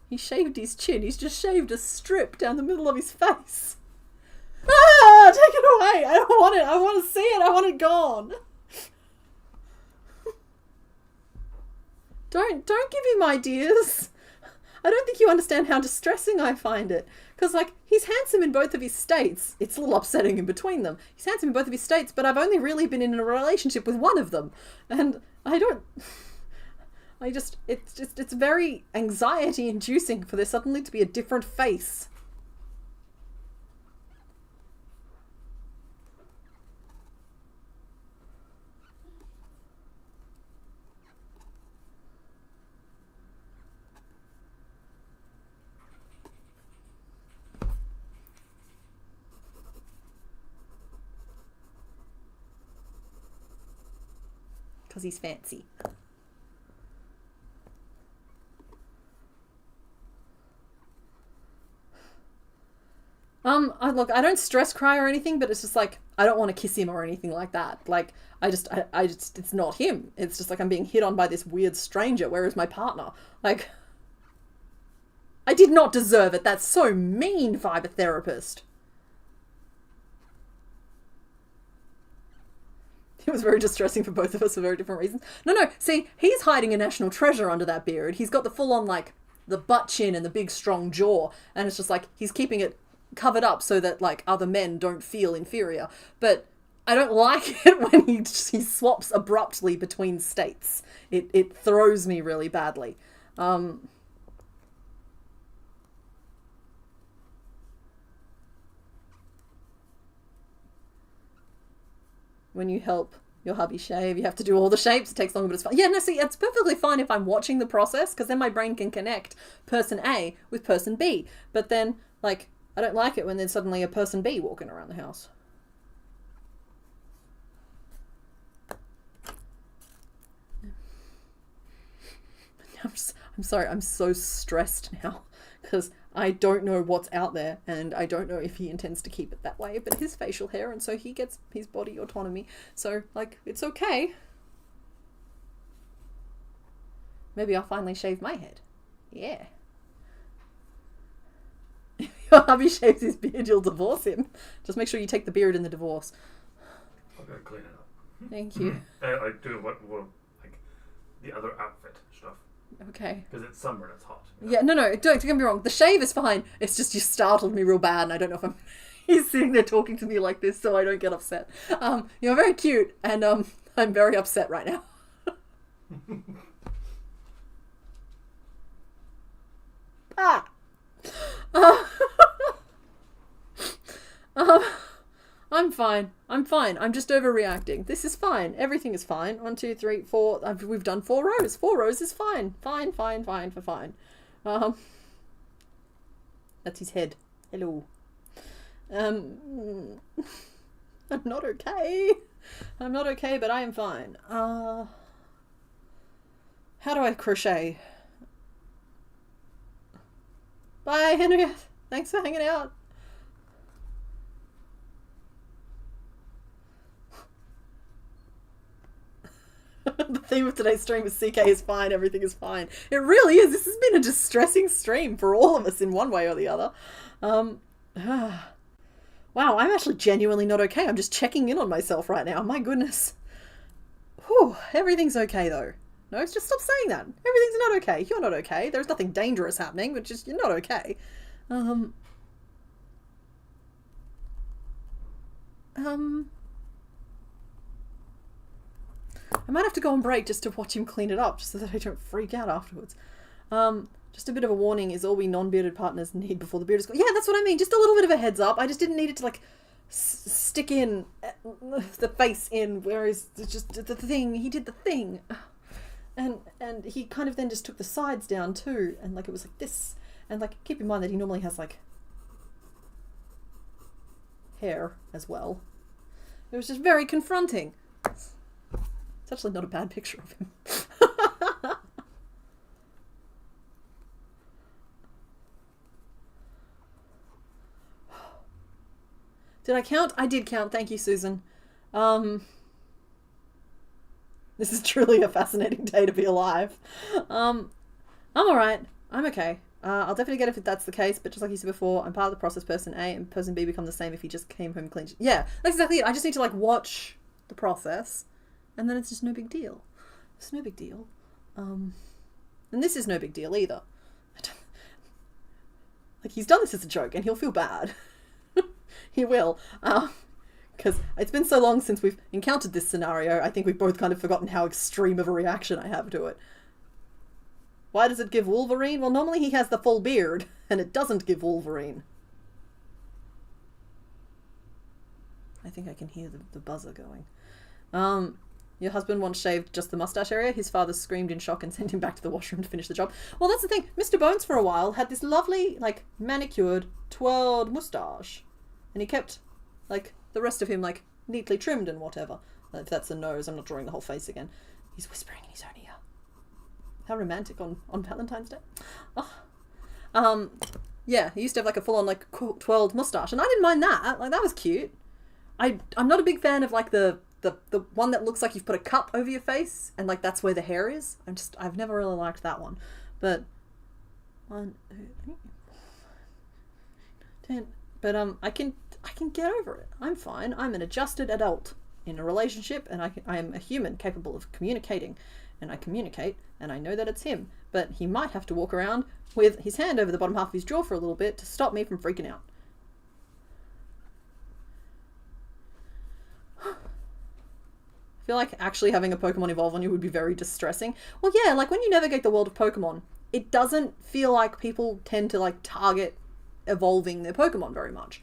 He shaved his chin. He's just shaved a strip down the middle of his face. Ah! Take it away! I don't want it. I want to see it. I want it gone. Don't give him ideas. I don't think you understand how distressing I find it. Because, like, he's handsome in both of his states. It's a little upsetting in between them. He's handsome in both of his states, but I've only really been in a relationship with one of them. And it's very anxiety inducing for there suddenly to be a different face. Because he's fancy. Look, I don't stress cry or anything, but it's just like, I don't want to kiss him or anything like that. Like, I just, it's not him. It's just like I'm being hit on by this weird stranger, whereas my partner, like, I did not deserve it. That's so mean, Fiber Therapist. It was very distressing for both of us for very different reasons. No, see, he's hiding a national treasure under that beard. He's got the full-on, like, the butt chin and the big strong jaw, and it's just like, he's keeping it covered up so that like other men don't feel inferior. But I don't like it when he swaps abruptly between states. It throws me really badly. When you help your hubby shave, you have to do all the shapes. It takes longer, but it's fine. Yeah, no, see, it's perfectly fine if I'm watching the process, because then my brain can connect person A with person B. But then, like, I don't like it when there's suddenly a person B walking around the house. I'm sorry, I'm so stressed now, because I don't know what's out there, and I don't know if he intends to keep it that way, but his facial hair, and so he gets his body autonomy, so, like, it's okay. Maybe I'll finally shave my head. Yeah. If your hubby shaves his beard, you'll divorce him. Just make sure you take the beard in the divorce. I'll go clean it up. Thank you. I do what like the other outfit stuff. Okay. Because it's summer and it's hot. Yeah, no, don't get me wrong. The shave is fine. It's just you startled me real bad, and I don't know if I'm... He's sitting there talking to me like this, so I don't get upset. You're very cute, and I'm very upset right now. I'm fine. I'm fine. I'm just overreacting. This is fine. Everything is fine. 1, 2, 3, 4. We've done 4 rows. 4 rows is fine. Fine. That's his head. Hello. I'm not okay. I'm not okay, but I am fine. How do I crochet? Bye, Henriette. Thanks for hanging out. The theme of today's stream is CK is fine, everything is fine. It really is. This has been a distressing stream for all of us in one way or the other. Wow, I'm actually genuinely not okay. I'm just checking in on myself right now. My goodness. Whew, everything's okay though. No, just stop saying that. Everything's not okay. You're not okay. There's nothing dangerous happening, but just you're not okay. I might have to go on break just to watch him clean it up, just so that I don't freak out afterwards. Just a bit of a warning is all we non-bearded partners need before the beard is gone. Yeah, that's what I mean. Just a little bit of a heads up. I just didn't need it to, like, stick in the face in, whereas just the thing, he did the thing. And he kind of then just took the sides down too, and, like, it was like this. And, like, keep in mind that he normally has, like, hair as well. It was just very confronting. It's actually not a bad picture of him. Did I count? I did count. Thank you, Susan. This is truly a fascinating day to be alive. I'm alright. I'm okay. I'll definitely get it if that's the case, but just like you said before, I'm part of the process. Person A and person B become the same if he just came home clean. Yeah, that's exactly it. I just need to, like, watch the process, and then it's just no big deal. It's no big deal. And this is no big deal either. Like, he's done this as a joke, and he'll feel bad. He will. Because it's been so long since we've encountered this scenario, I think we've both kind of forgotten how extreme of a reaction I have to it. Why does it give Wolverine? Well, normally he has the full beard, and it doesn't give Wolverine. I think I can hear the buzzer going. Your husband once shaved just the mustache area. His father screamed in shock and sent him back to the washroom to finish the job. Well, that's the thing. Mr. Bones, for a while, had this lovely, like, manicured, twirled mustache. And he kept, like, the rest of him, like, neatly trimmed and whatever. If that's a nose, I'm not drawing the whole face again. He's whispering in his own ear. How romantic on Valentine's Day. Oh. Yeah, he used to have, like, a full-on, like, twirled mustache. And I didn't mind that. Like, that was cute. I'm not a big fan of, like, the one that looks like you've put a cup over your face and, like, that's where the hair is. I've never really liked that one. But 1, 2, 3, 4, 5, 10. But I can get over it. I'm fine. I'm an adjusted adult in a relationship, and I am a human capable of communicating, and I communicate, and I know that it's him. But he might have to walk around with his hand over the bottom half of his jaw for a little bit to stop me from freaking out. I feel like actually having a Pokemon evolve on you would be very distressing. Well, yeah, like when you navigate the world of Pokemon, it doesn't feel like people tend to like target evolving their Pokemon very much.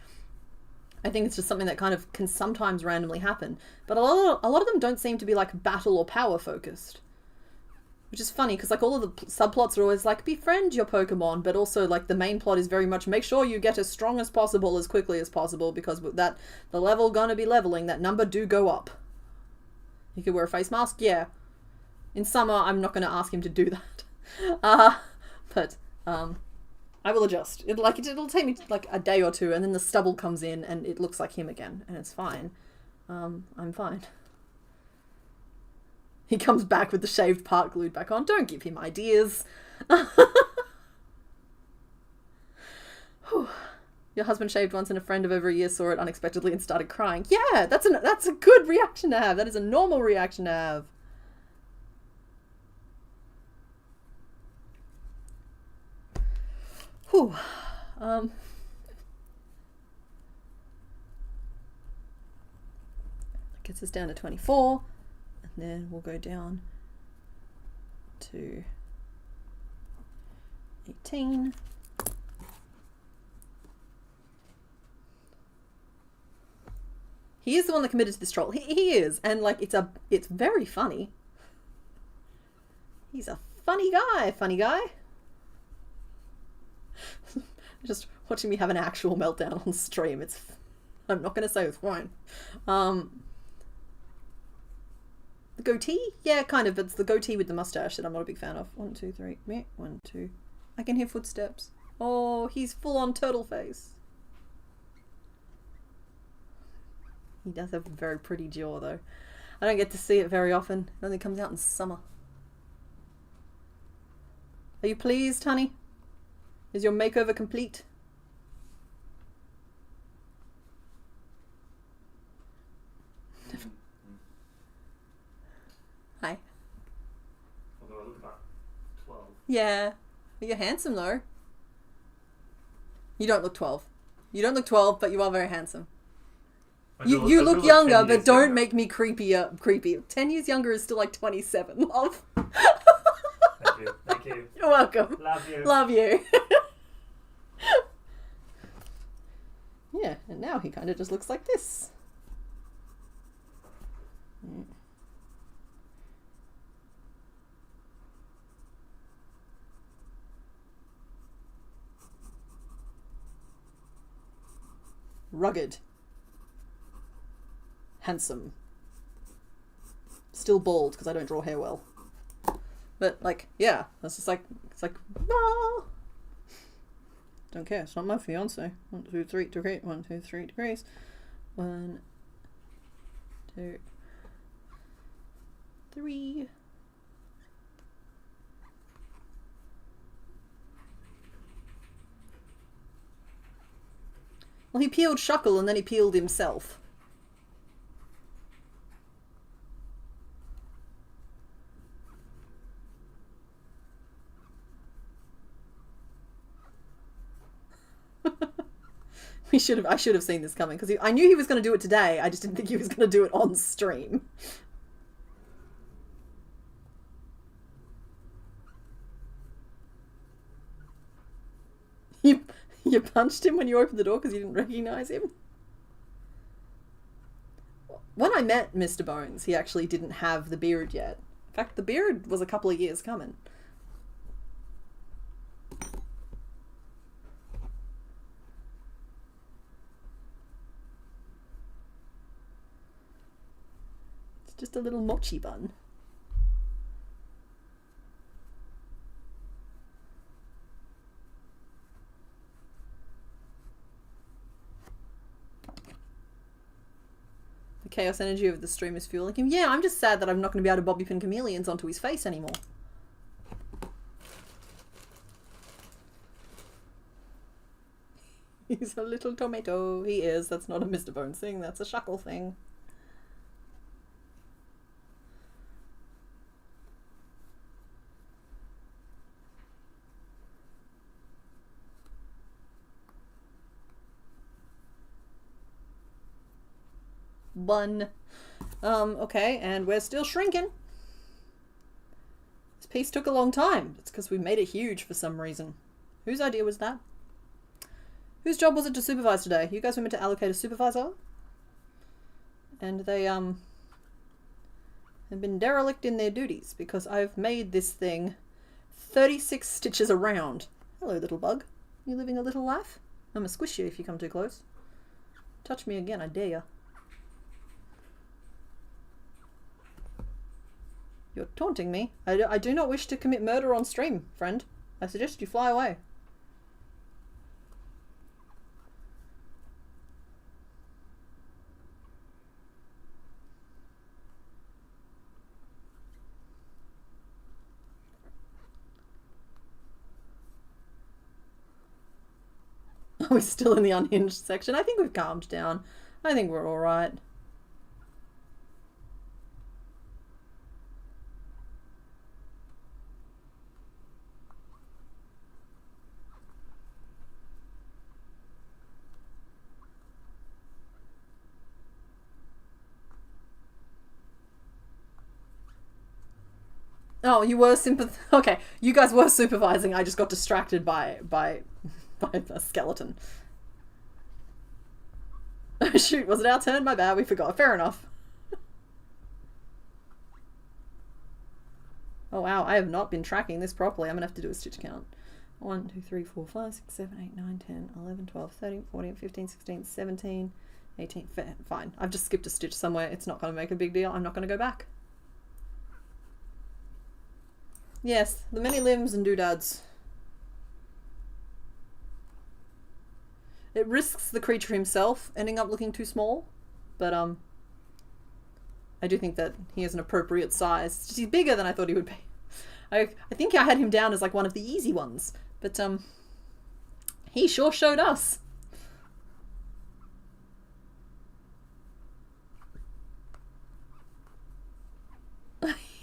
I think it's just something that kind of can sometimes randomly happen. But a lot of them don't seem to be like battle or power focused. Which is funny because like all of the subplots are always like befriend your Pokemon, but also like the main plot is very much make sure you get as strong as possible as quickly as possible because with that the level gonna be leveling, that number do go up. You could wear a face mask, yeah. In summer I'm not gonna ask him to do that. But I will adjust. It'll take me like a day or two and then the stubble comes in and it looks like him again and it's fine. I'm fine. He comes back with the shaved part glued back on. Don't give him ideas. Your husband shaved once and a friend of over a year saw it unexpectedly and started crying. Yeah, that's a good reaction to have. That is a normal reaction to have. Whew. Gets us down to 24. And then we'll go down to 18. He is the one that committed to this troll. He is, and like it's very funny. He's a funny guy. Just watching me have an actual meltdown on stream. I'm not gonna say it's fine. The goatee? Yeah, kind of. It's the goatee with the mustache that I'm not a big fan of. 1, 2, 3. Me. 1, 2. I can hear footsteps. Oh, he's full on turtle face. He does have a very pretty jaw, though. I don't get to see it very often. It only comes out in summer. Are you pleased, honey? Is your makeover complete? Hi. Although I look about 12. Yeah. You're handsome, though. You don't look 12. You don't look 12, but you are very handsome. You look younger, but don't make me creepy. 10 years younger is still like 27, love. Thank you. You're welcome. Love you. Yeah, and now he kind of just looks like this. Rugged. Handsome. Still bald because I don't draw hair well. But like, yeah, that's just like, it's like, ah. Don't care, it's not my fiance. 1, 2, 3 degrees. 1, 2, 3 degrees. 1, 2, 3. Well, he peeled Shuckle and then he peeled himself. I should have seen this coming because I knew he was going to do it today. I just didn't think he was going to do it on stream. You punched him when you opened the door because you didn't recognize him? When I met Mr. Bones, he actually didn't have the beard yet. In fact, the beard was a couple of years coming. It's just a little mochi bun. The chaos energy of the stream is fueling him. Yeah, I'm just sad that I'm not going to be able to bobby pin chameleons onto his face anymore. He's a little tomato. He is. That's not a Mr. Bones thing. That's a Shuckle thing. Bun. Okay, and we're still shrinking. This piece took a long time. It's because we made it huge for some reason. Whose idea was that? Whose job was it to supervise today? You guys were meant to allocate a supervisor? And they, have been derelict in their duties because I've made this thing 36 stitches around. Hello, little bug. You living a little life? I'm gonna squish you if you come too close. Touch me again, I dare ya. You're taunting me. I do not wish to commit murder on stream, friend. I suggest you fly away. We're still in the unhinged section. I think we've calmed down. I think we're all right. Oh, you were okay, you guys were supervising. I just got distracted by a skeleton. Oh shoot, was it our turn? My bad, we forgot. Fair enough. Oh wow, I have not been tracking this properly. I'm gonna have to do a stitch count. 1, 2, 3, 4, 5, 6, 7, 8, 9, 10, 11, 12, 13, 14, 15, 16, 17, 18. Fine. I've just skipped a stitch somewhere. It's not gonna make a big deal. I'm not gonna go back. Yes, the many limbs and doodads. It risks the creature himself ending up looking too small, but I do think that he is an appropriate size. He's bigger than I thought he would be. I think I had him down as like one of the easy ones, but he sure showed us.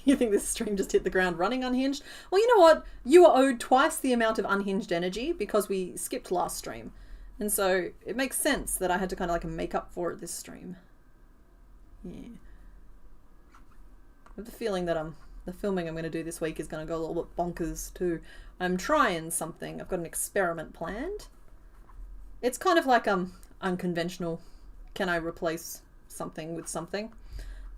You think this stream just hit the ground running unhinged? Well, you know what? You are owed twice the amount of unhinged energy because we skipped last stream. And so it makes sense that I had to kind of like make up for it this stream. Yeah. I have the feeling that the filming I'm going to do this week is going to go a little bit bonkers too. I'm trying something. I've got an experiment planned. It's kind of like unconventional. Can I replace something with something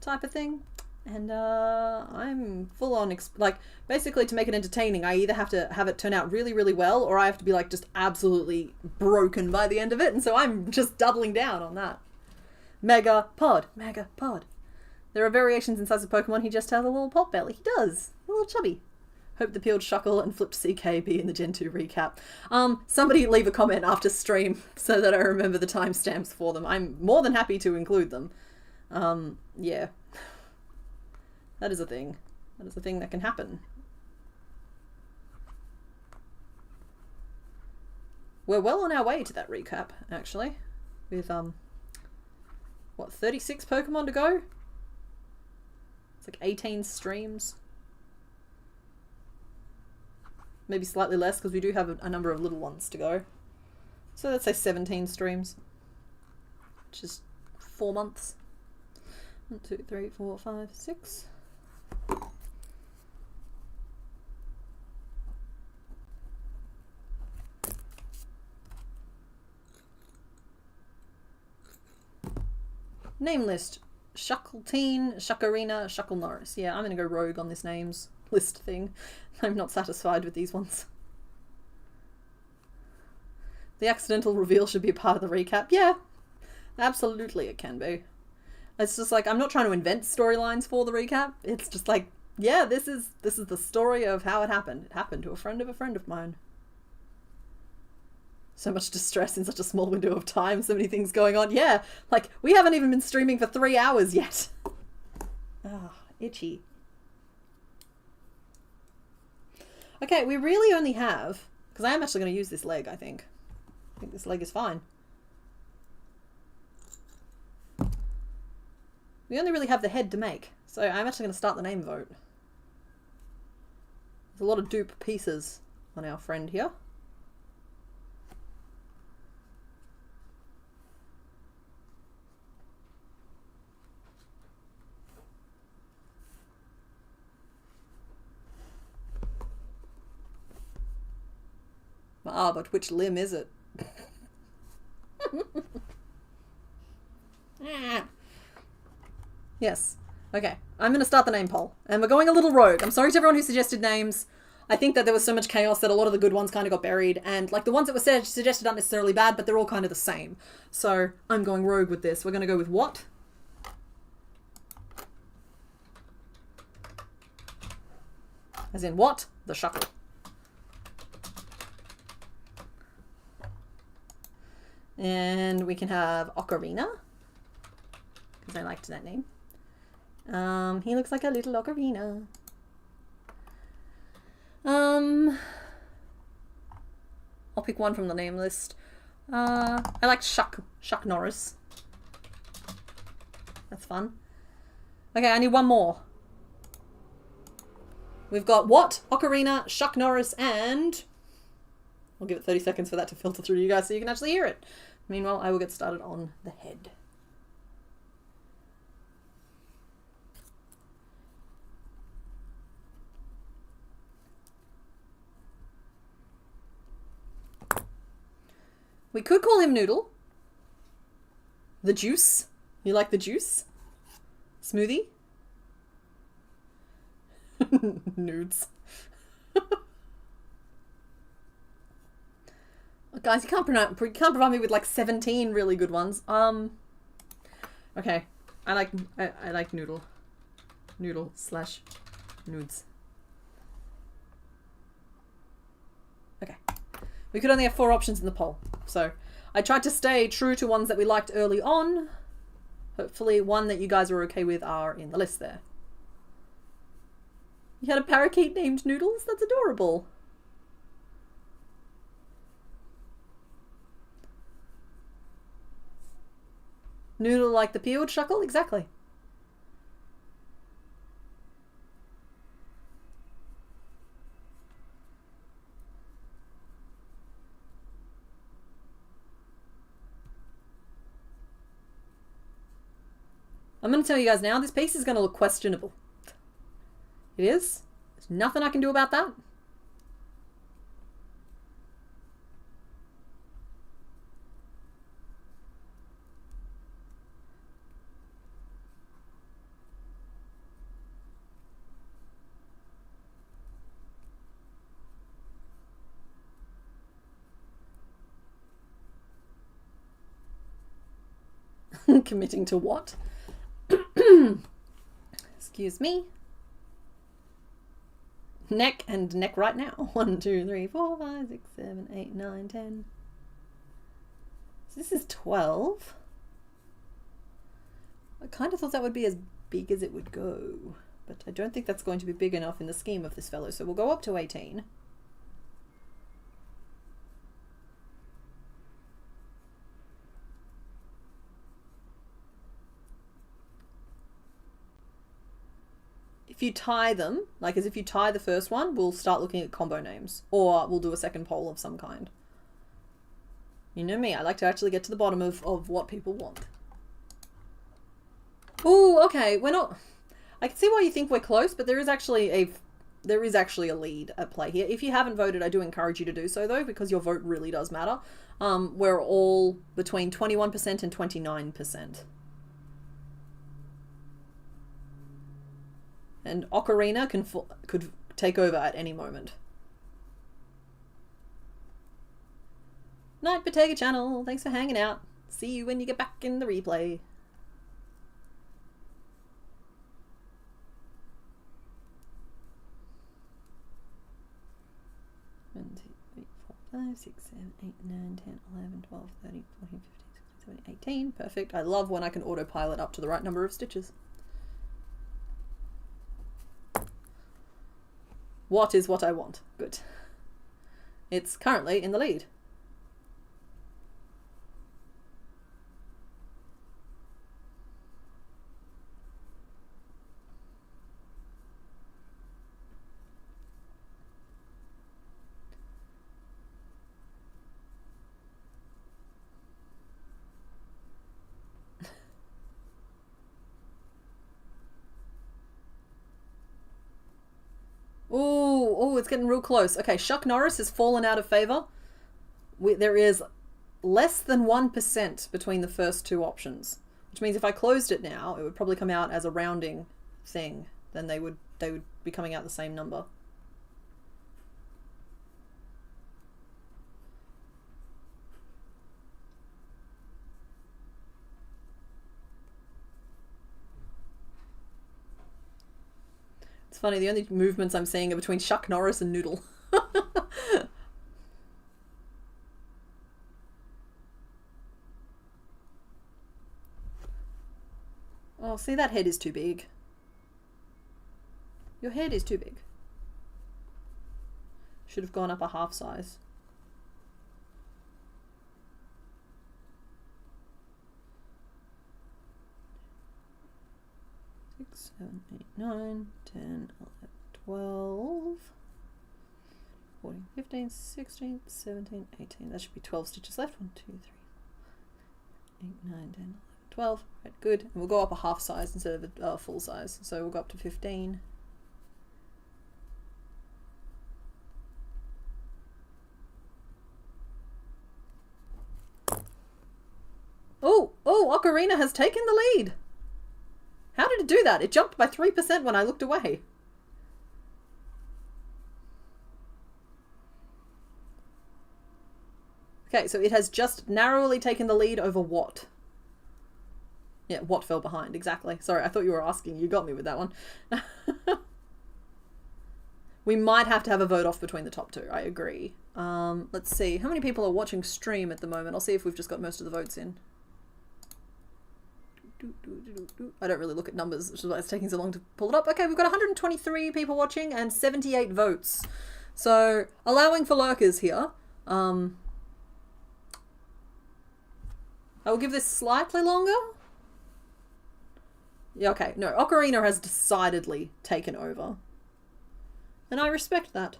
type of thing? And I'm full on, like, basically to make it entertaining, I either have to have it turn out really, really well, or I have to be, like, just absolutely broken by the end of it. And so I'm just doubling down on that. Mega pod. Mega pod. There are variations in size of Pokemon. He just has a little pot belly. He does. A little chubby. Hope the peeled shuckle and flipped CKB in the Gen 2 recap. Somebody leave a comment after stream so that I remember the timestamps for them. I'm more than happy to include them. Yeah. That is a thing. That is a thing that can happen. We're well on our way to that recap, actually. With, what, 36 Pokemon to go? It's like 18 streams. Maybe slightly less, because we do have a number of little ones to go. So let's say 17 streams. Which is 4 months. 1, 2, 3, 4, 5, 6. Name list. Shuckleteen, Shuckarina, Shuckle Norris. Yeah, I'm going to go rogue on this names list thing. I'm not satisfied with these ones. The accidental reveal should be a part of the recap. Yeah, absolutely it can be. It's just like, I'm not trying to invent storylines for the recap. It's just like, yeah, this is the story of how it happened. It happened to a friend of mine. So much distress in such a small window of time, so many things going on. Yeah, like, we haven't even been streaming for 3 hours yet. Ah, itchy. Okay, we really only have, because I am actually going to use this leg, I think. I think this leg is fine. We only really have the head to make, so I'm actually going to start the name vote. There's a lot of dupe pieces on our friend here. Ah, but which limb is it? Yes. Okay. I'm going to start the name poll. And we're going a little rogue. I'm sorry to everyone who suggested names. I think that there was so much chaos that a lot of the good ones kind of got buried. And like the ones that were suggested aren't necessarily bad, but they're all kind of the same. So I'm going rogue with this. We're going to go with what? As in what? The shuckle. And we can have Ocarina, because I liked that name. He looks like a little ocarina. I'll pick one from the name list. I like Chuck Norris. That's fun. Okay, I need one more. We've got what? Ocarina, Chuck Norris, and... I'll give it 30 seconds for that to filter through to you guys so you can actually hear it. Meanwhile, I will get started on the head. We could call him Noodle. The Juice. You like the juice? Smoothie? Nudes. Guys, you can't provide me with like 17 really good ones. Okay. I like Noodle. Noodle / nudes. Okay. We could only have 4 options in the poll. So I tried to stay true to ones that we liked early on. Hopefully one that you guys are okay with are in the list there. You had a parakeet named Noodles? That's adorable. Noodle like the peeled shuckle? Exactly. I'm going to tell you guys now, this piece is going to look questionable. It is. There's nothing I can do about that. Committing to what? Excuse me. Neck and neck right now. 1, 2, 3, 4, 5, 6, 7, 8, 9, 10. So this is 12. I kind of thought that would be as big as it would go, but I don't think that's going to be big enough in the scheme of this fellow, so we'll go up to 18. If you tie them, like as if you tie the first one, we'll start looking at combo names. Or we'll do a second poll of some kind. You know me, I like to actually get to the bottom of what people want. Ooh, okay, we're not... I can see why you think we're close, but there is actually a lead at play here. If you haven't voted, I do encourage you to do so though, because your vote really does matter. We're all between 21% and 29%. And Ocarina could take over at any moment. Night Bottega Channel, thanks for hanging out. See you when you get back in the replay. One, 2, 3, 4, 5, 6, 7, 8, 9, 10, 11, 12, 13, 14, 15, 16, 17, 18. Perfect. I love when I can autopilot up to the right number of stitches. What is what I want? Good. It's currently in the lead. Ooh, it's getting real close. Okay, Chuck Norris has fallen out of favor. there is less than 1% between the first two options, which means if I closed it now, it would probably come out as a rounding thing. Then they would be coming out the same number. It's funny, the only movements I'm seeing are between Chuck Norris and Noodle. Oh, see, that head is too big. Your head is too big. Should have gone up a half size. Six, 7, 8, 9, 10, 11, 12, 14, 15, 16, 17, 18. That should be 12 stitches left. 1, 2, 3, 8, 9, 10, 11, 12. Right, good. And we'll go up a half size instead of a full size. So we'll go up to 15. Oh, Ocarina has taken the lead. How did it do that? It jumped by 3% when I looked away. Okay, so it has just narrowly taken the lead over what? Yeah, what fell behind, exactly. Sorry, I thought you were asking. You got me with that one. We might have to have a vote off between the top two, I agree. Let's see. How many people are watching stream at the moment? I'll see if we've just got most of the votes in. I don't really look at numbers, which is why it's taking so long to pull it up. Okay, we've got 123 people watching and 78 votes. So, allowing for lurkers here. I will give this slightly longer. Yeah, okay. No, Ocarina has decidedly taken over. And I respect that.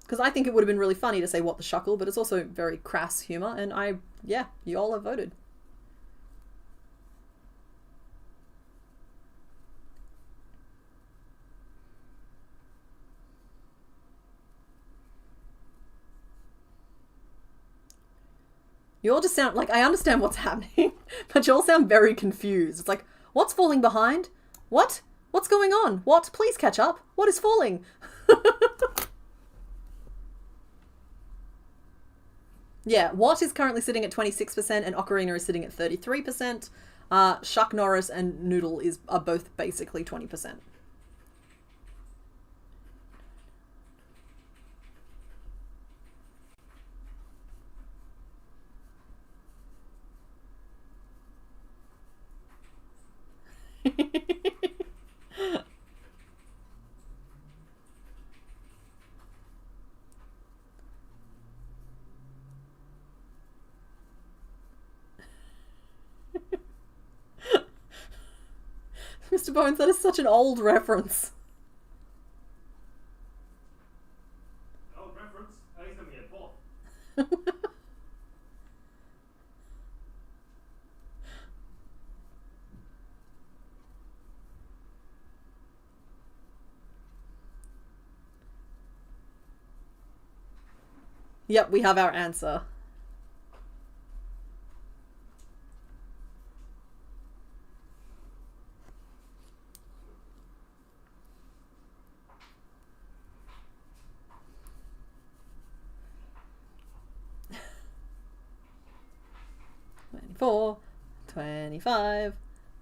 Because I think it would have been really funny to say what the shuckle, but it's also very crass humour, and yeah, you all have voted. You all just sound like, I understand what's happening, but you all sound very confused. It's like, what's falling behind? What? What's going on? What? Please catch up. What is falling? Yeah, Watt is currently sitting at 26% and Ocarina is sitting at 33%. Chuck Norris and Noodle are both basically 20%. Mr. Bones, that is such an old reference. Old reference? At least I'm getting both. Yep, we have our answer. Four, 25,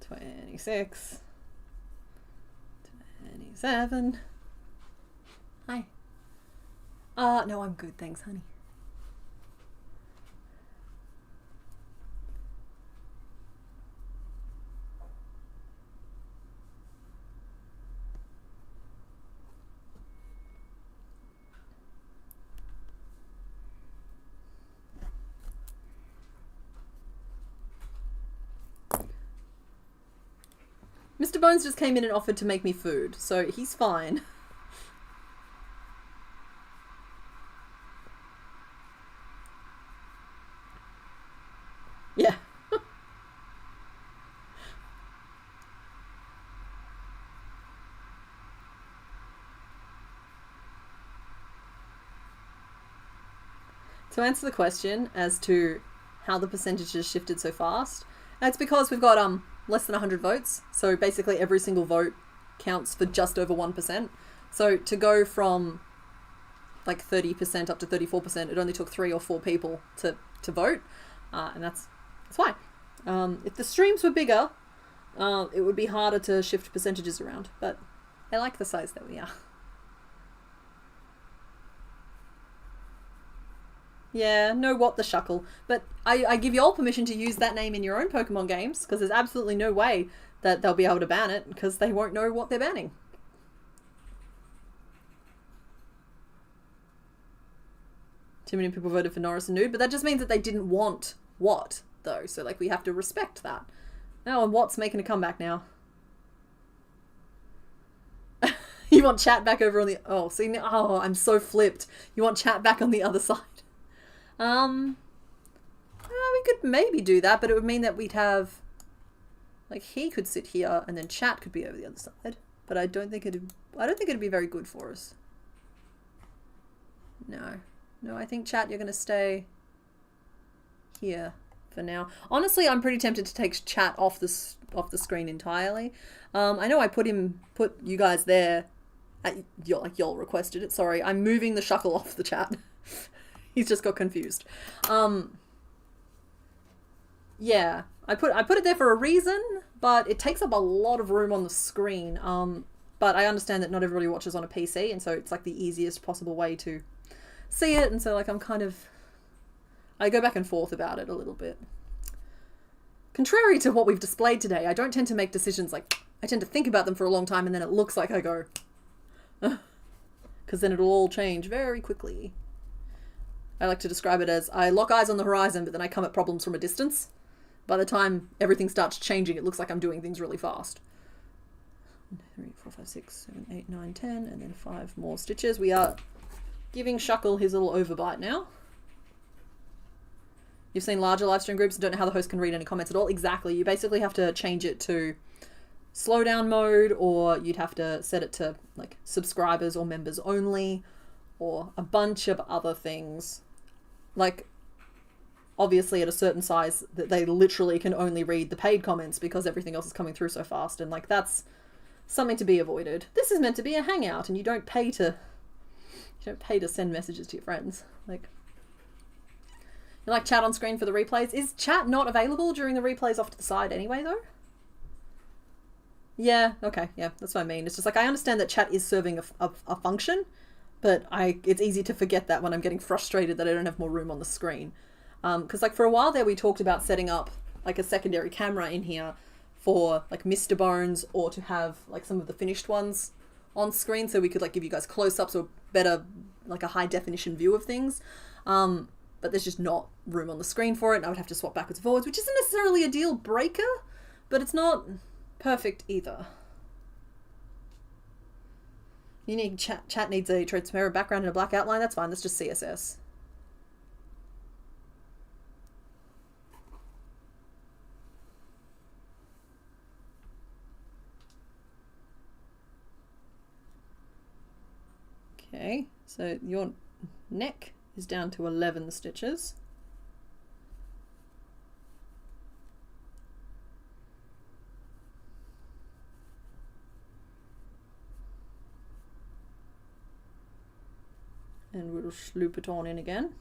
26, 27. Hi. No, I'm good, thanks, honey. Mr. Bones just came in and offered to make me food, so he's fine. Yeah. To answer the question as to how the percentages shifted so fast, it's because we've got less than 100 votes. So basically every single vote counts for just over 1%. So to go from like 30% up to 34%, it only took 3 or 4 people to vote. And that's why. If the streams were bigger, it would be harder to shift percentages around. But I like the size that we are. Yeah, no what the shuckle. But I give you all permission to use that name in your own Pokemon games, because there's absolutely no way that they'll be able to ban it, because they won't know what they're banning. Too many people voted for Norris and Nude, but that just means that they didn't want what, though. So, like, we have to respect that. Oh, and Watt's making a comeback now. You want chat back over on the... Oh, see, now, oh, I'm so flipped. You want chat back on the other side. We could maybe do that, but it would mean that we'd have, like, he could sit here and then chat could be over the other side. But I don't think it'd be very good for us. No, I think chat, you're going to stay here for now. Honestly, I'm pretty tempted to take chat off the screen entirely. I know I put you guys there. Y'all requested it. Sorry, I'm moving the shuckle off the chat. He's just got confused. Yeah, I put it there for a reason, but it takes up a lot of room on the screen. But I understand that not everybody watches on a PC, and so it's like the easiest possible way to see it. And so like I go back and forth about it a little bit. Contrary to what we've displayed today, I don't tend to make decisions like, I tend to think about them for a long time and then it looks like I go, because then it'll all change very quickly. I like to describe it as I lock eyes on the horizon, but then I come at problems from a distance. By the time everything starts changing, it looks like I'm doing things really fast. 3, 4, 5, 6, 7, 8, 9, 10, and then 5 more stitches. We are giving Shuckle his little overbite now. You've seen larger live stream groups and don't know how the host can read any comments at all. Exactly. You basically have to change it to slow down mode, or you'd have to set it to like subscribers or members only, or a bunch of other things. Like, obviously at a certain size that they literally can only read the paid comments because everything else is coming through so fast, and like that's something to be avoided. This is meant to be a hangout and you don't pay to send messages to your friends. Like, you like chat on screen for the replays? Is chat not available during the replays off to the side anyway though? Yeah, okay, yeah, that's what I mean. It's just like, I understand that chat is serving a function, but it's easy to forget that when I'm getting frustrated that I don't have more room on the screen. Because like for a while there we talked about setting up like a secondary camera in here for like Mr. Bones, or to have like some of the finished ones on screen so we could like give you guys close-ups or better, like a high definition view of things. But there's just not room on the screen for it, and I would have to swap backwards and forwards, which isn't necessarily a deal breaker, but it's not perfect either. Unique chat needs a transparent background and a black outline. That's fine. That's just CSS. Okay, so your neck is down to 11 stitches. And we'll sloop it on in again.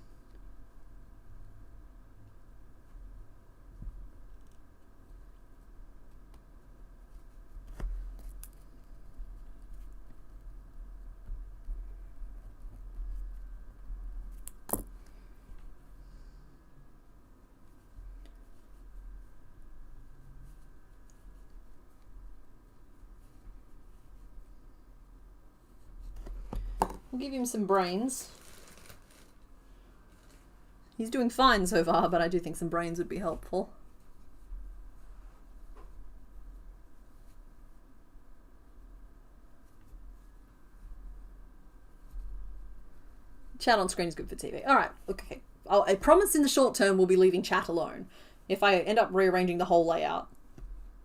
We'll give him some brains. He's doing fine so far, but I do think some brains would be helpful. Chat on screen is good for TV. Alright, okay. I promise in the short term we'll be leaving chat alone. If I end up rearranging the whole layout,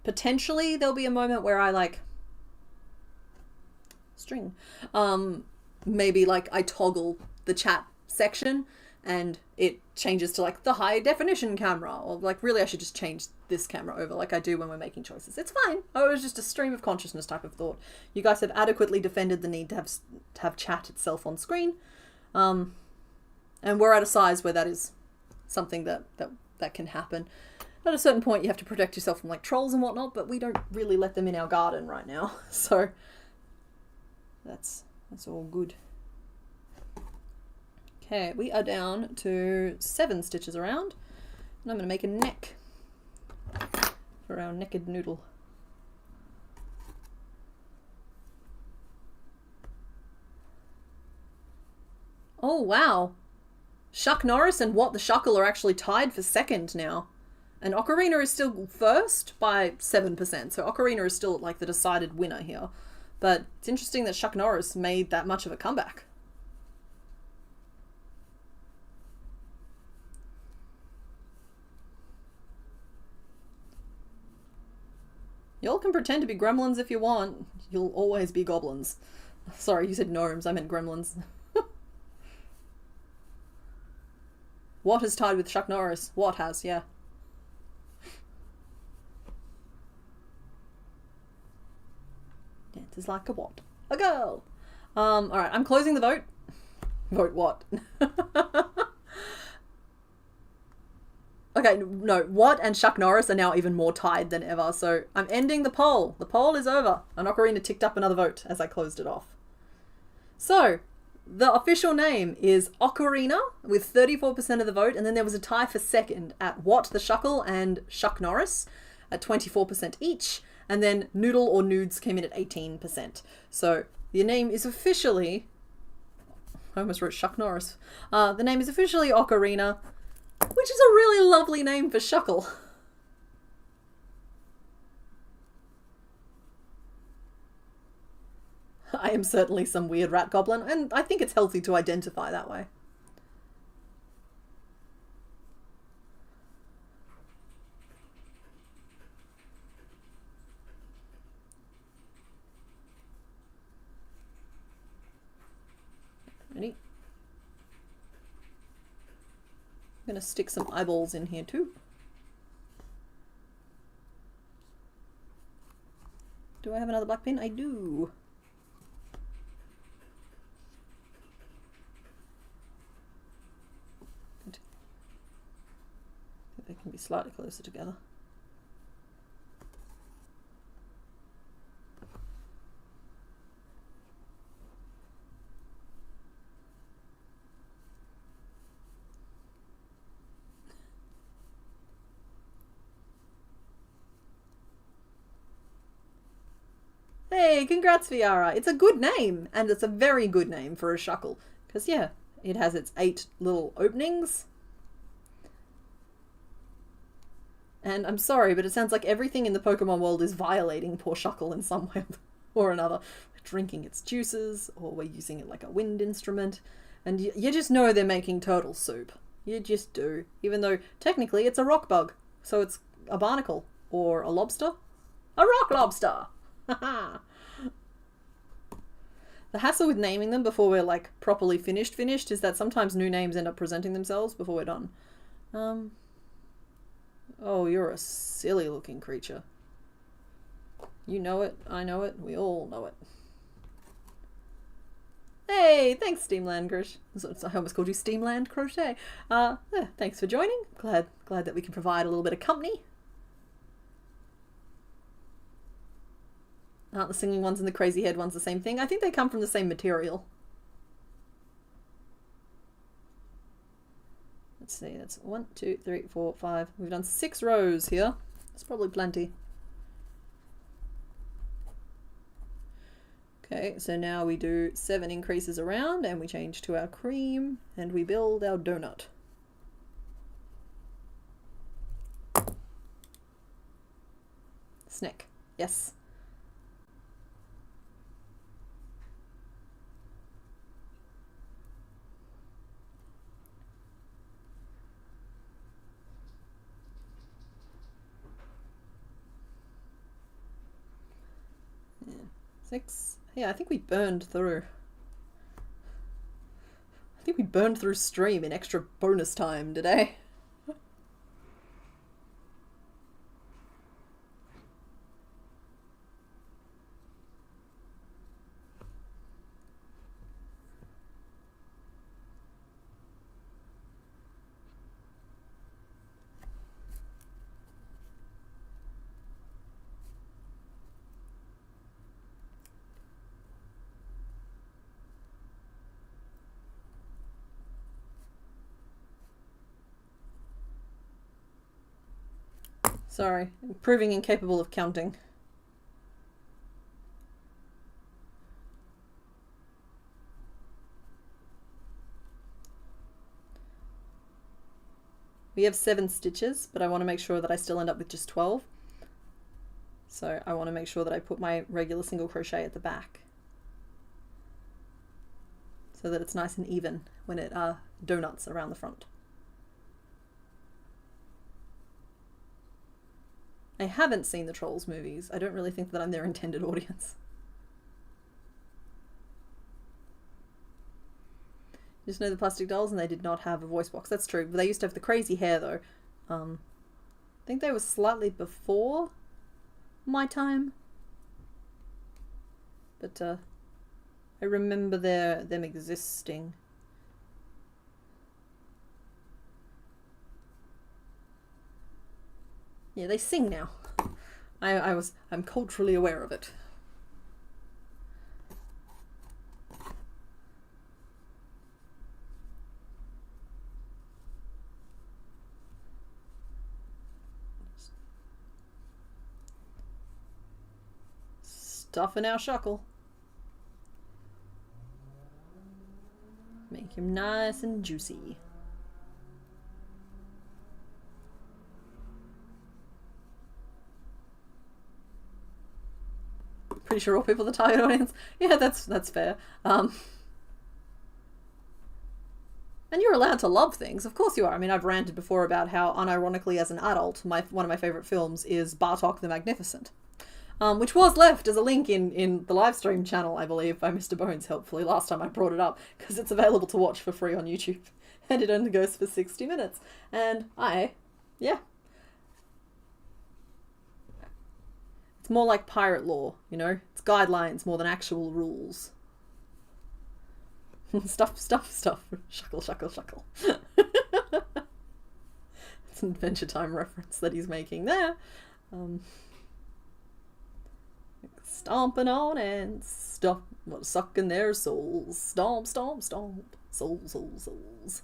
potentially there'll be a moment where I like string. Maybe like I toggle the chat section and it changes to like the high definition camera, or like really I should just change this camera over like I do when we're making choices. It's fine. Oh, it was just a stream of consciousness type of thought. You guys have adequately defended the need to have chat itself on screen, and we're at a size where that is something that can happen. At a certain point you have to protect yourself from like trolls and whatnot, but we don't really let them in our garden right now, so that's all good. Okay, we are down to 7 stitches around, and I'm going to make a neck for our naked noodle. Oh wow! Chuck Norris and What the Shuckle are actually tied for second now. And Ocarina is still first by 7%, so Ocarina is still like the decided winner here. But it's interesting that Chuck Norris made that much of a comeback. Y'all can pretend to be gremlins if you want. You'll always be goblins. Sorry, you said gnomes. I meant gremlins. What has tied with Chuck Norris? What has, yeah. Dances like a what? A girl! Alright, I'm closing the vote. Vote what? Okay, no, What and Chuck Norris are now even more tied than ever, so I'm ending the poll. The poll is over. And Ocarina ticked up another vote as I closed it off. So, the official name is Ocarina with 34% of the vote, and then there was a tie for second at What the Shuckle and Chuck Norris at 24% each, and then Noodle or Nudes came in at 18%. So, the name is officially... I almost wrote Chuck Norris. The name is officially Ocarina, which is a really lovely name for Shuckle. I am certainly some weird rat goblin, and I think it's healthy to identify that way. Ready? I'm going to stick some eyeballs in here too. Do I have another black pin? I do. Good. I think they can be slightly closer together. Hey, congrats, Viara. It's a good name, and it's a very good name for a Shuckle. Because, yeah, it has its 8 little openings. And I'm sorry, but it sounds like everything in the Pokemon world is violating poor Shuckle in some way or another. We're drinking its juices, or we're using it like a wind instrument. And you just know they're making turtle soup. You just do. Even though, technically, it's a rock bug. So it's a barnacle. Or a lobster. A rock lobster! The hassle with naming them before we're like properly finished is that sometimes new names end up presenting themselves before we're done. Oh, you're a silly looking creature. You know it, I know it, we all know it. Hey, thanks Steamland Crochet. I almost called you Steamland Crochet. Yeah, thanks for joining. Glad that we can provide a little bit of company. Aren't the singing ones and the crazy head ones the same thing? I think they come from the same material. Let's see, that's 1, 2, 3, 4, 5. We've done 6 rows here. That's probably plenty. Okay, so now we do 7 increases around and we change to our cream and we build our donut. Snack, yes. Yeah, 6. Yeah, I think we burned through. I think think we burned through stream in extra bonus time today. Sorry, I'm proving incapable of counting. We have 7 stitches, but I want to make sure that I still end up with just 12. So I want to make sure that I put my regular single crochet at the back, so that it's nice and even when it donuts around the front. I haven't seen the Trolls movies. I don't really think that I'm their intended audience. Just know the plastic dolls and they did not have a voice box. That's true. But they used to have the crazy hair though. I think they were slightly before my time. But I remember them existing. Yeah, they sing now. I'm culturally aware of it. Stuffing our shuckle. Make him nice and juicy. Pretty sure all people are the target audience. Yeah, that's fair. And you're allowed to love things. Of course you are. I mean, I've ranted before about how, unironically as an adult, one of my favourite films is Bartok the Magnificent. Which was left as a link in the live stream channel, I believe, by Mr. Bones, helpfully, last time I brought it up, because it's available to watch for free on YouTube. And it only goes for 60 minutes. And yeah. It's more like pirate law, you know? It's guidelines more than actual rules. Stuff. Shuckle, shuckle, shuckle. It's an Adventure Time reference that he's making there. Stomping on and sucking their souls. Stomp, stomp, stomp. Souls, souls, souls.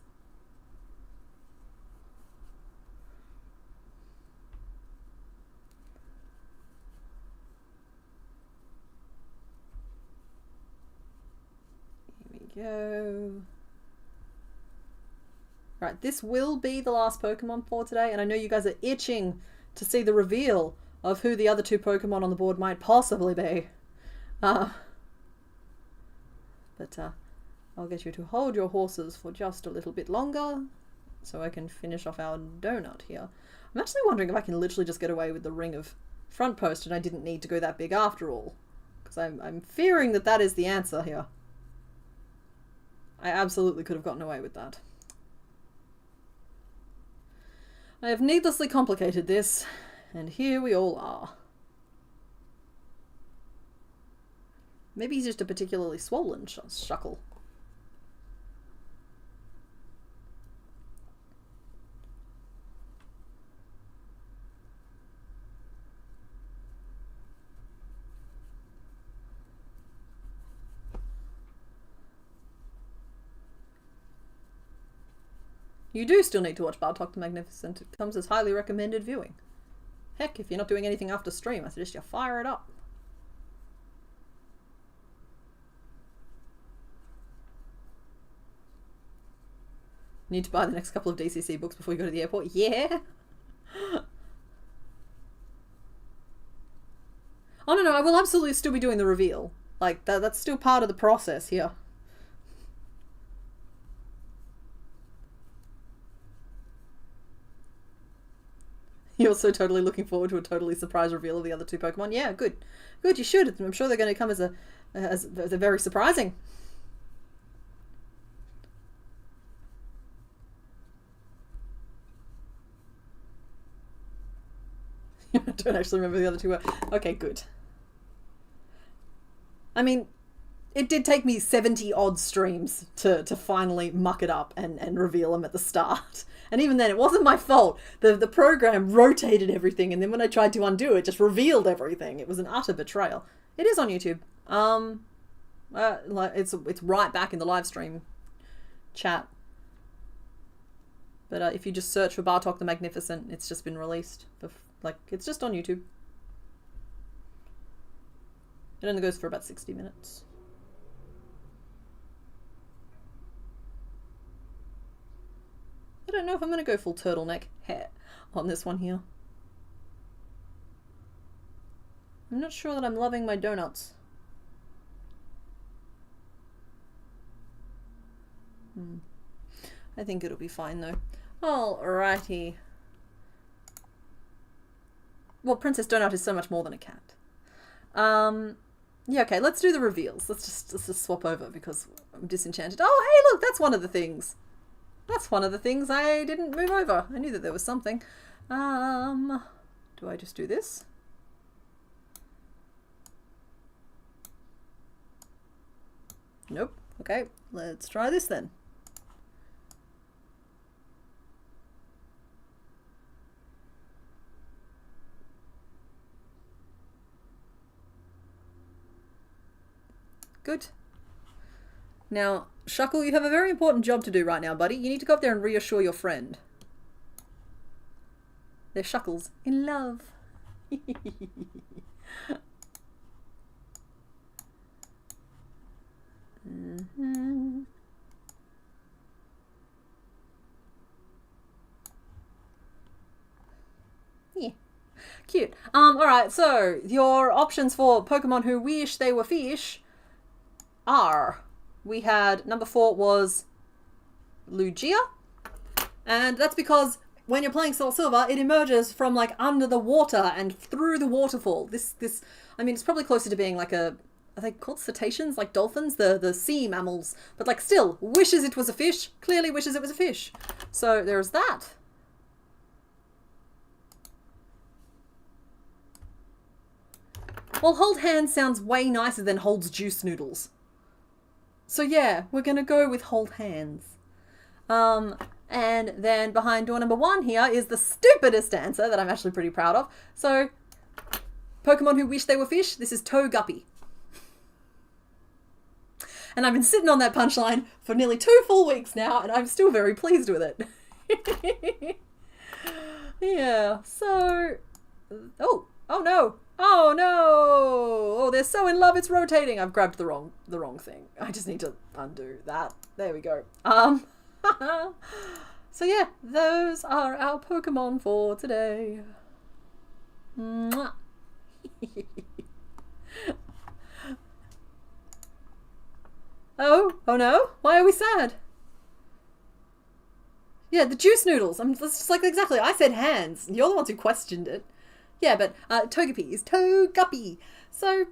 Go. Right, this will be the last Pokemon for today, and I know you guys are itching to see the reveal of who the other 2 Pokemon on the board might possibly be. But I'll get you to hold your horses for just a little bit longer so I can finish off our donut here. I'm actually wondering if I can literally just get away with the ring of front post and I didn't need to go that big after all, because I'm fearing that that is the answer here. I absolutely could have gotten away with that. I have needlessly complicated this, and here we all are. Maybe he's just a particularly swollen shuckle. You do still need to watch Bartok the Magnificent. It comes as highly recommended viewing. Heck, if you're not doing anything after stream, I suggest you fire it up. Need to buy the next couple of DCC books before you go to the airport? Yeah! Oh no, I will absolutely still be doing the reveal. Like, that's still part of the process here. You're so totally looking forward to a totally surprise reveal of the other 2 Pokemon. Yeah, good. Good, you should. I'm sure they're going to come as very surprising. I don't actually remember the other two were. Okay, good. I mean, it did take me 70 odd streams to finally muck it up and reveal them at the start. And even then, it wasn't my fault. The program rotated everything, and then when I tried to undo it, just revealed everything. It was an utter betrayal. It is on YouTube. It's right back in the live stream chat. But if you just search for Bartok the Magnificent, it's just been released. It's just on YouTube. It only goes for about 60 minutes. I don't know if I'm going to go full turtleneck hair on this one here. I'm not sure that I'm loving my donuts. I think it'll be fine though. Alrighty. Well, Princess Donut is so much more than a cat. Yeah, okay, let's do the reveals. Let's just swap over because I'm disenchanted. Oh, hey, look, that's one of the things. That's one of the things I didn't move over. I knew that there was something. Do I just do this? Nope. Okay, let's try this then. Good. Now, Shuckle, you have a very important job to do right now, buddy. You need to go up there and reassure your friend. They're Shuckles in love. Yeah. Cute. Alright, so your options for Pokemon who wish they were fish are, we had number 4 was Lugia, and that's because when you're playing Soul Silver, it emerges from like under the water and through the waterfall. This, I mean, it's probably closer to being like are they called cetaceans, like dolphins, the sea mammals, but like still wishes it was a fish, clearly wishes it was a fish. So there's that. Well, hold hands sounds way nicer than holds juice noodles. So yeah, we're going to go with hold hands. And then behind door number 1 here is the stupidest answer that I'm actually pretty proud of. So, Pokemon who wish they were fish, this is Togepi. And I've been sitting on that punchline for nearly 2 full weeks now, and I'm still very pleased with it. Yeah, so... Oh no! Oh no! Oh, they're so in love it's rotating. I've grabbed the wrong thing. I just need to undo that. There we go. So yeah, those are our Pokemon for today. Mwah. Oh no? Why are we sad? Yeah, the juice noodles. It's just like exactly. I said hands. You're the ones who questioned it. Yeah, but Togepi is Togepi. So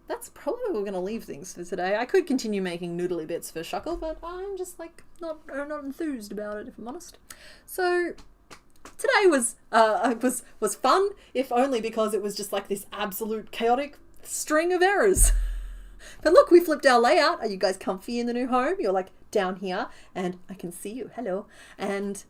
that's probably where we're going to leave things for today. I could continue making noodly bits for Shuckle, but I'm just like not enthused about it, if I'm honest. So today was fun, if only because it was just like this absolute chaotic string of errors. But look, we flipped our layout. Are you guys comfy in the new home? You're like down here, and I can see you. Hello, and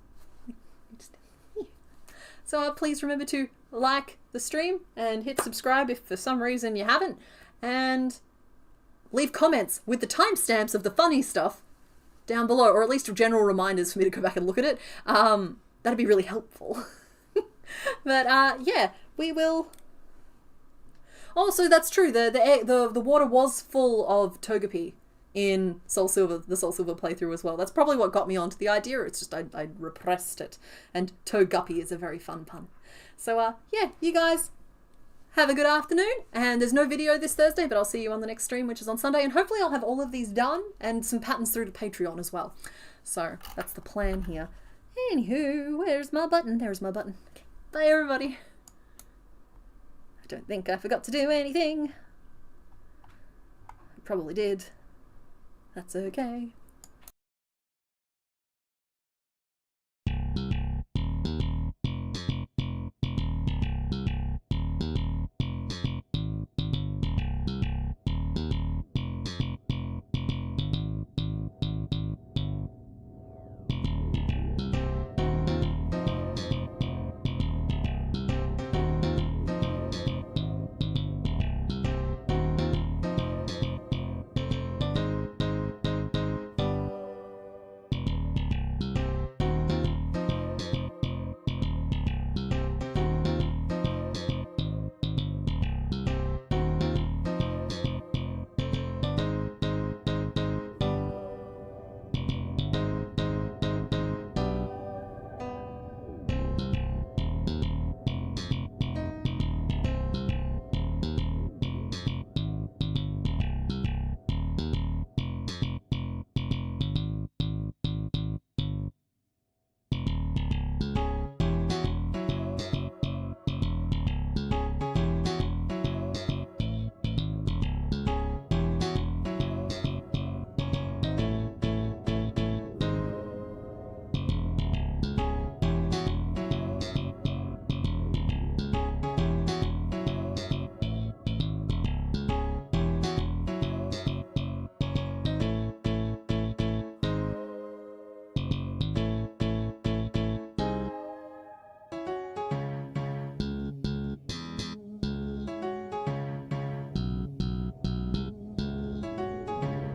so please remember to like the stream and hit subscribe if for some reason you haven't, and leave comments with the timestamps of the funny stuff down below, or at least general reminders for me to go back and look at it. That'd be really helpful. But yeah, we will. Also, that's true. The water was full of Togepi in Soul Silver, the Soul Silver playthrough as well. That's probably what got me onto the idea. It's just I repressed it. And Togepi is a very fun pun. So yeah, you guys have a good afternoon. And there's no video this Thursday, but I'll see you on the next stream, which is on Sunday. And hopefully I'll have all of these done and some patterns through to Patreon as well. So that's the plan here. Anywho, where's my button? There's my button. Okay. Bye, everybody. I don't think I forgot to do anything. I probably did. That's okay.